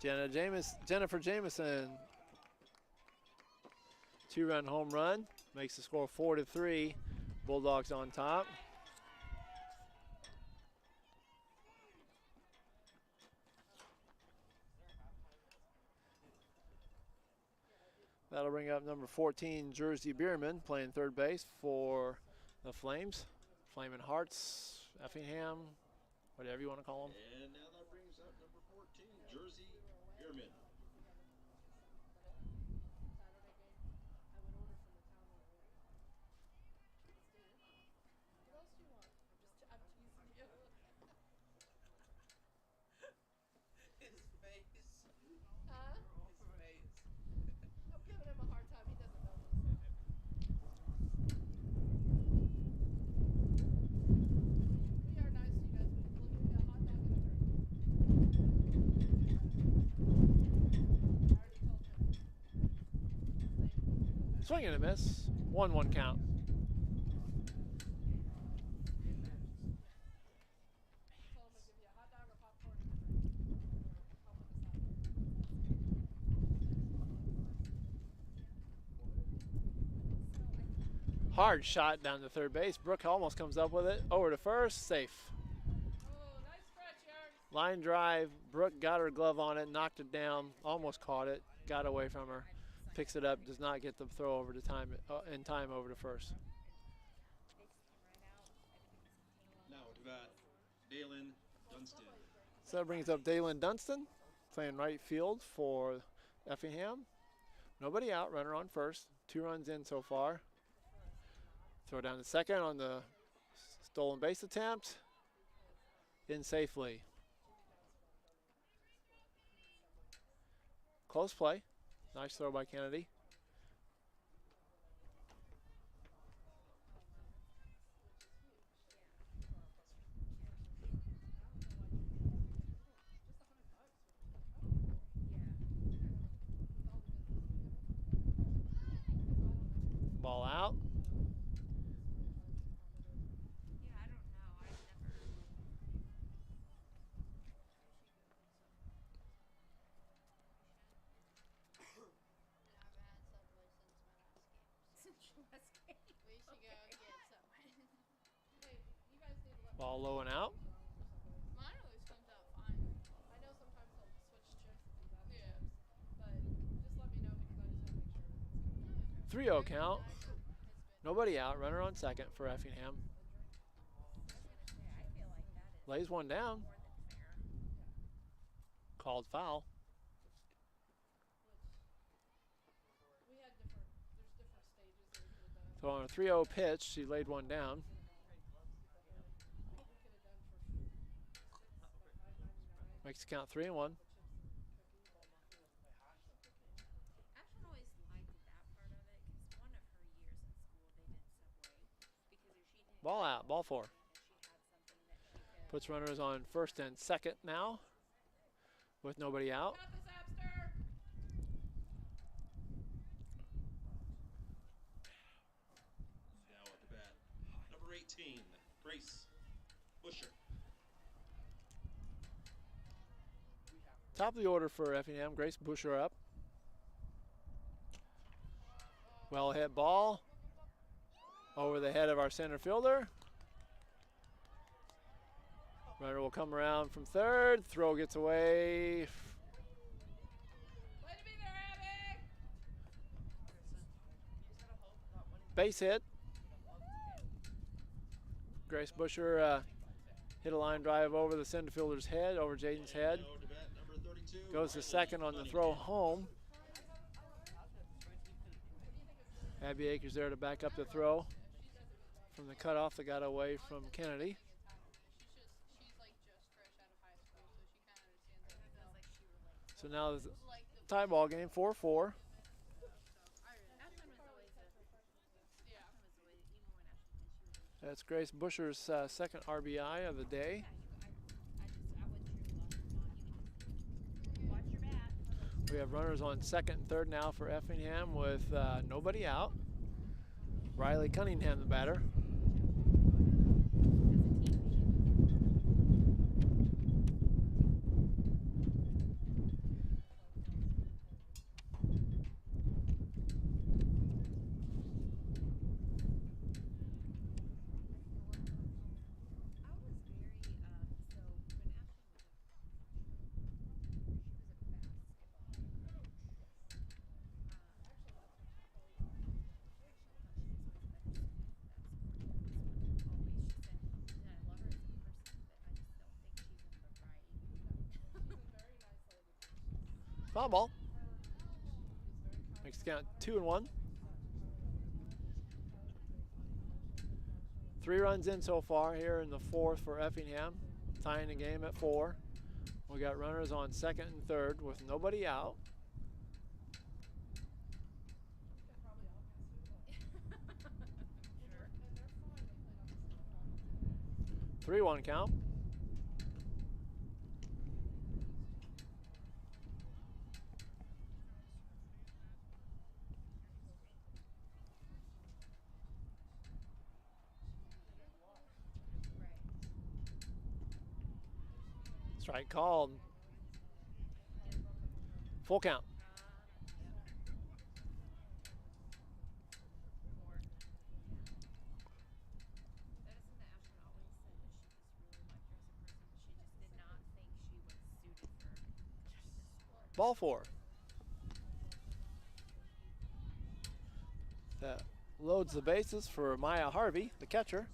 Jennifer Jameson. 2-run home run. Makes the score 4-3. Bulldogs on top. That'll bring up number 14, Jersey Bierman, playing third base for the Flames. Flaming Hearts, Effingham, whatever you want to call them. And now that brings up number 14, Jersey Bierman. Swing and a miss. 1-1 count. Hard shot down to third base. Brooke almost comes up with it. Over to first. Safe. Line drive. Brooke got her glove on it, knocked it down, almost caught it, got away from her. Picks it up, does not get the throw over to time in time over to first. Now we've got Dalen Dunstan. So that brings up Dalen Dunstan, playing right field for Effingham. Nobody out, runner on first. 2 runs in so far. Throw down to second on the stolen base attempt. In safely. Close play. Nice throw by Kennedy. Ball out. Yeah, I don't know. I've never. Since your last game. We should go get Subway. Ball low and out. Mine always comes out fine. I know sometimes they'll switch chips and do that. Yeah. But just let me know because I just want to make sure everything's good. 3-0 count. Nobody out. Runner on second for Effingham. I feel like that is Lays one down. more than fair. Called foul. We had there's different stages that we could have done. So on a 3-0 pitch, she laid one down. We could have done for $5.99. Makes the count 3-1. Ashton always liked that part of it because one of her years in school they did Subway because if she didn't Ball out. Ball 4. if she had something that she could. Puts runners on first and second now with nobody out. Got this, Abster! Now at the bat, number 18, Grace Busher. Top of the order for Effingham. Grace Busher up. Well hit ball over the head of our center fielder. Runner will come around from third. Throw gets away. Way to be there, Abby! Base hit. Grace Busher hit a line drive over the center fielder's head, over Jaden's head. Now at the bat, number 32, Goes to second on the throw home. Abby Akers there to back up the throw from the cutoff that got away from Kennedy. She's like just fresh out of high school, so she kind of understands everything. Feels like she relates. So now there's a Like the tie ball game, 4-4. Ashton was always yeah. Ashton was always even when Ashton did she was. That's Grace Busher's second RBI of the day. I wouldn't cheer you off. You can watch your bat. We have runners on second and third now for Effingham with nobody out. Riley Cunningham, the batter. Foul ball. Makes the count 2-1. 3 runs in so far here in the fourth for Effingham, tying the game at 4. We got runners on second and third with nobody out. 3-1 count. Strike called. Full count. Ball 4. That loads the bases for Maya Harvey, the catcher.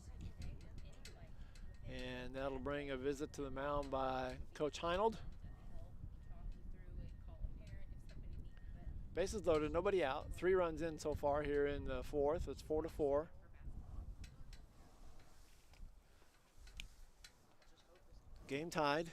And that'll bring a visit to the mound by Coach Heinold. Bases loaded, nobody out. 3 runs in so far here in the fourth. It's 4-4. Game tied.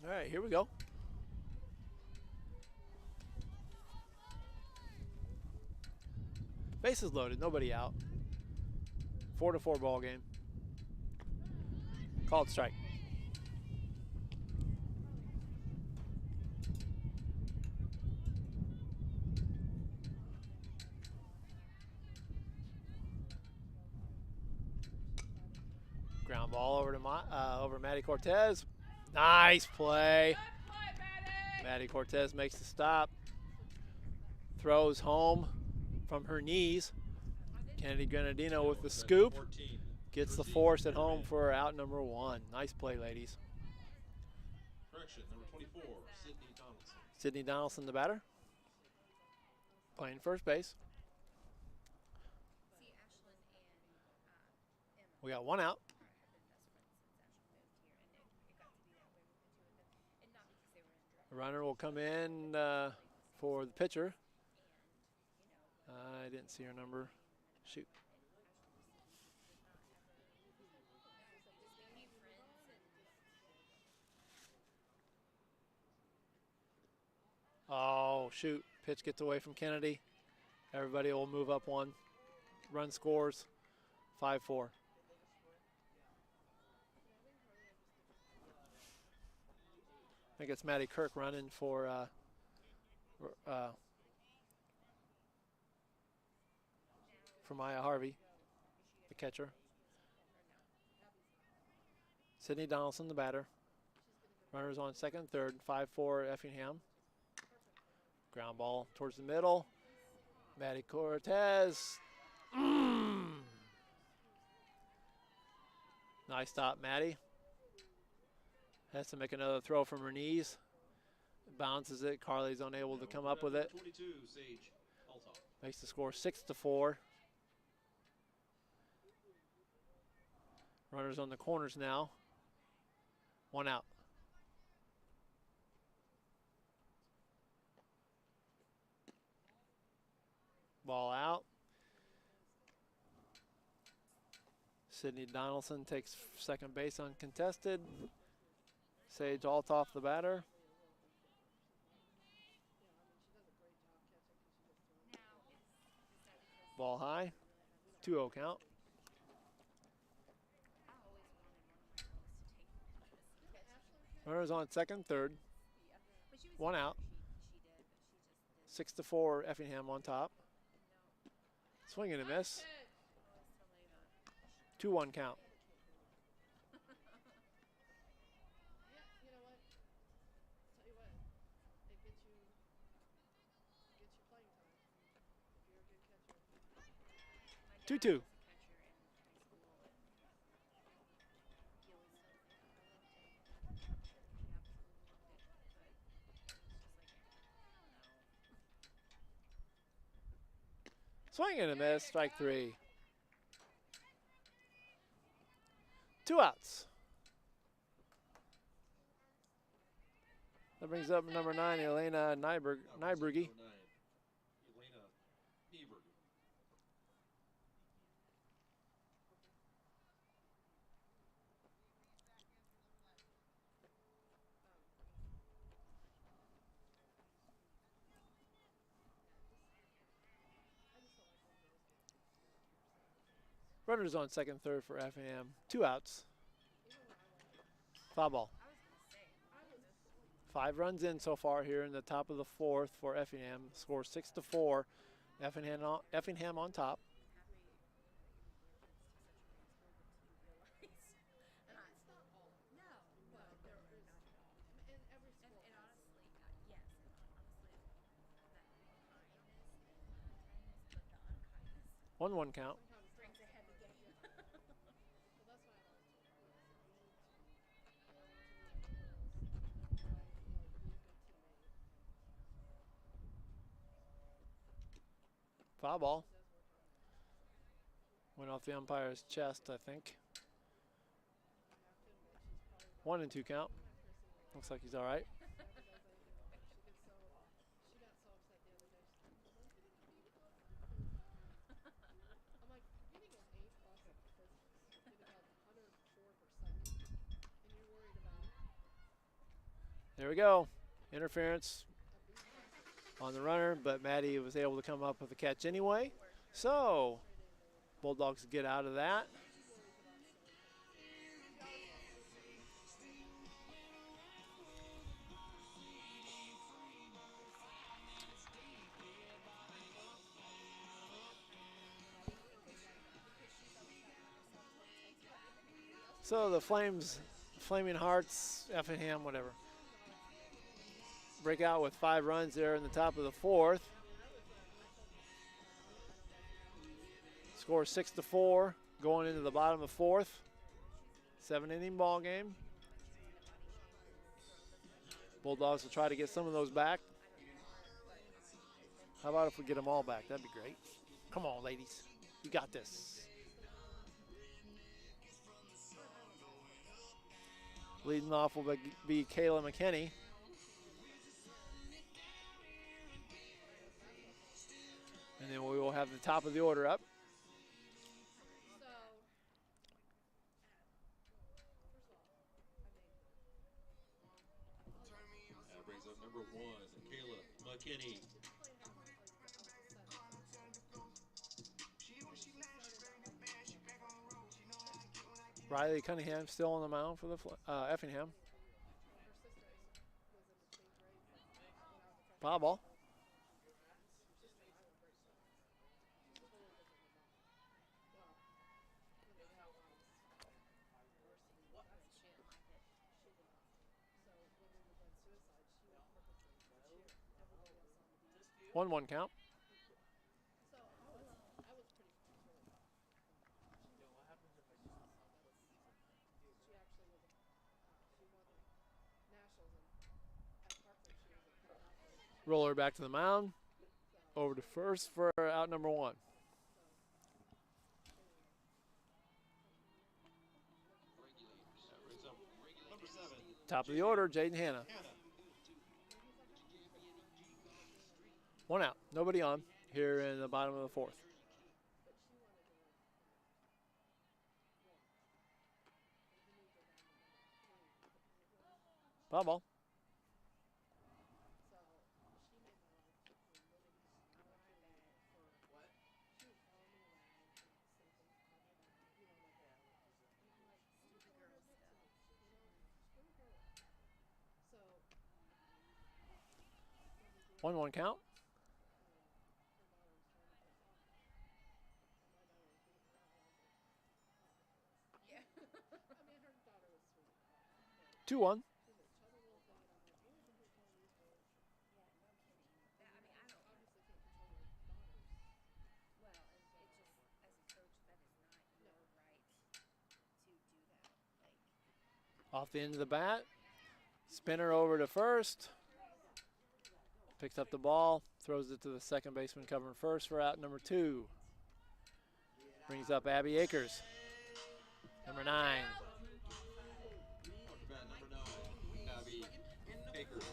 All right, here we go. Bases loaded, nobody out. 4-4 ball game. Called strike. Ground ball over to over Maddie Cortez. Nice play. Maddie Cortez makes the stop. Throws home from her knees. Kennedy Grenadino with the scoop. Gets the force at home for out number 1. Nice play, ladies. Correction, number 24, Sydney Donaldson. Sydney Donaldson, the batter. Playing first base. See, Ashlyn and Emma We got 1 out. have been best friends since Ashlyn moved here, and it got to be that way with the two of them. And not because they were in direct The runner will come in for the pitcher. I didn't see her number. Shoot. Oh, shoot. Pitch gets away from Kennedy. Everybody will move up 1. Run scores 5-4. I think it's Maddie Kirk running for Maya Harvey, the catcher. Sydney Donaldson, the batter. Runners on second, third, 5-4 Effingham. Ground ball towards the middle. Maddie Cortez. Nice stop, Maddie. Has to make another throw from her knees. Bounces it. Carly's unable to come up with it. 22, Sage Altoff. Makes the score 6-4. Runners on the corners now. 1 out. Ball out. Sydney Donaldson takes second base uncontested. Sage Altoff, the batter. Ball high. 2-0 count. Runners on second, third. 1 out. 6-4 Effingham on top. Swing and a miss. 2-1 count. Yeah, you know what? Tell you what, it gets you playing time. If you're a good catcher. 2-2. Swing and a miss, strike 3. 2 outs. That brings up number 9, Elena Nyberg. Nybergy. Elena Nieberg. Runners on second, third for Effingham. 2 outs. Foul ball. 5 runs in so far here in the top of the 4th for Effingham. Score 6-4. Effingham on top. And honestly, yes, and honestly, that kindness, but the unkindness 1-1 count. brings a heavy game. Well, that's why I always tell you, you need to Foul ball. Went off the umpire's chest, I think. 1 and 2 count. Looks like he's all right. There we go. Interference on the runner, but Maddie was able to come up with a catch anyway. So, Bulldogs get out of that. So the Flaming Hearts, Effingham, whatever, break out with 5 runs there in the top of the 4th. Score 6-4 going into the bottom of 4th. 7-inning ball game. Bulldogs will try to get some of those back. How about if we get them all back? That'd be great. Come on, ladies. You got this. Leading off will be Kayla McKinney. And then we will have the top of the order up. That brings up number 1, Kayla McKinney. Riley Cunningham still on the mound for the Effingham. Foul ball. One count. Roller back to the mound. Over to first for out number 1. Top of the order, Jaden Hanna. 1 out. Nobody on here in the bottom of the 4th. Foul ball. One count. Yeah. 2-1. Off the end of the bat. Spinner over to first. Picks up the ball. Throws it to the second baseman covering first for out number 2. Brings up Abby Akers. Number 9. Bat number 9, Abby Akers.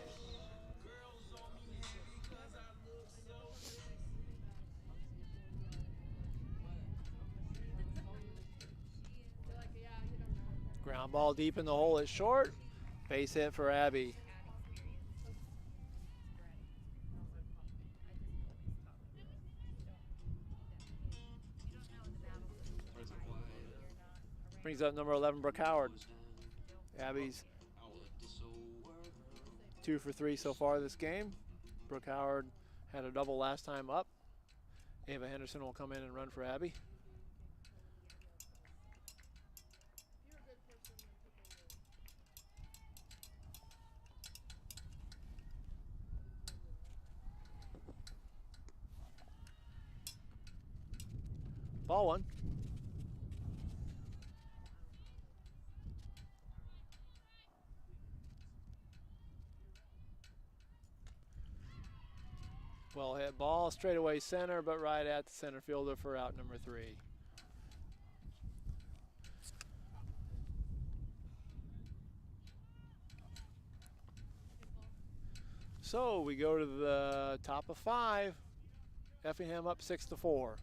Ground ball deep in the hole is short. Base hit for Abby. Brings up number 11, Brooke Howard. Abby's 2 for 3 so far this game. Brooke Howard had a double last time up. Ava Henderson will come in and run for Abby. Ball 1. Well hit ball, straightaway center, but right at the center fielder for out number 3. So we go to the top of 5. Effingham up 6-4.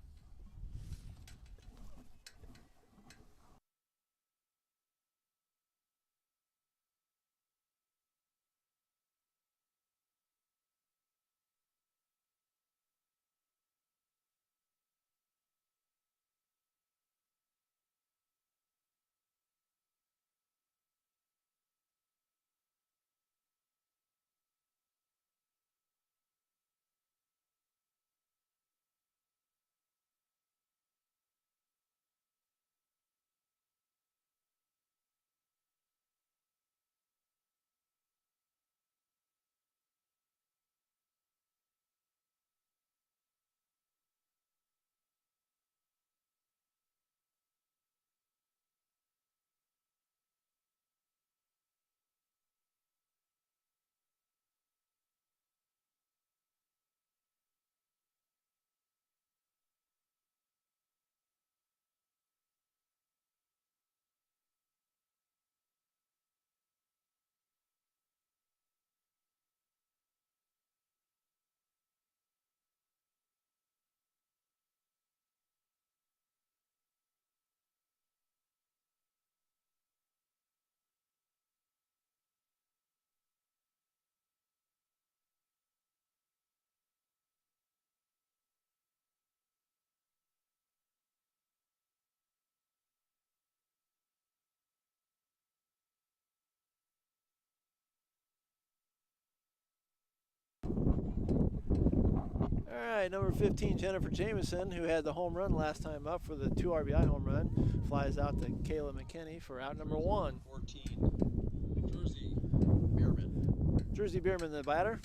All right, number 15, Jennifer Jameson, who had the home run last time up for the 2 RBI home run, flies out to Kayla McKinney for out number 1. 14, Jersey Bierman. Jersey Bierman, the batter.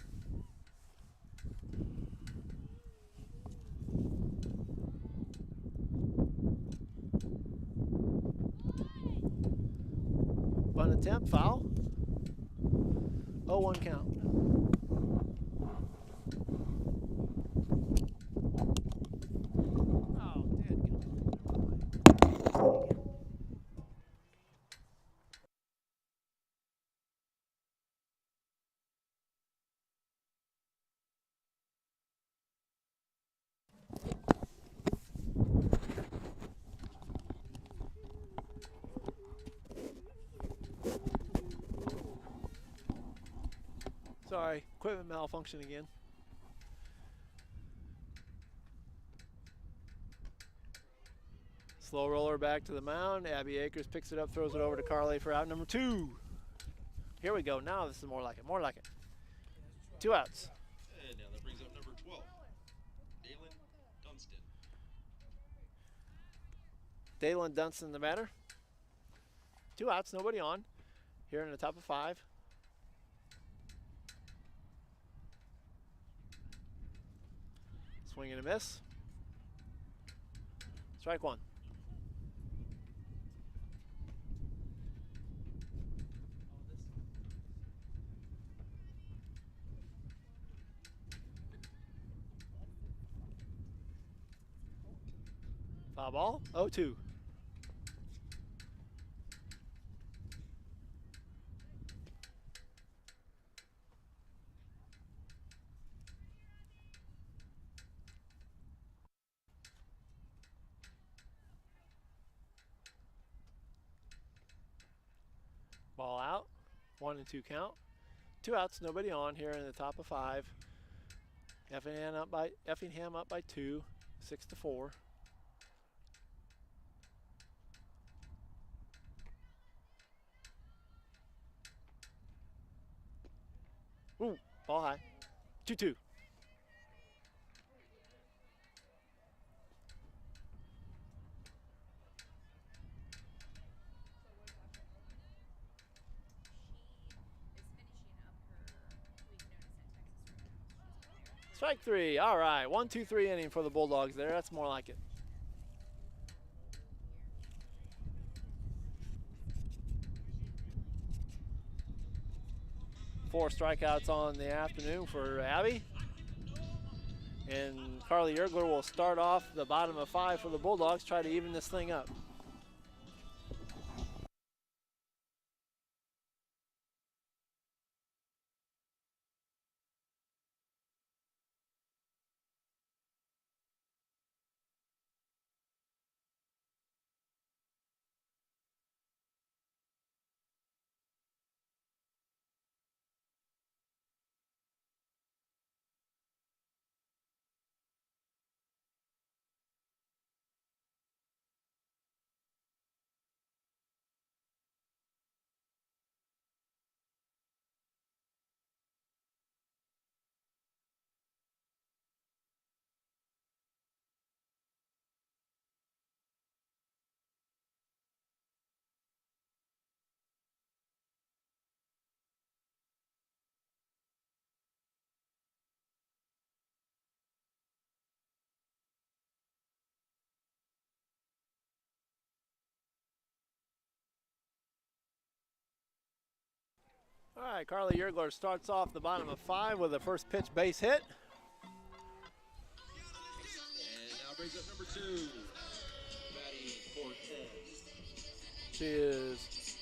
Bunt attempt, foul. 0-1 count. Oh, sorry, equipment malfunction again. Slow roller back to the mound. Abby Akers picks it up, throws it over to Carly for out number 2. Here we go. Now this is more like it. More like it. 2 outs. And now that brings up number 12, Dalen Dunstan. Dalen Dunstan, the batter. 2 outs, nobody on. Here in the top of 5. Swing and a miss. Strike 1. Foul ball, 0-2. Ball out, 1-2 count. 2 outs, nobody on here in the top of 5. Effingham up by 2, 6-4. Ooh, ball high. 2-2. Strike 3. All right, 1-2-3 inning for the Bulldogs there. That's more like it. Four strikeouts on the afternoon for Abby. And Carly Yergler will start off the bottom of 5 for the Bulldogs, try to even this thing up. All right, Carly Yergler starts off the bottom of 5 with a first pitch base hit. And now brings up number 2, Maddie Cortez. She is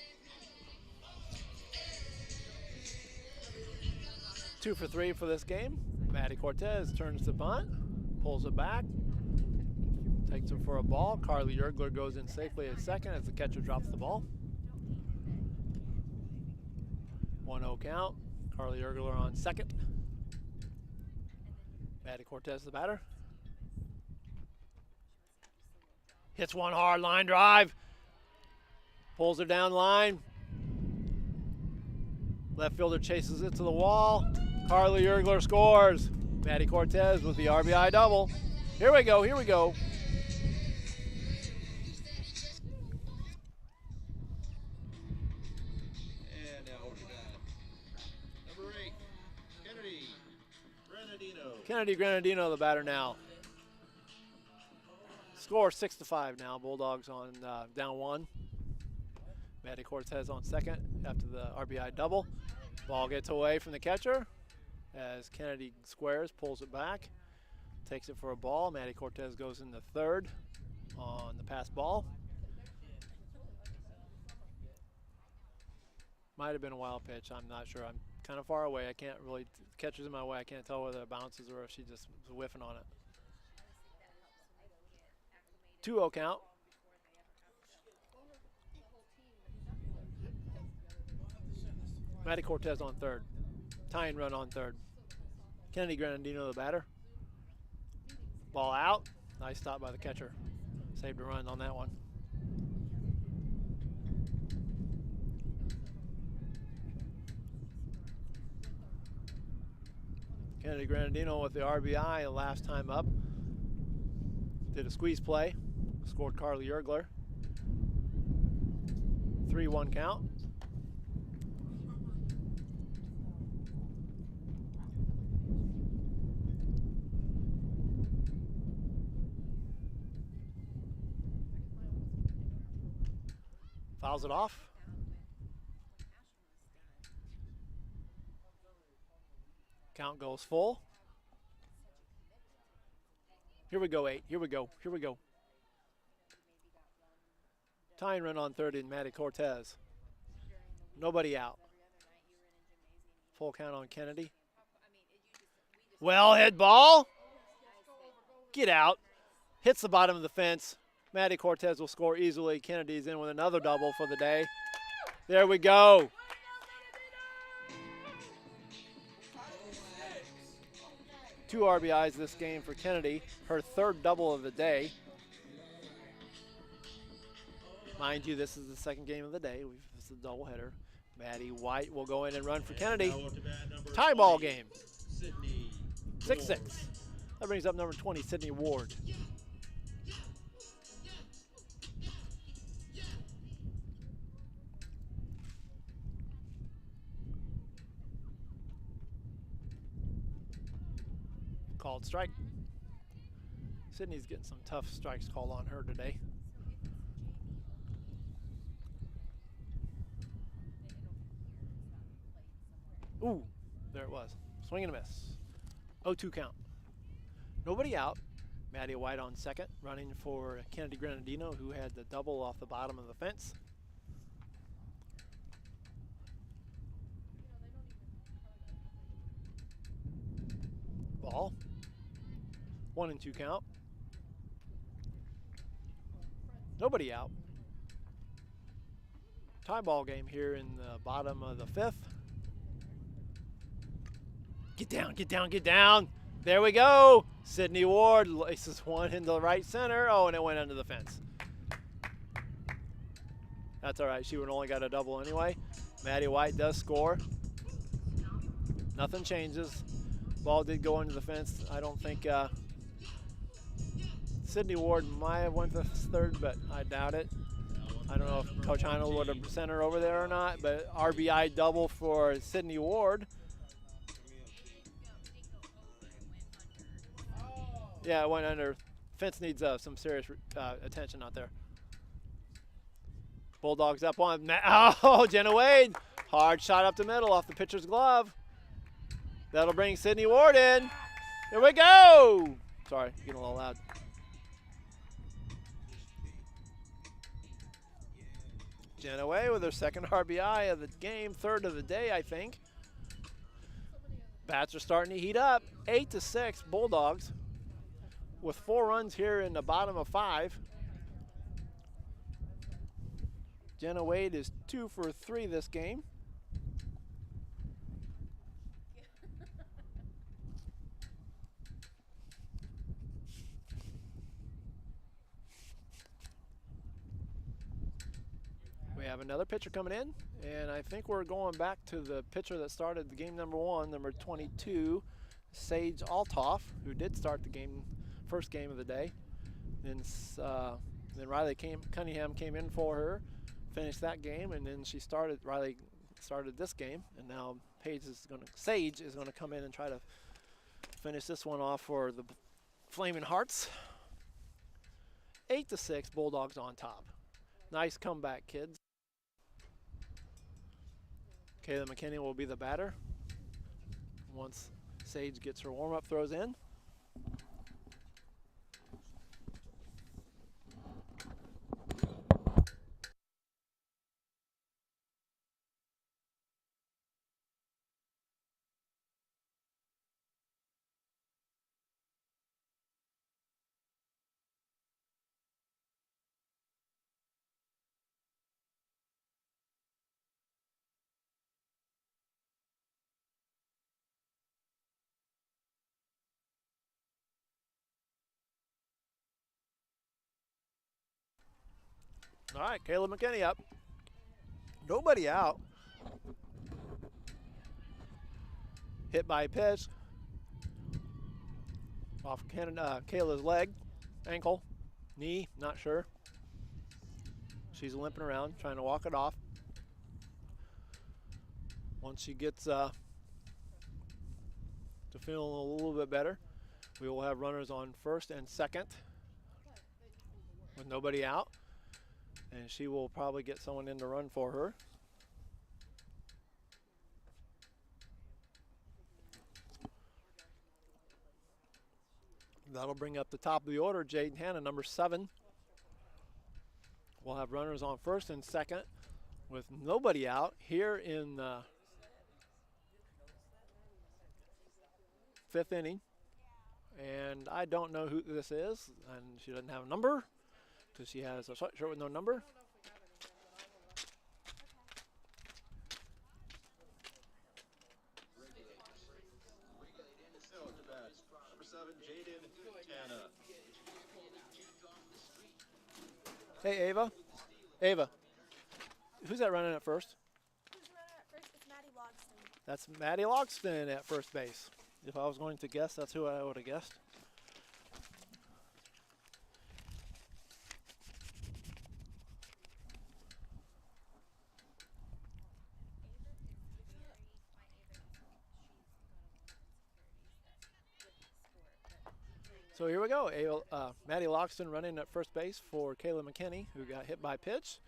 2 for 3 for this game. Maddie Cortez turns the bunt, pulls it back, takes it for a ball. Carly Yergler goes in safely at second as the catcher drops the ball. 1-0 count. Carly Yergler on second. Maddie Cortez the batter. Hits one hard line drive. Pulls her down line. Left fielder chases it to the wall. Carly Yergler scores. Maddie Cortez with the RBI double. Here we go, here we go. And now over to bat. Number 8, Kennedy Granadino. Kennedy Granadino the batter now. Score 6-5 now. Bulldogs on down 1. Maddie Cortez on second after the RBI double. Ball gets away from the catcher as Kennedy squares, pulls it back, takes it for a ball. Maddie Cortez goes into third on the pass ball. Might have been a wild pitch. I'm not sure. I'm kind of far away. I can't really, catcher's in my way. I can't tell whether it bounces or if she just was whiffing on it. 2-0 count. Maddie Cortez on third. Tying run on third. Kennedy Granadino the batter. Ball out. Nice stop by the catcher. Saved a run on that one. Kennedy Granadino with the RBI the last time up. Did a squeeze play. Scored Carly Yergler. 3-1 count. Fouls it off. Count goes full. Here we go, 8. Here we go. Here we go. Tying run on third in Maddie Cortez. Nobody out. Full count on Kennedy. Well hit ball. Get out. Hits the bottom of the fence. Maddie Cortez will score easily. Kennedy's in with another double for the day. There we go. Two RBIs this game for Kennedy. Her third double of the day. Mind you, this is the second game of the day. This is a doubleheader. Maddie White will go in and run for Kennedy. Tie ball game. 6-6. That brings up number 20, Sydney Ward. Called strike. Sydney's getting some tough strikes called on her today. Ooh, there it was. Swing and a miss. 0-2 count. Nobody out. Maddie White on second, running for Kennedy Granadino, who had the double off the bottom of the fence. Ball. 1-2 count. Nobody out. Tie ball game here in the bottom of the fifth. Get down, get down, get down. There we go. Sydney Ward laces one into the right center. Oh, and it went under the fence. That's all right. She would only got a double anyway. Maddie White does score. Nothing changes. Ball did go into the fence. I don't think Sydney Ward might have went to third, but I doubt it. I don't know if Coach Heinel would have sent her over there or not, but RBI double for Sydney Ward. Yeah, it went under. Fence needs some serious attention out there. Bulldogs up on. Oh, Jenna Wade. Hard shot up the middle off the pitcher's glove. That'll bring Sydney Ward in. Here we go. Sorry, getting a little loud. Jenna Wade with her second RBI of the game, third of the day, I think. Bats are starting to heat up. 8-6 Bulldogs, with 4 runs here in the bottom of 5. Jenna Wade is 2 for 3 this game. We have another pitcher coming in, and I think we're going back to the pitcher that started the game number 1, number 22, Sage Altoff, who did start the game, first game of the day. Then Riley Cunningham came in for her, finished that game, and then Riley started this game, and now Sage is gonna come in and try to finish this one off for the Flaming Hearts. 8-6 Bulldogs on top. Nice comeback, kids. Kayla McKinney will be the batter once Sage gets her warm-up throws in. All right, Kayla McKinney up. Nobody out. Hit by a pitch off Kayla's leg, ankle, knee, not sure. She's limping around, trying to walk it off. Once she gets to feeling a little bit better, we will have runners on first and second with nobody out. And she will probably get someone in to run for her. That'll bring up the top of the order, Jaden Hanna, number 7. We'll have runners on first and second with nobody out here in the 5th inning. And I don't know who this is, and she doesn't have a number. Because she has a shirt with no number. Number 7, Jaden Hanna. Hey, Ava. Ava. Who's that running at first? Who's running at first? It's Maddie Logston. That's Maddie Logston at first base. If I was going to guess, that's who I would have guessed. So here we go. Maddie Logston running at first base for Kayla McKinney, who got hit by a pitch.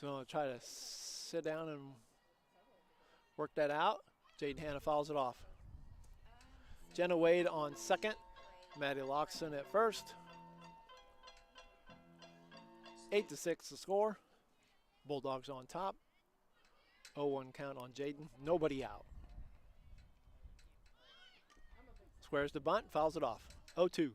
So I'll try to sit down and work that out. Jaden Hanna fouls it off. Jenna Wade on second. Maddie Loxton at first. 8-6 the score. Bulldogs on top. 0-1 count on Jaden. Nobody out. Squares the bunt, fouls it off. 0-2.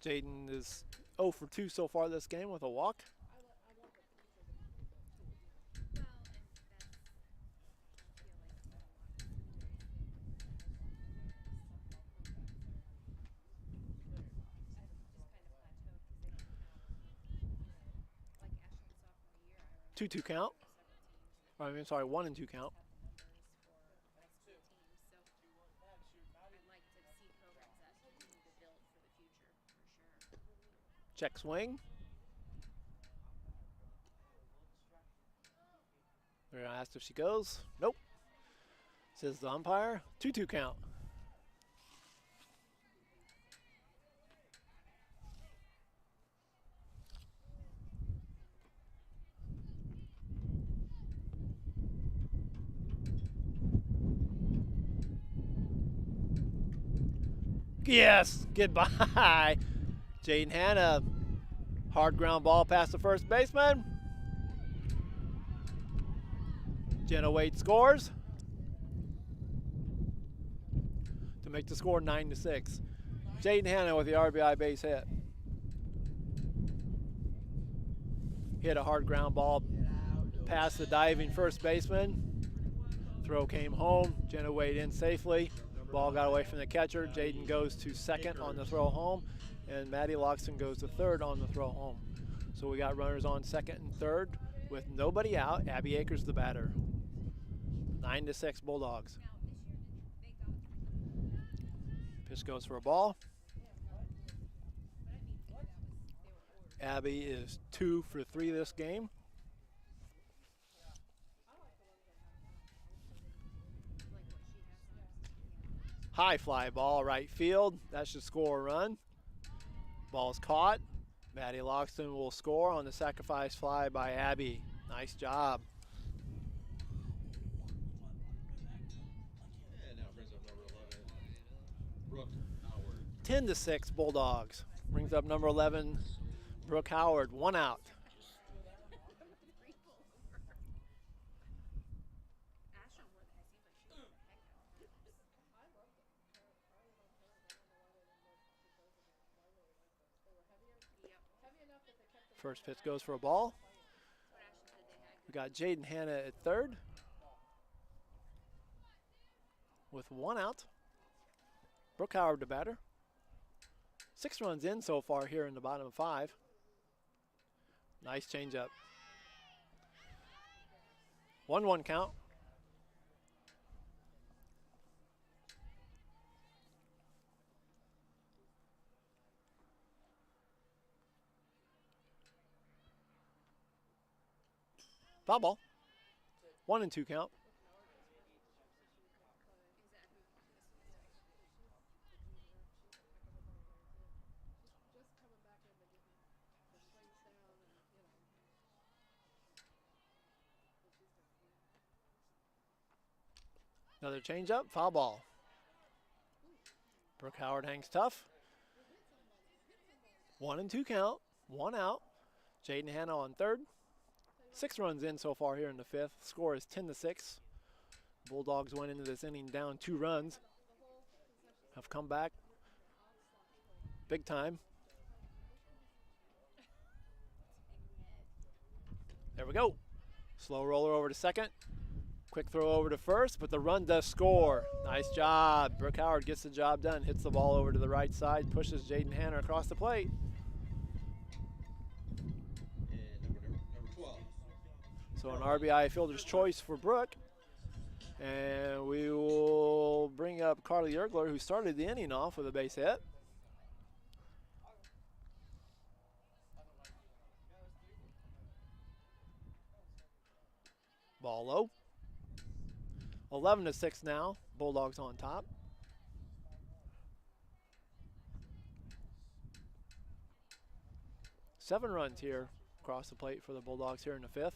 Jaden is 0 for 2 so far this game with a walk. Two count. I mean, sorry, 1-2 count. Check swing. They're gonna ask if she goes. Nope. Says the umpire. 2-2 count. Yes, goodbye. Jaden Hanna, hard ground ball past the first baseman. Jenna Wade scores to make the score 9-6. Jaden Hanna with the RBI base hit. Hit a hard ground ball past the diving first baseman. Throw came home. Jenna Wade in safely. Ball got away from the catcher. Jaden goes to second on the throw home, and Maddie Loxton goes to third on the throw home. So we got runners on second and third with nobody out. Abby Akers the batter. 9-6 Bulldogs. Pitch goes for a ball. Abby is 2 for 3 this game. High fly ball right field. That should score a run. Ball's caught. Maddie Loxton will score on the sacrifice fly by Abby. Nice job. And now brings up number 11, Brooke Howard. 10-6 Bulldogs. Brings up number 11, Brooke Howard. 1 out. First pitch goes for a ball. We got Jaden Hanna at third with 1 out. Brooke Howard the batter. 6 runs in so far here in the bottom of 5. Nice changeup. 1-1 count. Foul ball. 1-2 count. Another changeup, foul ball. Brooke Howard hangs tough. 1-2 count, 1 out. Jaden Hanna on third. 6 runs in so far here in the 5th. Score is 10-6. Bulldogs went into this inning down 2 runs. Have come back big time. There we go. Slow roller over to second. Quick throw over to first, but the run does score. Nice job. Brooke Howard gets the job done. Hits the ball over to the right side. Pushes Jaden Hanna across the plate. Number 12. So an RBI fielder's choice for Brooke. And we will bring up Carly Yergler, who started the inning off with a base hit. Ball low. 11-6 now. Bulldogs on top. Seven runs here across the plate for the Bulldogs here in the 5th.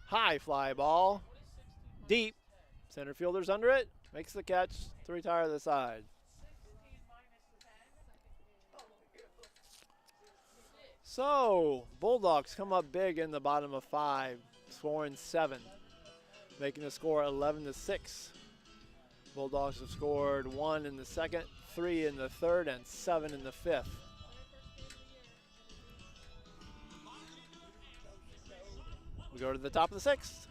High fly ball. Deep. Center fielder's under it. Makes the catch to retire to the side. So, Bulldogs come up big in the bottom of 5, scoring 7, making the score 11-6. Bulldogs have scored 1 in the second, 3 in the third, and 7 in the fifth. We go to the top of the 6th.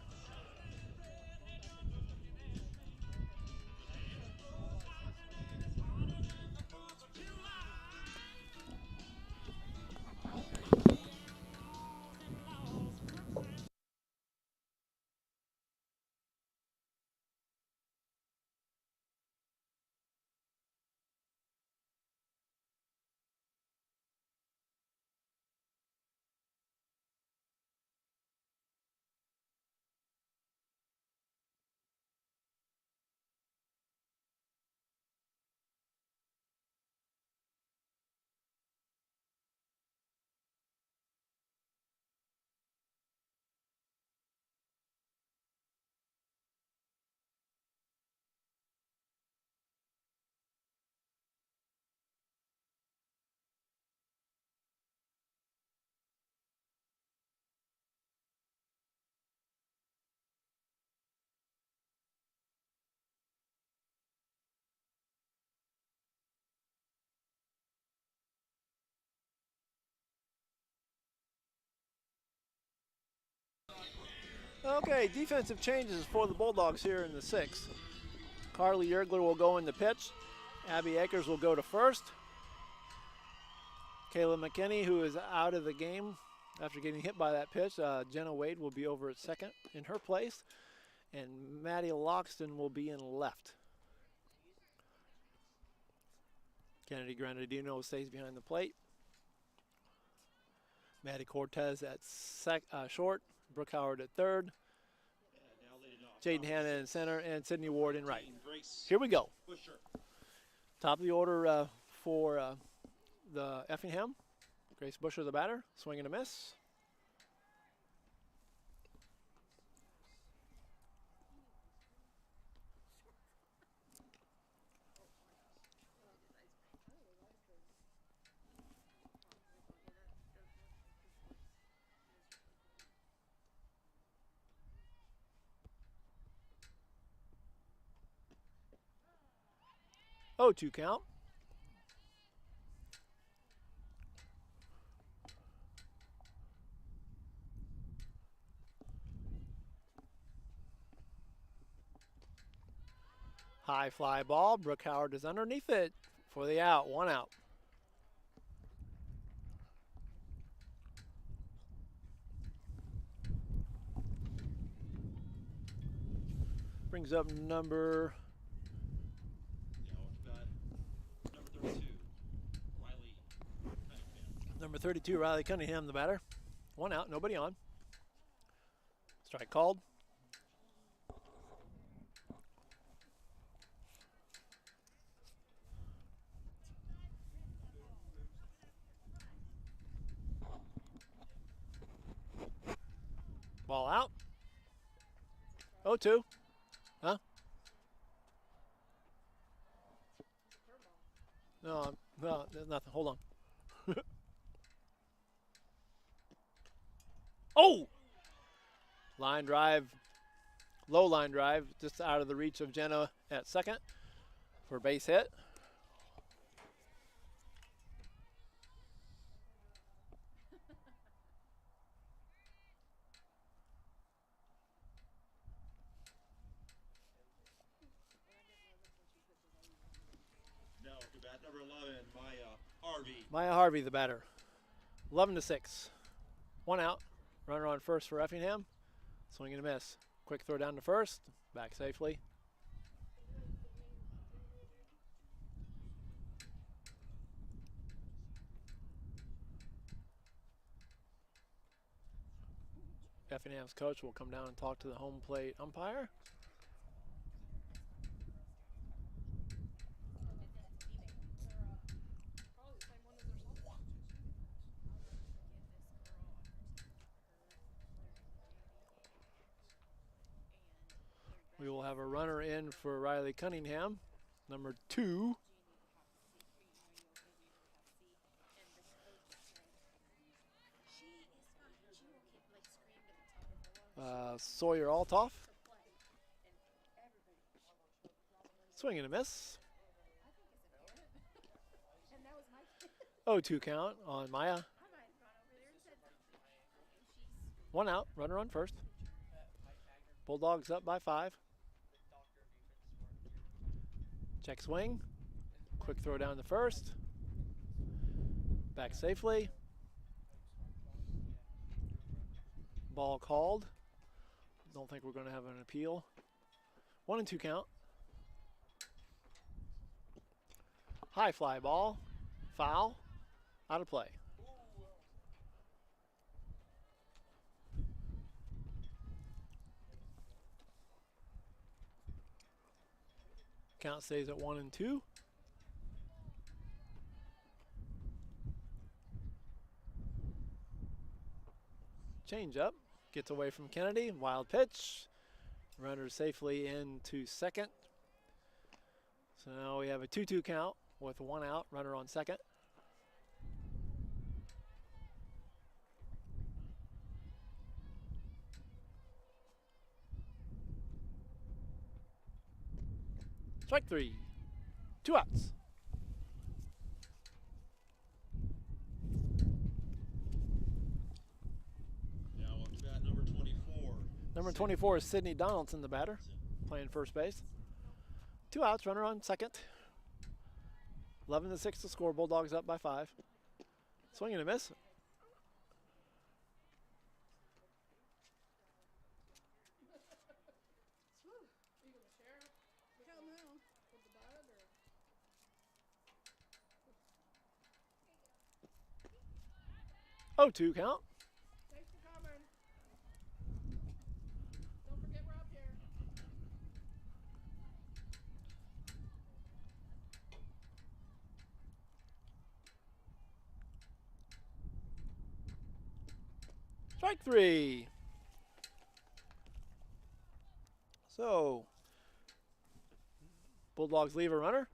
Okay, defensive changes for the Bulldogs here in the 6th. Carly Yergler will go in the pitch. Abby Akers will go to first. Kayla McKinney, who is out of the game after getting hit by that pitch, Jenna Wade will be over at second in her place. And Maddie Loxton will be in left. Kennedy Granadino stays behind the plate. Maddie Cortez at short. Brooke Howard at third. Jaden Hanna in center, and Sydney Ward in right. Here we go. Top of the order for the Effingham. Grace Busher, the batter. Swing and a miss. Oh, 2 count. High fly ball. Brooke Howard is underneath it for the out. 1 out. Brings up number 32, Riley Cunningham, the batter. 1 out, nobody on. Strike called. Ball out. 0-2. Huh? No, there's nothing. Hold on. Oh! Line drive, low line drive, just out of the reach of Jenna at second for base hit. Now to bat number 11, Maya Harvey. Maya Harvey, the batter. 11-6. 1 out. Runner on first for Effingham. Swing and a miss. Quick throw down to first. Back safely. Effingham's coach will come down and talk to the home plate umpire. have a runner in for Riley Cunningham, number 2. Sawyer Altoff. Swing and a miss. 0-2 count on Maya. 1 out, runner on first. Bulldogs up by 5. Check swing. Quick throw down to first. Back safely. Ball called. Don't think we're going to have an appeal. 1-2 count. High fly ball. Foul. Out of play. Count stays at 1-2. Change up. Gets away from Kennedy. Wild pitch. Runner safely into second. So now we have a 2-2 count with 1 out. Runner on second. Strike 3. 2 outs. Now up to bat number 24. Number 24 is Sidney Donaldson, the batter, playing first base. 2 outs, runner on second. 11-6 to score. Bulldogs up by 5. Swing and a miss. Oh, 2 count. Thanks for coming. Don't forget we're up here. Strike 3. So, Bulldogs leave a runner.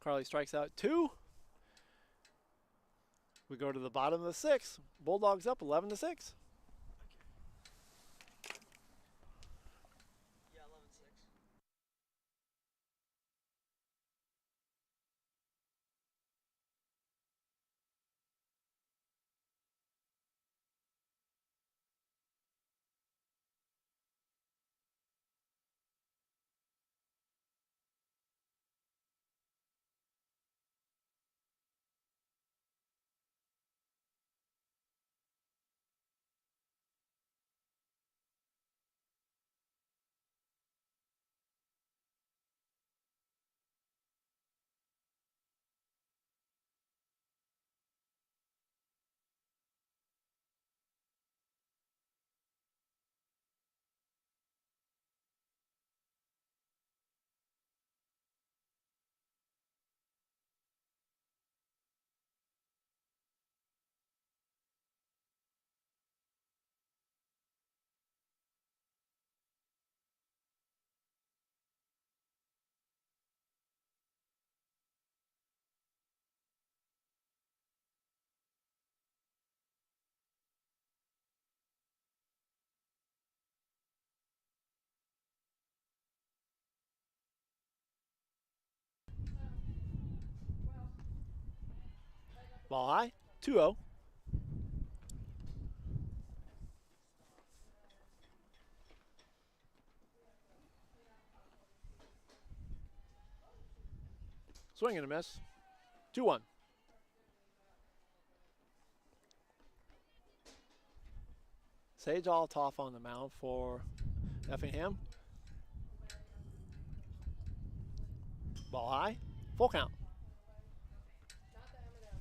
Carly strikes out 2. We go to the bottom of the 6th. Bulldogs up 11-6. Yeah, 11-6. Ball high, 2-0. Swing and a miss. 2-1. Sage Altoff on the mound for Effingham. Ball high, full count. Not the M&M,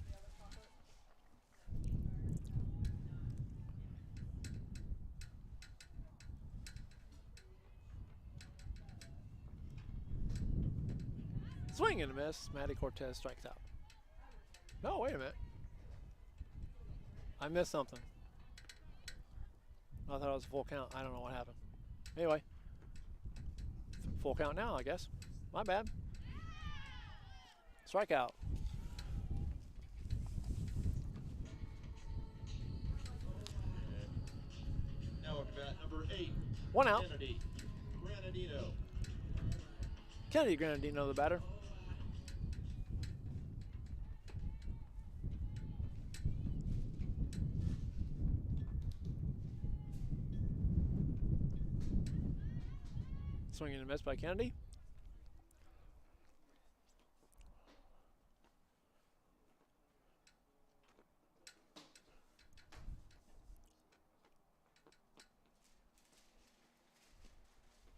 the other chocolate. Swing and a miss. Maddie Cortez strikes out. No, wait a minute. I missed something. I thought it was a full count. I don't know what happened. Anyway, full count now, I guess. My bad. Strikeout. Now up to bat number 8. 1 out. Kennedy Granadino. Kennedy Granadino, the batter. Swing and a miss by Kennedy.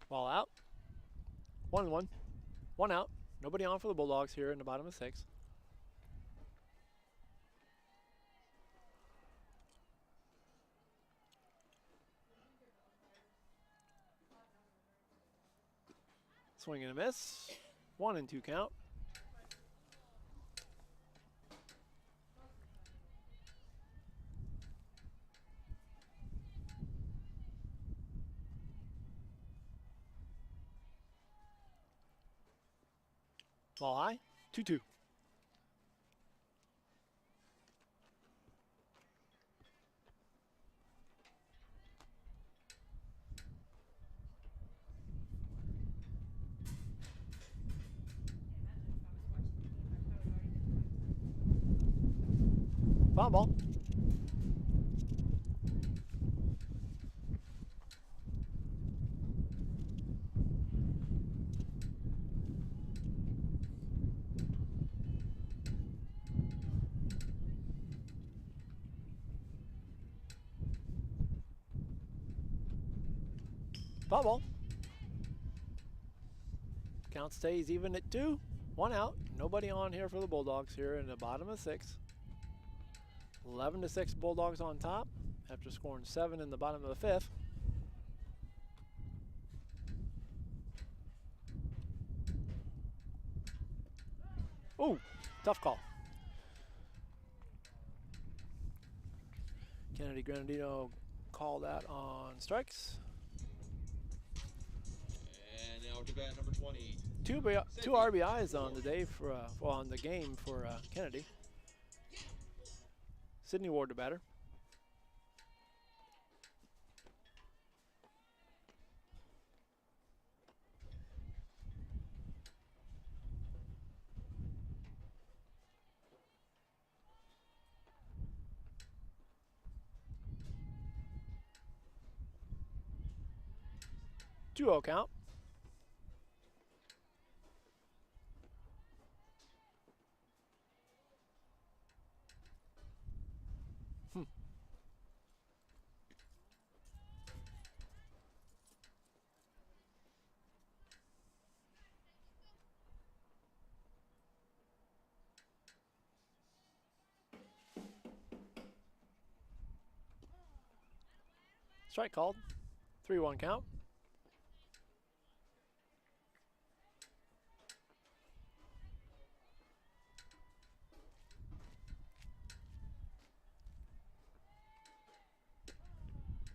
Ball out. 1-1. 1 out. Nobody on for the Bulldogs here in the bottom of 6. Swing and a miss. 1-2 count. Ball high. 2-2. Foul ball. Foul ball. Count stays even at 2. 1 out. Nobody on here for the Bulldogs here in the bottom of 6. 11-6 Bulldogs on top after scoring 7 in the bottom of the 5th. Ooh, tough call. Kennedy Granadino called out on strikes. And now to bat number 20. Two RBIs on the day for on the game for Kennedy. Sydney Ward, the batter. Two-0 count. Strike called. 3-1 count.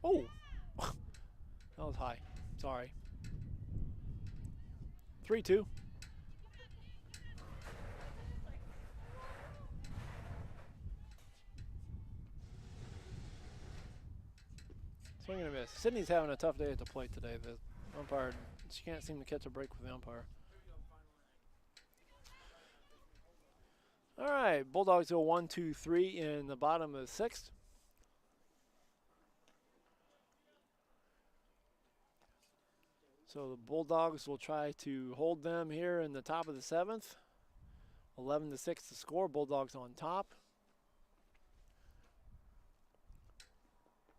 Oh, that was high. Sorry. 3-2. Swing and a miss. Sydney's having a tough day at the plate today. The umpire, she can't seem to catch a break with the umpire. All right, Bulldogs go 1-2-3 in the bottom of the 6th. So the Bulldogs will try to hold them here in the top of the 7th. 11-6 to score. Bulldogs on top.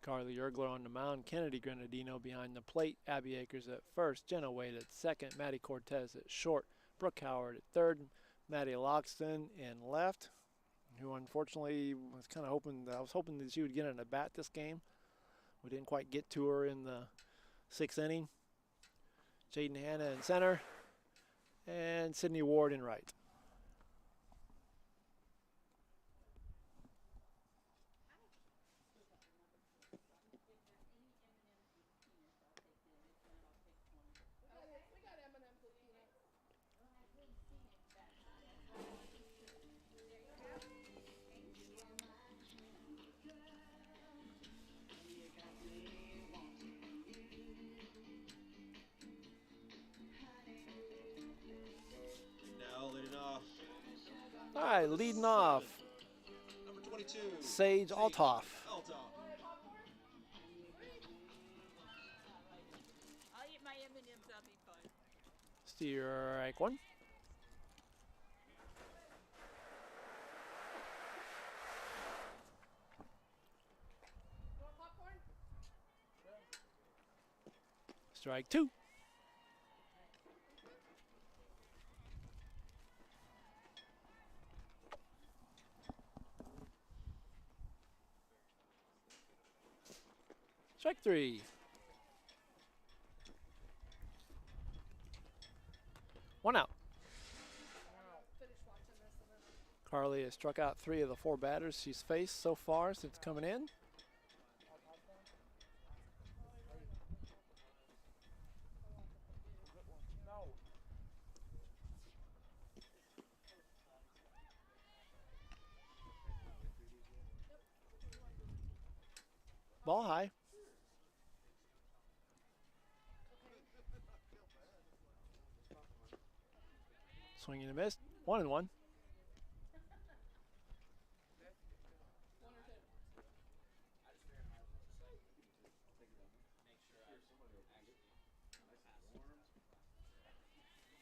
Carly Ergler on the mound. Kennedy Granadino behind the plate. Abby Akers at first. Jenna Wade at second. Maddie Cortez at short. Brooke Howard at third. Maddie Loxton in left, who unfortunately was kind of I was hoping that she would get an at bat this game. We didn't quite get to her in the 6th inning. Jaden Hanna in center. And Sydney Ward in right. All right, leading off, Number 22. Sage Altoff. Altoff. I'll eat my M&Ms. That'll be fun. Strike one. You want popcorn? Strike two. Strike three. One out. Finish watching this and then. Carly has struck out 3 of the 4 batters she's faced so far since coming in. Ball high. Swinging and a miss. 1-1. One or two.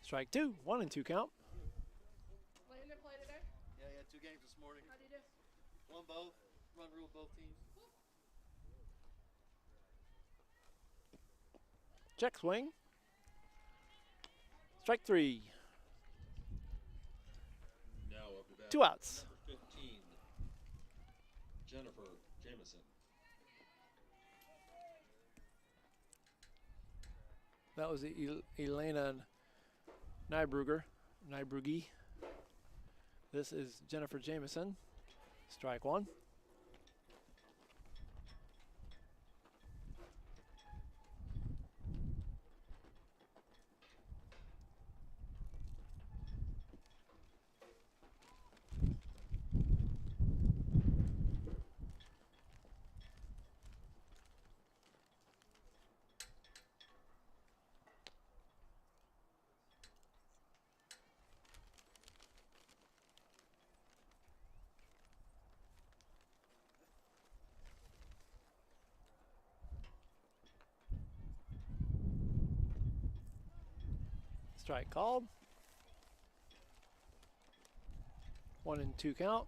Strike two. 1-2 count. Landon play today? Yeah, he had 2 games this morning. How do you do? Won both. Run rule both teams. Check swing. Strike three. Now up to bat. 2 outs. Number 15. Jennifer Jameson. That was Elena Nybrugge. This is Jennifer Jameson. Strike one. Strike called. 1-2 count.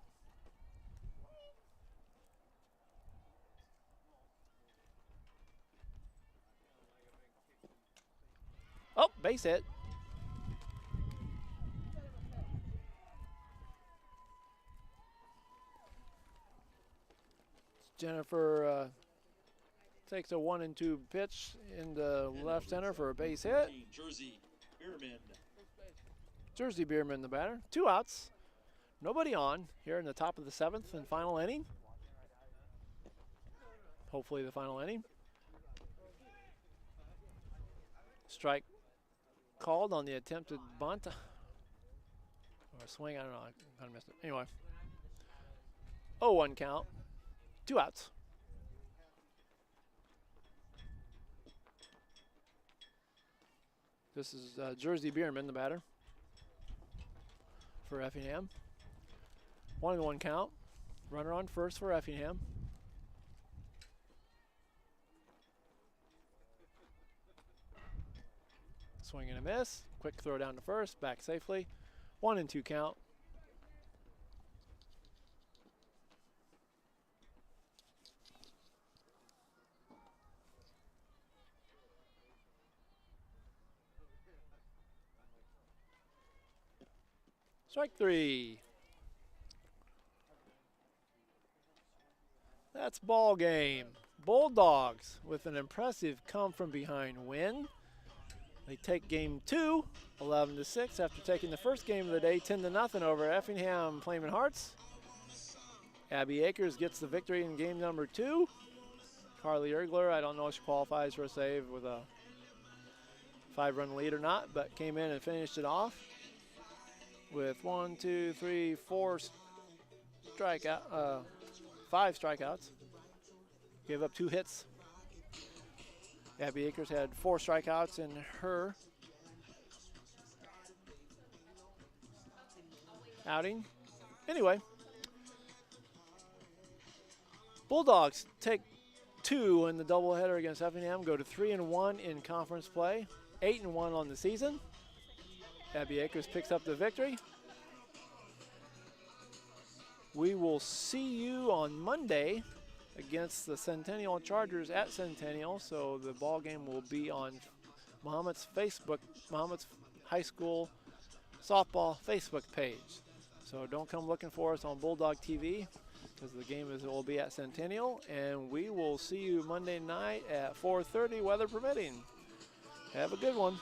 Oh, base hit. Jennifer takes a 1-2 pitch in the left center for a base hit. 14, Jersey Bierman. Jersey Bierman, the batter. 2 outs. Nobody on here in the top of the 7th and final inning. Hopefully the final inning. Strike called on the attempted bunt. Or a swing, I don't know. I kind of missed it. Anyway. 0-1 count. 2 outs. This is Jersey Bierman, the batter for Effingham. 1-1 count. Runner on first for Effingham. Swing and a miss. Quick throw down to first. Back safely. 1-2 count. Strike three. That's ball game. Bulldogs with an impressive come from behind win. They take game 2, 11-6, after taking the first game of the day, 10-0 over Effingham Flamin' Hearts. Abby Akers gets the victory in game number 2. Carly Ergler, I don't know if she qualifies for a save with a 5-run lead or not, but came in and finished it off with 5 strikeouts. Gave up 2 hits. Abby Akers had 4 strikeouts in her outing. Anyway, Bulldogs take 2 in the doubleheader against Effingham, go to 3-1 in conference play, 8-1 on the season. Abby Akers picks up the victory. We will see you on Monday against the Centennial Chargers at Centennial. So the ball game will be on Mahomet's Facebook, Mahomet's High School Softball Facebook page. So don't come looking for us on Bulldog TV because the game will be at Centennial. And we will see you Monday night at 4:30, weather permitting. Have a good one.